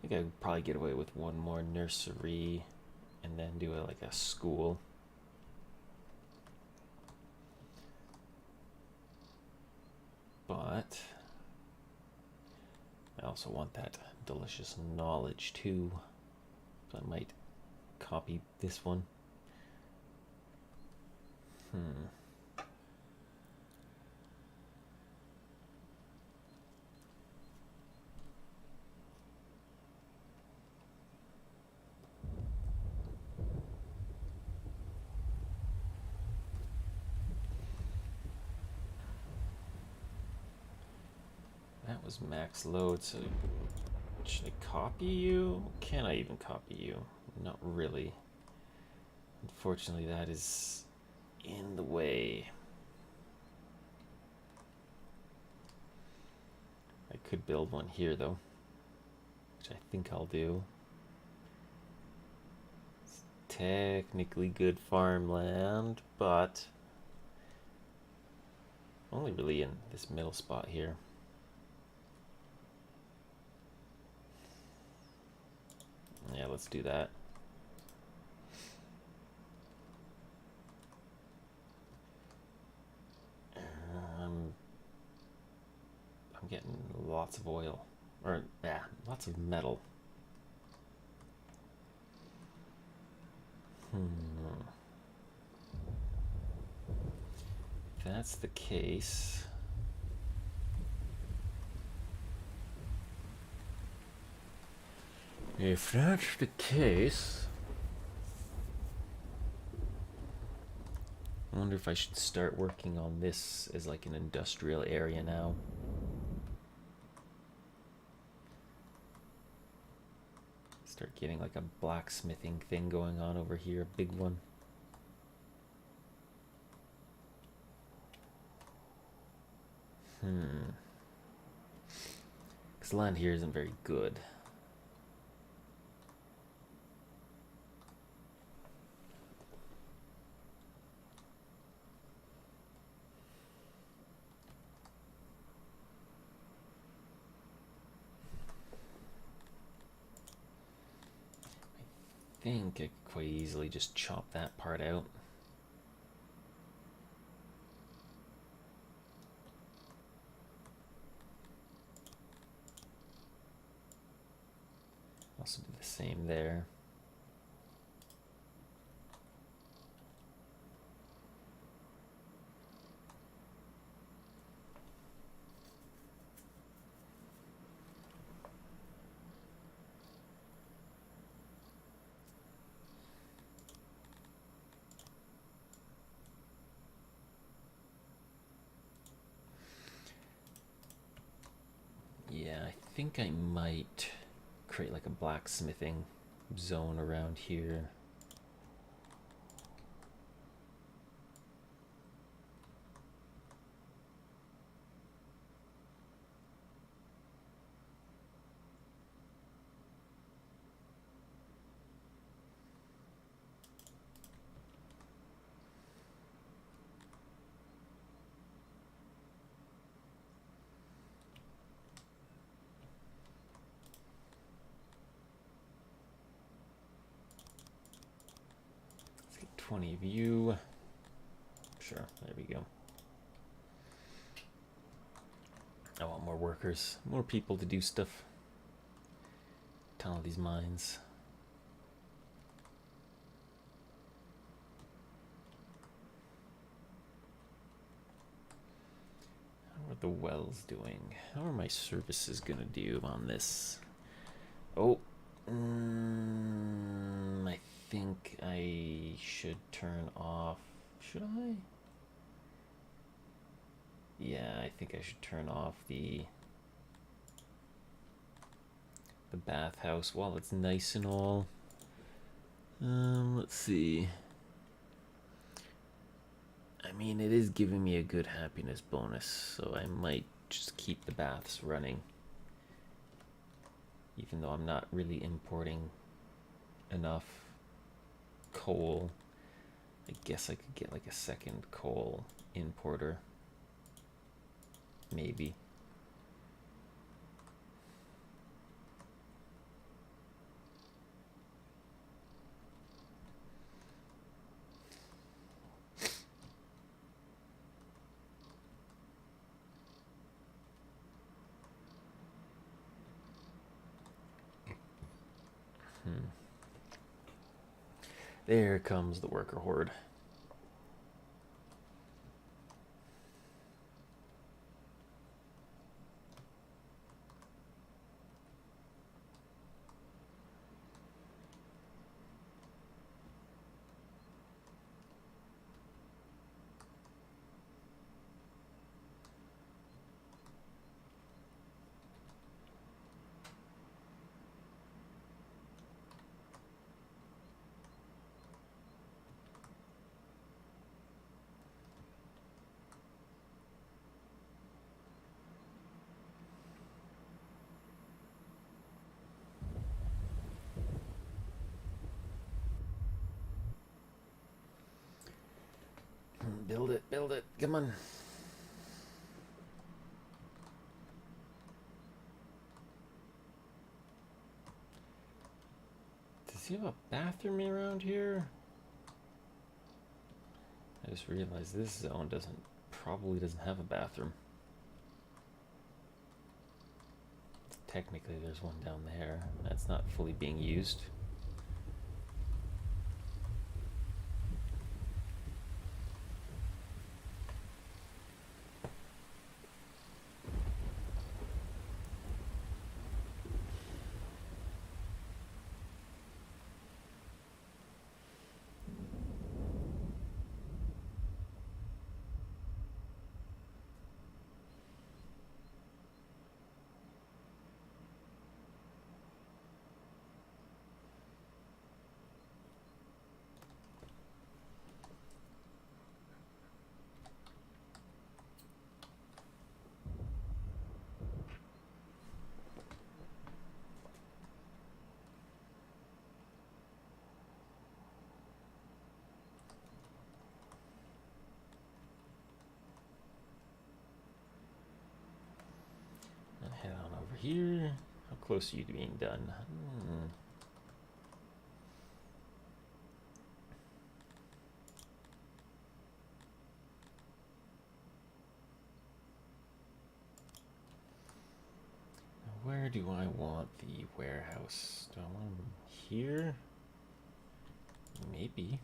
I think I'd probably get away with one more nursery and then do like a school. But also want that delicious knowledge too. So I might copy this one. That was max load, so should I copy you? Can I even copy you? Not really. Unfortunately, that is in the way. I could build one here though, which I think I'll do. It's technically good farmland, but only really in this middle spot here. Yeah, let's do that. I'm getting lots of oil, or yeah, lots of metal. If that's the case, I wonder if I should start working on this as like an industrial area now. Start getting like a blacksmithing thing going on over here, a big one. Because land here isn't very good. I think I could quite easily just chop that part out. Also do the same there. Yeah, I think I might create like a blacksmithing zone around here. Let's get 20 of you. Sure, there we go. I want more workers, more people to do stuff. Tunnel these mines. How are the wells doing? How are my services gonna do on this? Oh, I think I should turn off. Should I? Yeah, I think I should turn off the bathhouse while it's nice and all. Let's see. I mean, it is giving me a good happiness bonus, so I might just keep the baths running. Even though I'm not really importing enough coal. I guess I could get like a second coal importer. Maybe. There comes the worker horde. Build it, come on. Does he have a bathroom around here? I just realized this zone probably doesn't have a bathroom. Technically there's one down there. That's not fully being used. Head on over here. How close are you to being done? Where do I want the warehouse? Do I want them here? Maybe.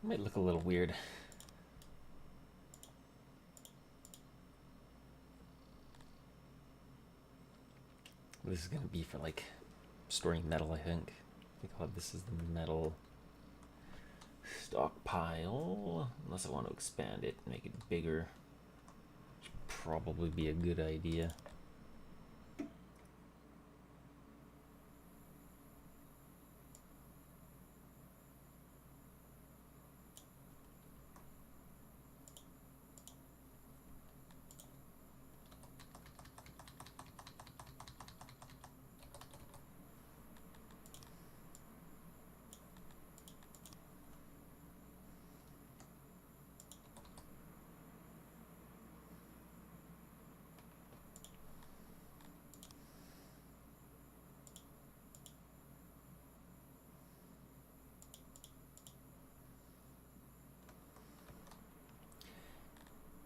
Might look a little weird. This is gonna be for like storing metal, I think. I think I'll have this as the metal stockpile, unless I want to expand it and make it bigger, which would probably be a good idea.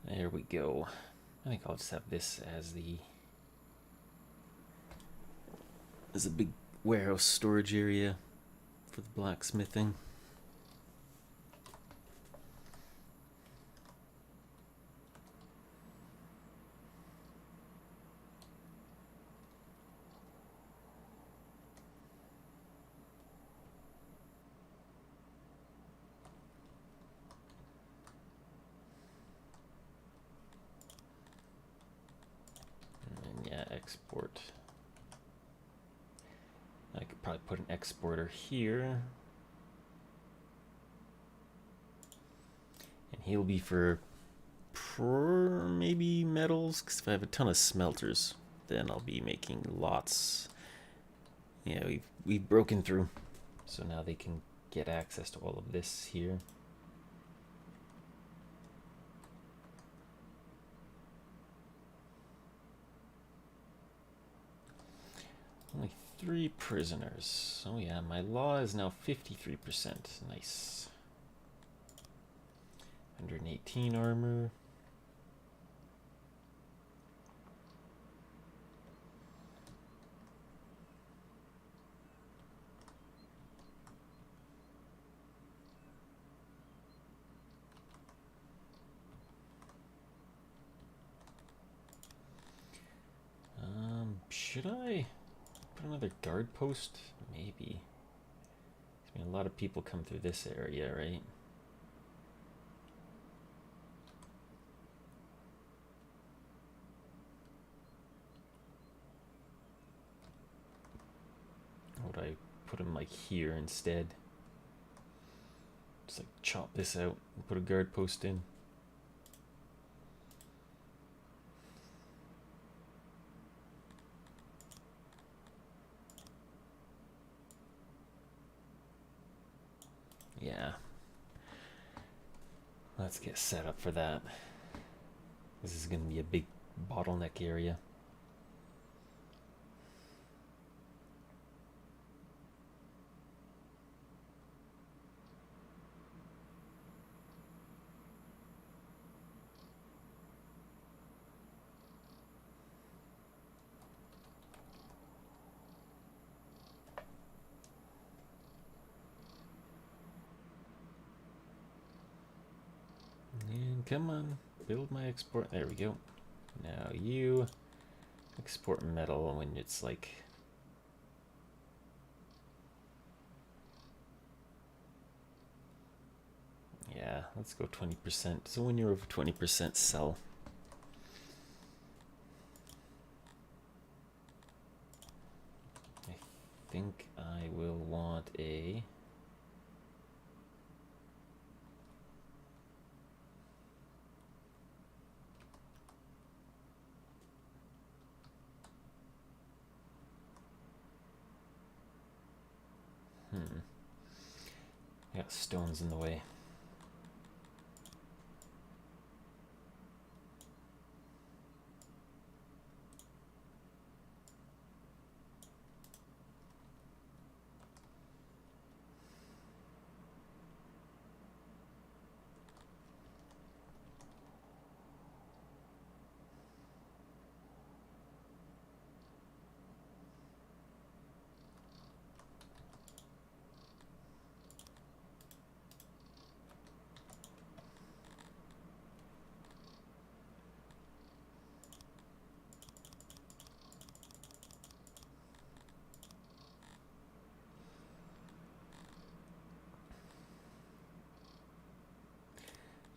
There we go. I think I'll just have this as a big warehouse storage area for the blacksmithing. export. I could probably put an exporter here. And he'll be for maybe metals, because if I have a ton of smelters, then I'll be making lots. Yeah, we've broken through, so now they can get access to all of this here. Only 3 prisoners. Oh yeah, my law is now 53%. Nice. 118 armor. Should I put another guard post? Maybe. I mean, a lot of people come through this area, right? Would I put him like here instead? Just like chop this out and put a guard post in. Yeah. Let's get set up for that. This is going to be a big bottleneck area. And come on, build my export. There we go. Now you export metal when it's like... Yeah, let's go 20%. So when you're over 20%, sell. I think I will want a... I got stones in the way.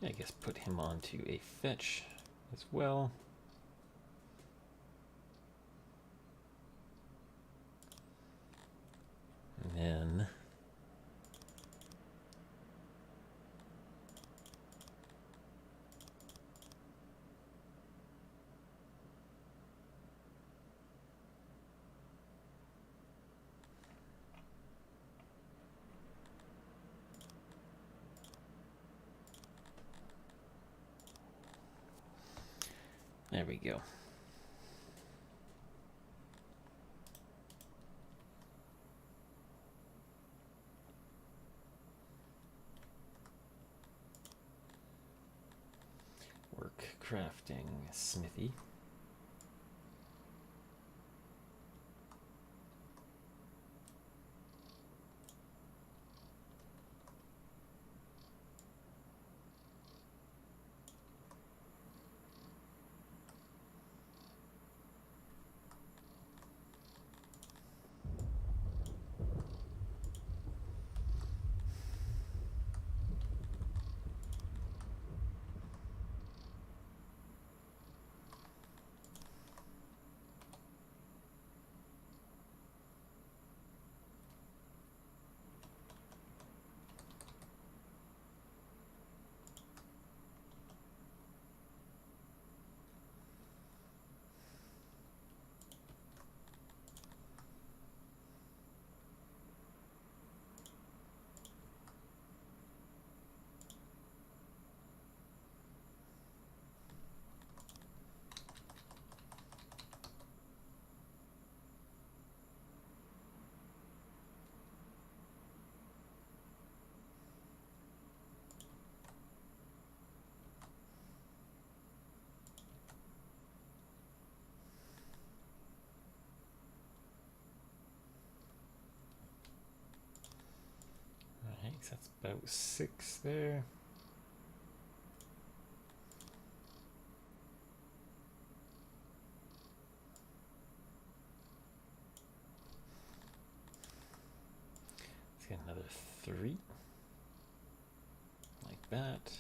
I guess put him onto a fetch as well. And then there we go. Work crafting smithy. that's about 6 there. Let's get another 3. Like that.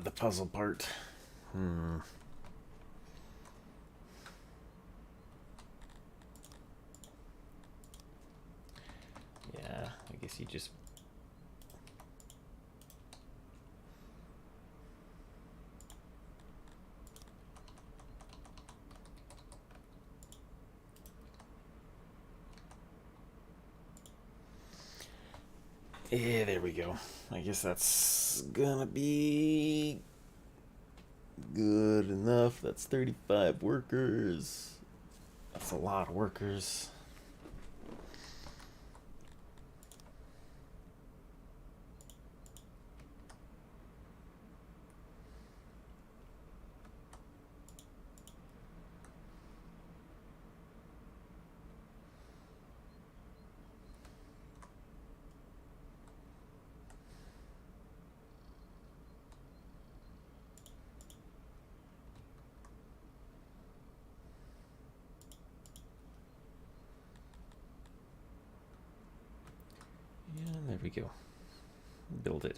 The puzzle part. Yeah, I guess you just... Yeah, there we go. I guess that's gonna be good enough. That's 35 workers. That's a lot of workers. Yeah, there we go. Build it.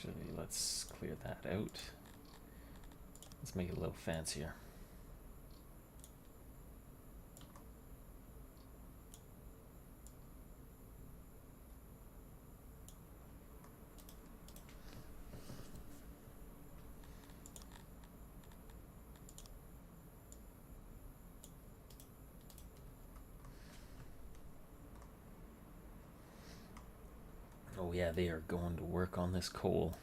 Actually, let's clear that out. Let's make it a little fancier. Oh yeah, they are going to work on this coal.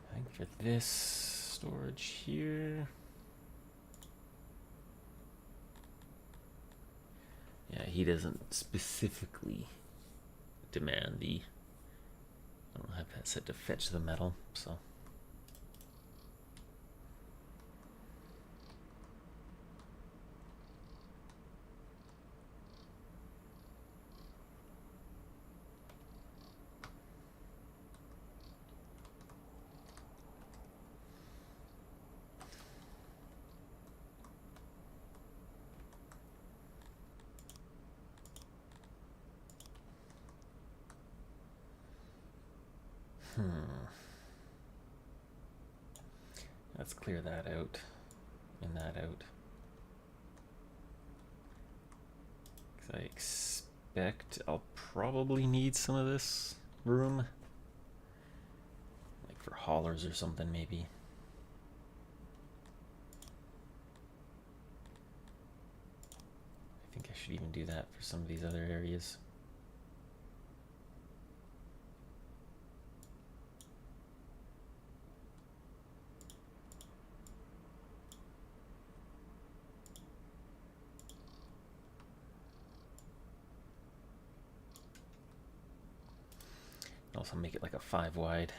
I think for this storage here, yeah, he doesn't specifically demand the, I don't have that set to fetch the metal, so. Let's clear that out and that out. Because I expect I'll probably need some of this room. Like for haulers or something, maybe. I think I should even do that for some of these other areas. Also make it like a 5 wide.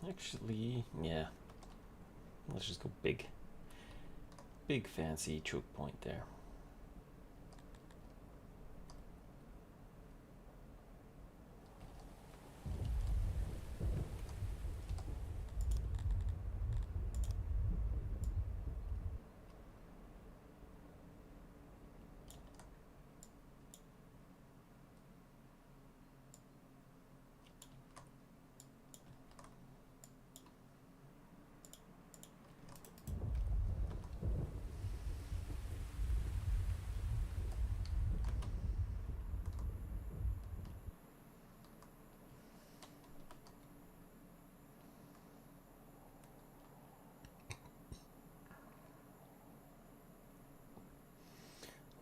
Actually, yeah. Let's just go big. Big fancy choke point there.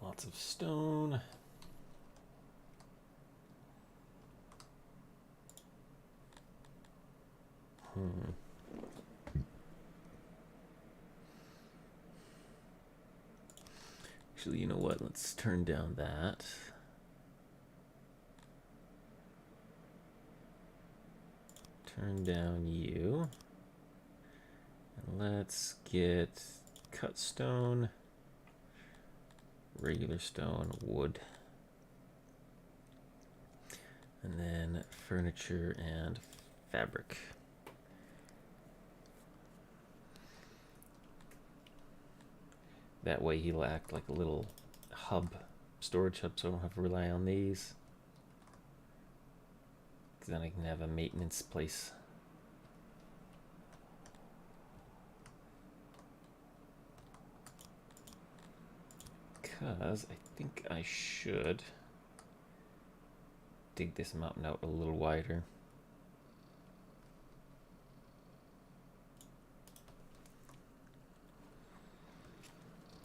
Lots of stone. Actually, you know what? Let's turn down that. Turn down you. And let's get cut stone. regular stone, wood. And then furniture and fabric. That way he'll act like a little hub, storage hub, so I don't have to rely on these. Because then I can have a maintenance place. Because I think I should dig this mountain out a little wider.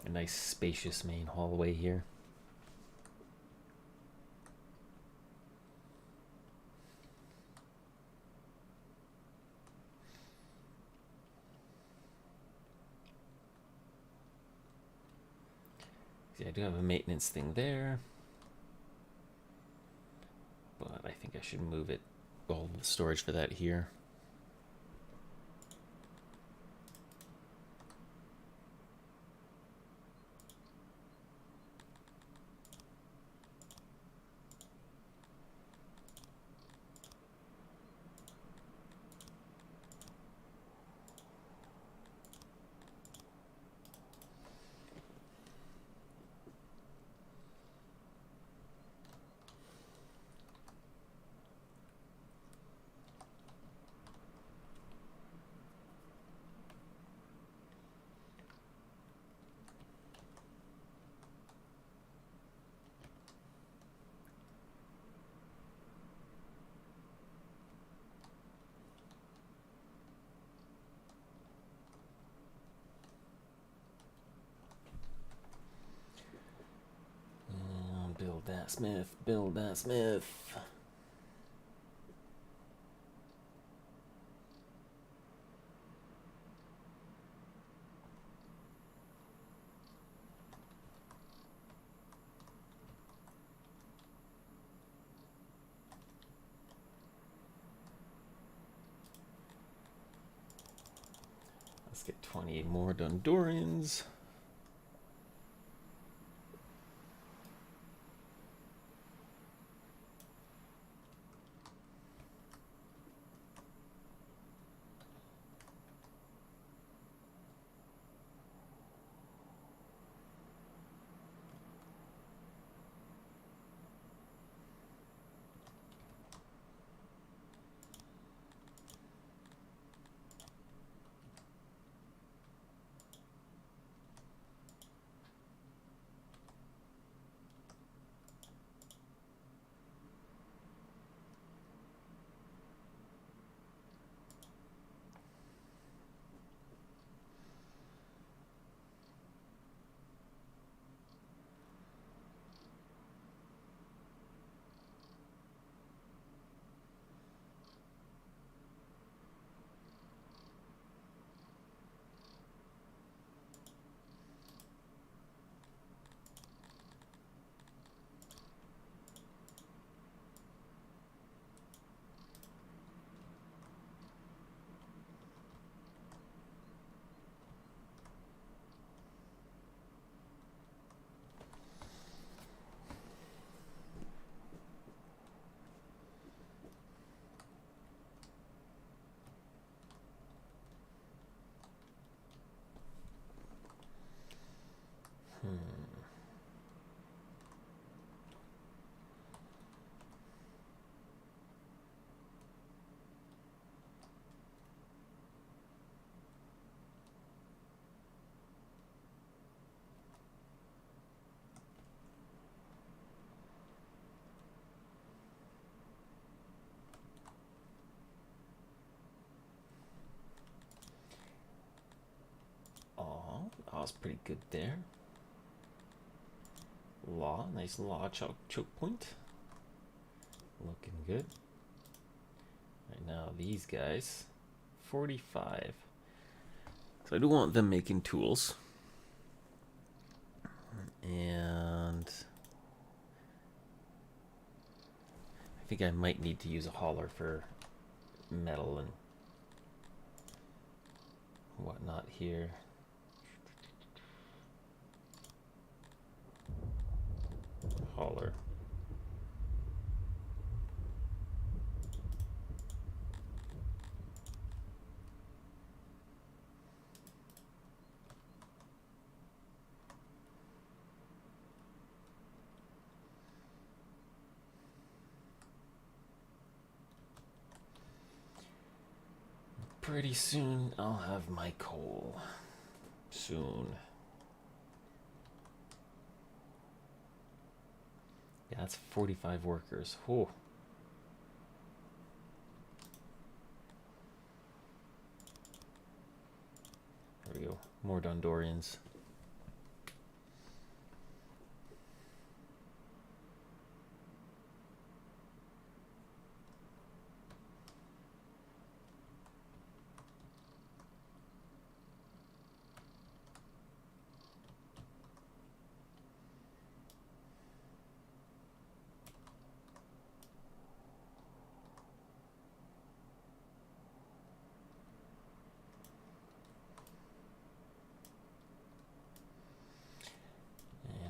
A nice spacious main hallway here. See, I do have a maintenance thing there, but I think I should move it, all the storage for that here. Build that smith, build that smith. Let's get 20 more Dondorians. Oh, that's pretty good there. Law, nice law choke point. Looking good. Right now, these guys, 45. So I do want them making tools. And I think I might need to use a hauler for metal and whatnot here. taller. Pretty soon I'll have my coal. Soon. Yeah, that's 45 workers. Whew. There we go. More Dondorians.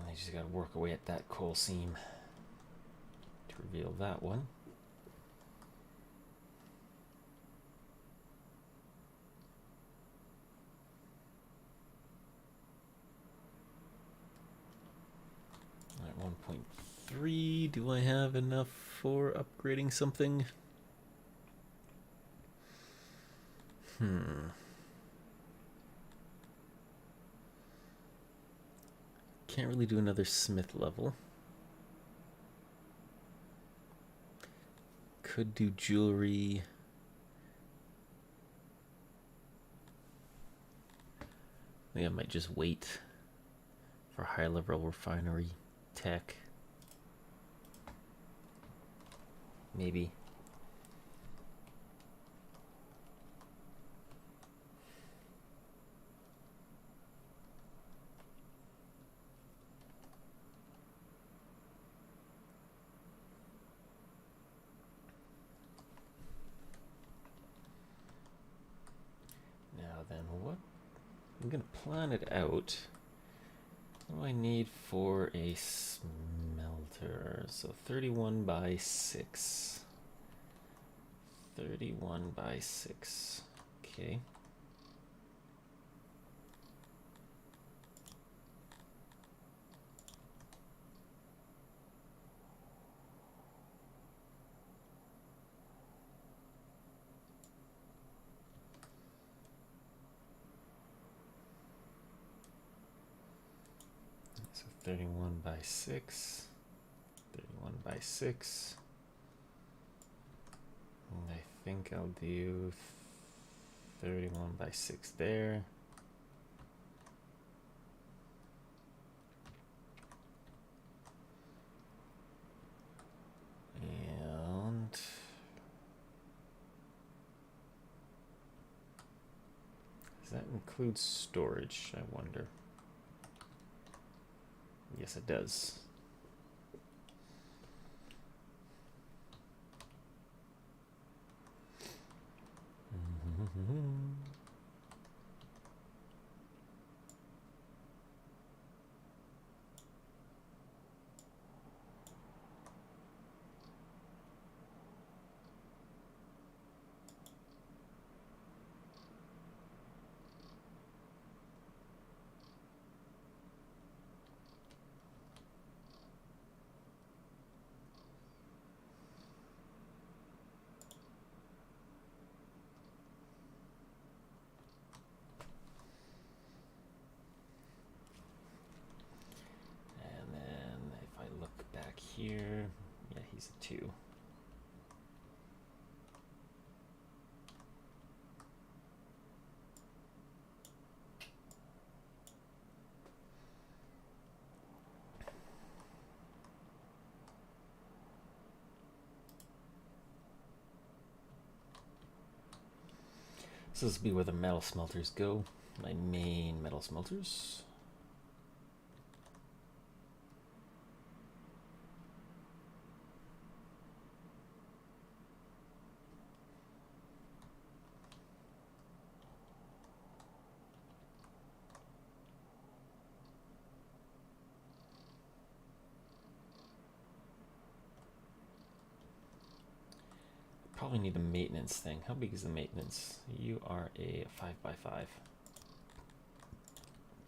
I just gotta work away at that coal seam to reveal that one. At 1.3, do I have enough for upgrading something? Can't really do another smith level. Could do jewelry. I think I might just wait for high level refinery tech. Maybe. Then what? I'm gonna plan it out. What do I need for a smelter? So 31 by 6. 31 by 6. Okay. So 31 by 6. 31 by 6. And I think I'll do 31 by 6 there. And does that include storage, I wonder? Yes, it does. Here, yeah, he's a 2. So this will be where the metal smelters go. My main metal smelters. probably need a maintenance thing. How big is the maintenance? You are a 5x5.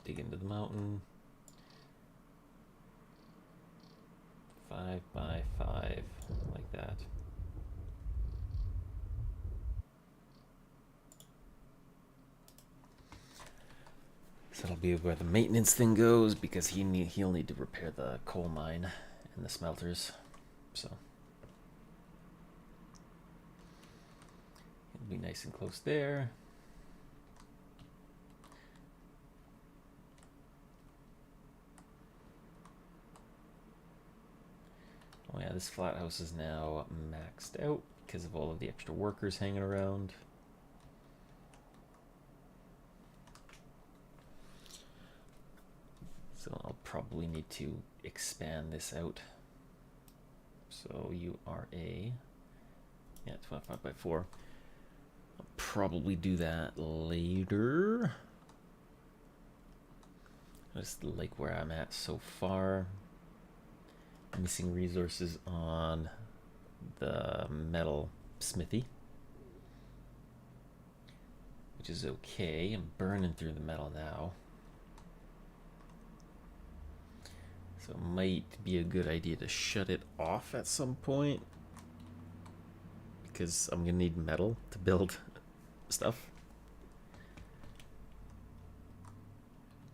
Dig into the mountain. 5x5, like that. So that'll be where the maintenance thing goes, because he'll need to repair the coal mine and the smelters. So it'll be nice and close there. Oh yeah, this flat house is now maxed out because of all of the extra workers hanging around. So I'll probably need to expand this out. So you are a, yeah, 25x4. I'll probably do that later. I just like where I'm at so far. Missing resources on the metal smithy, which is okay. I'm burning through the metal now. So it might be a good idea to shut it off at some point, because I'm gonna need metal to build stuff.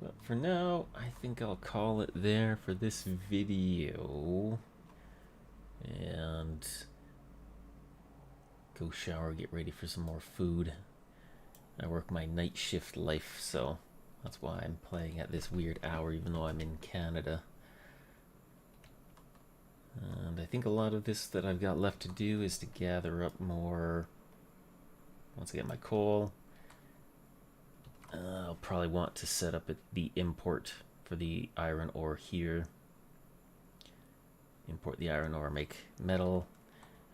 But for now, I think I'll call it there for this video. And go shower, get ready for some more food. I work my night shift life, so that's why I'm playing at this weird hour, even though I'm in Canada. And I think a lot of this that I've got left to do is to gather up more. Once I get my coal, I'll probably want to set up the import for the iron ore here. Import the iron ore, make metal,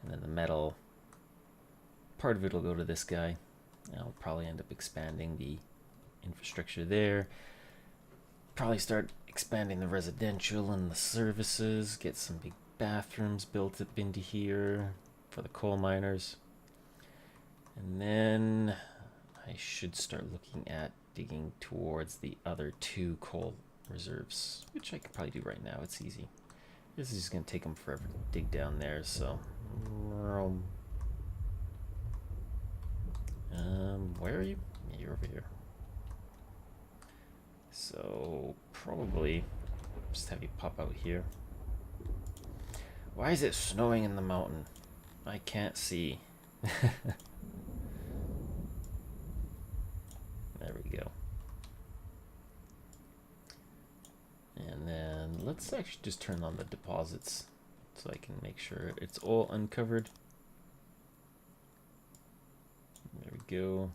and then the metal, part of it will go to this guy. I'll probably end up expanding the infrastructure there. Probably start expanding the residential and the services, get some big bathrooms built up into here for the coal miners. And then I should start looking at digging towards the other 2 coal reserves, which I could probably do right now. It's easy. This is just going to take them forever to dig down there, so... where are you? Yeah, you're over here. So, probably just have you pop out here. Why is it snowing in the mountain? I can't see. There we go. And then let's actually just turn on the deposits so I can make sure it's all uncovered. There we go.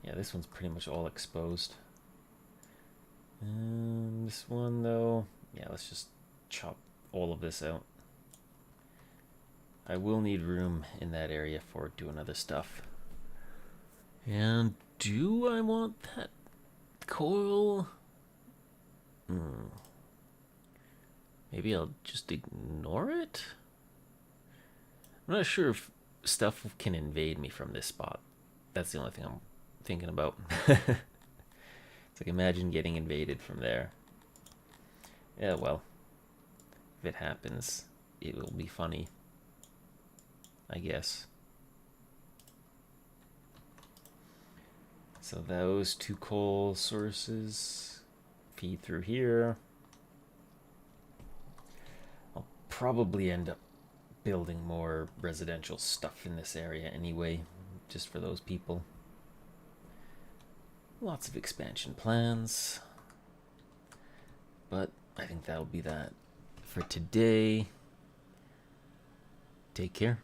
Yeah, this one's pretty much all exposed. And this one though, yeah, let's just chop all of this out. I will need room in that area for doing other stuff. And do I want that coal? Maybe I'll just ignore it? I'm not sure if stuff can invade me from this spot. That's the only thing I'm thinking about. It's like, imagine getting invaded from there. Yeah, well, if it happens, it will be funny, I guess. So those 2 coal sources feed through here. I'll probably end up building more residential stuff in this area anyway, just for those people. Lots of expansion plans. But I think that'll be that for today. Take care.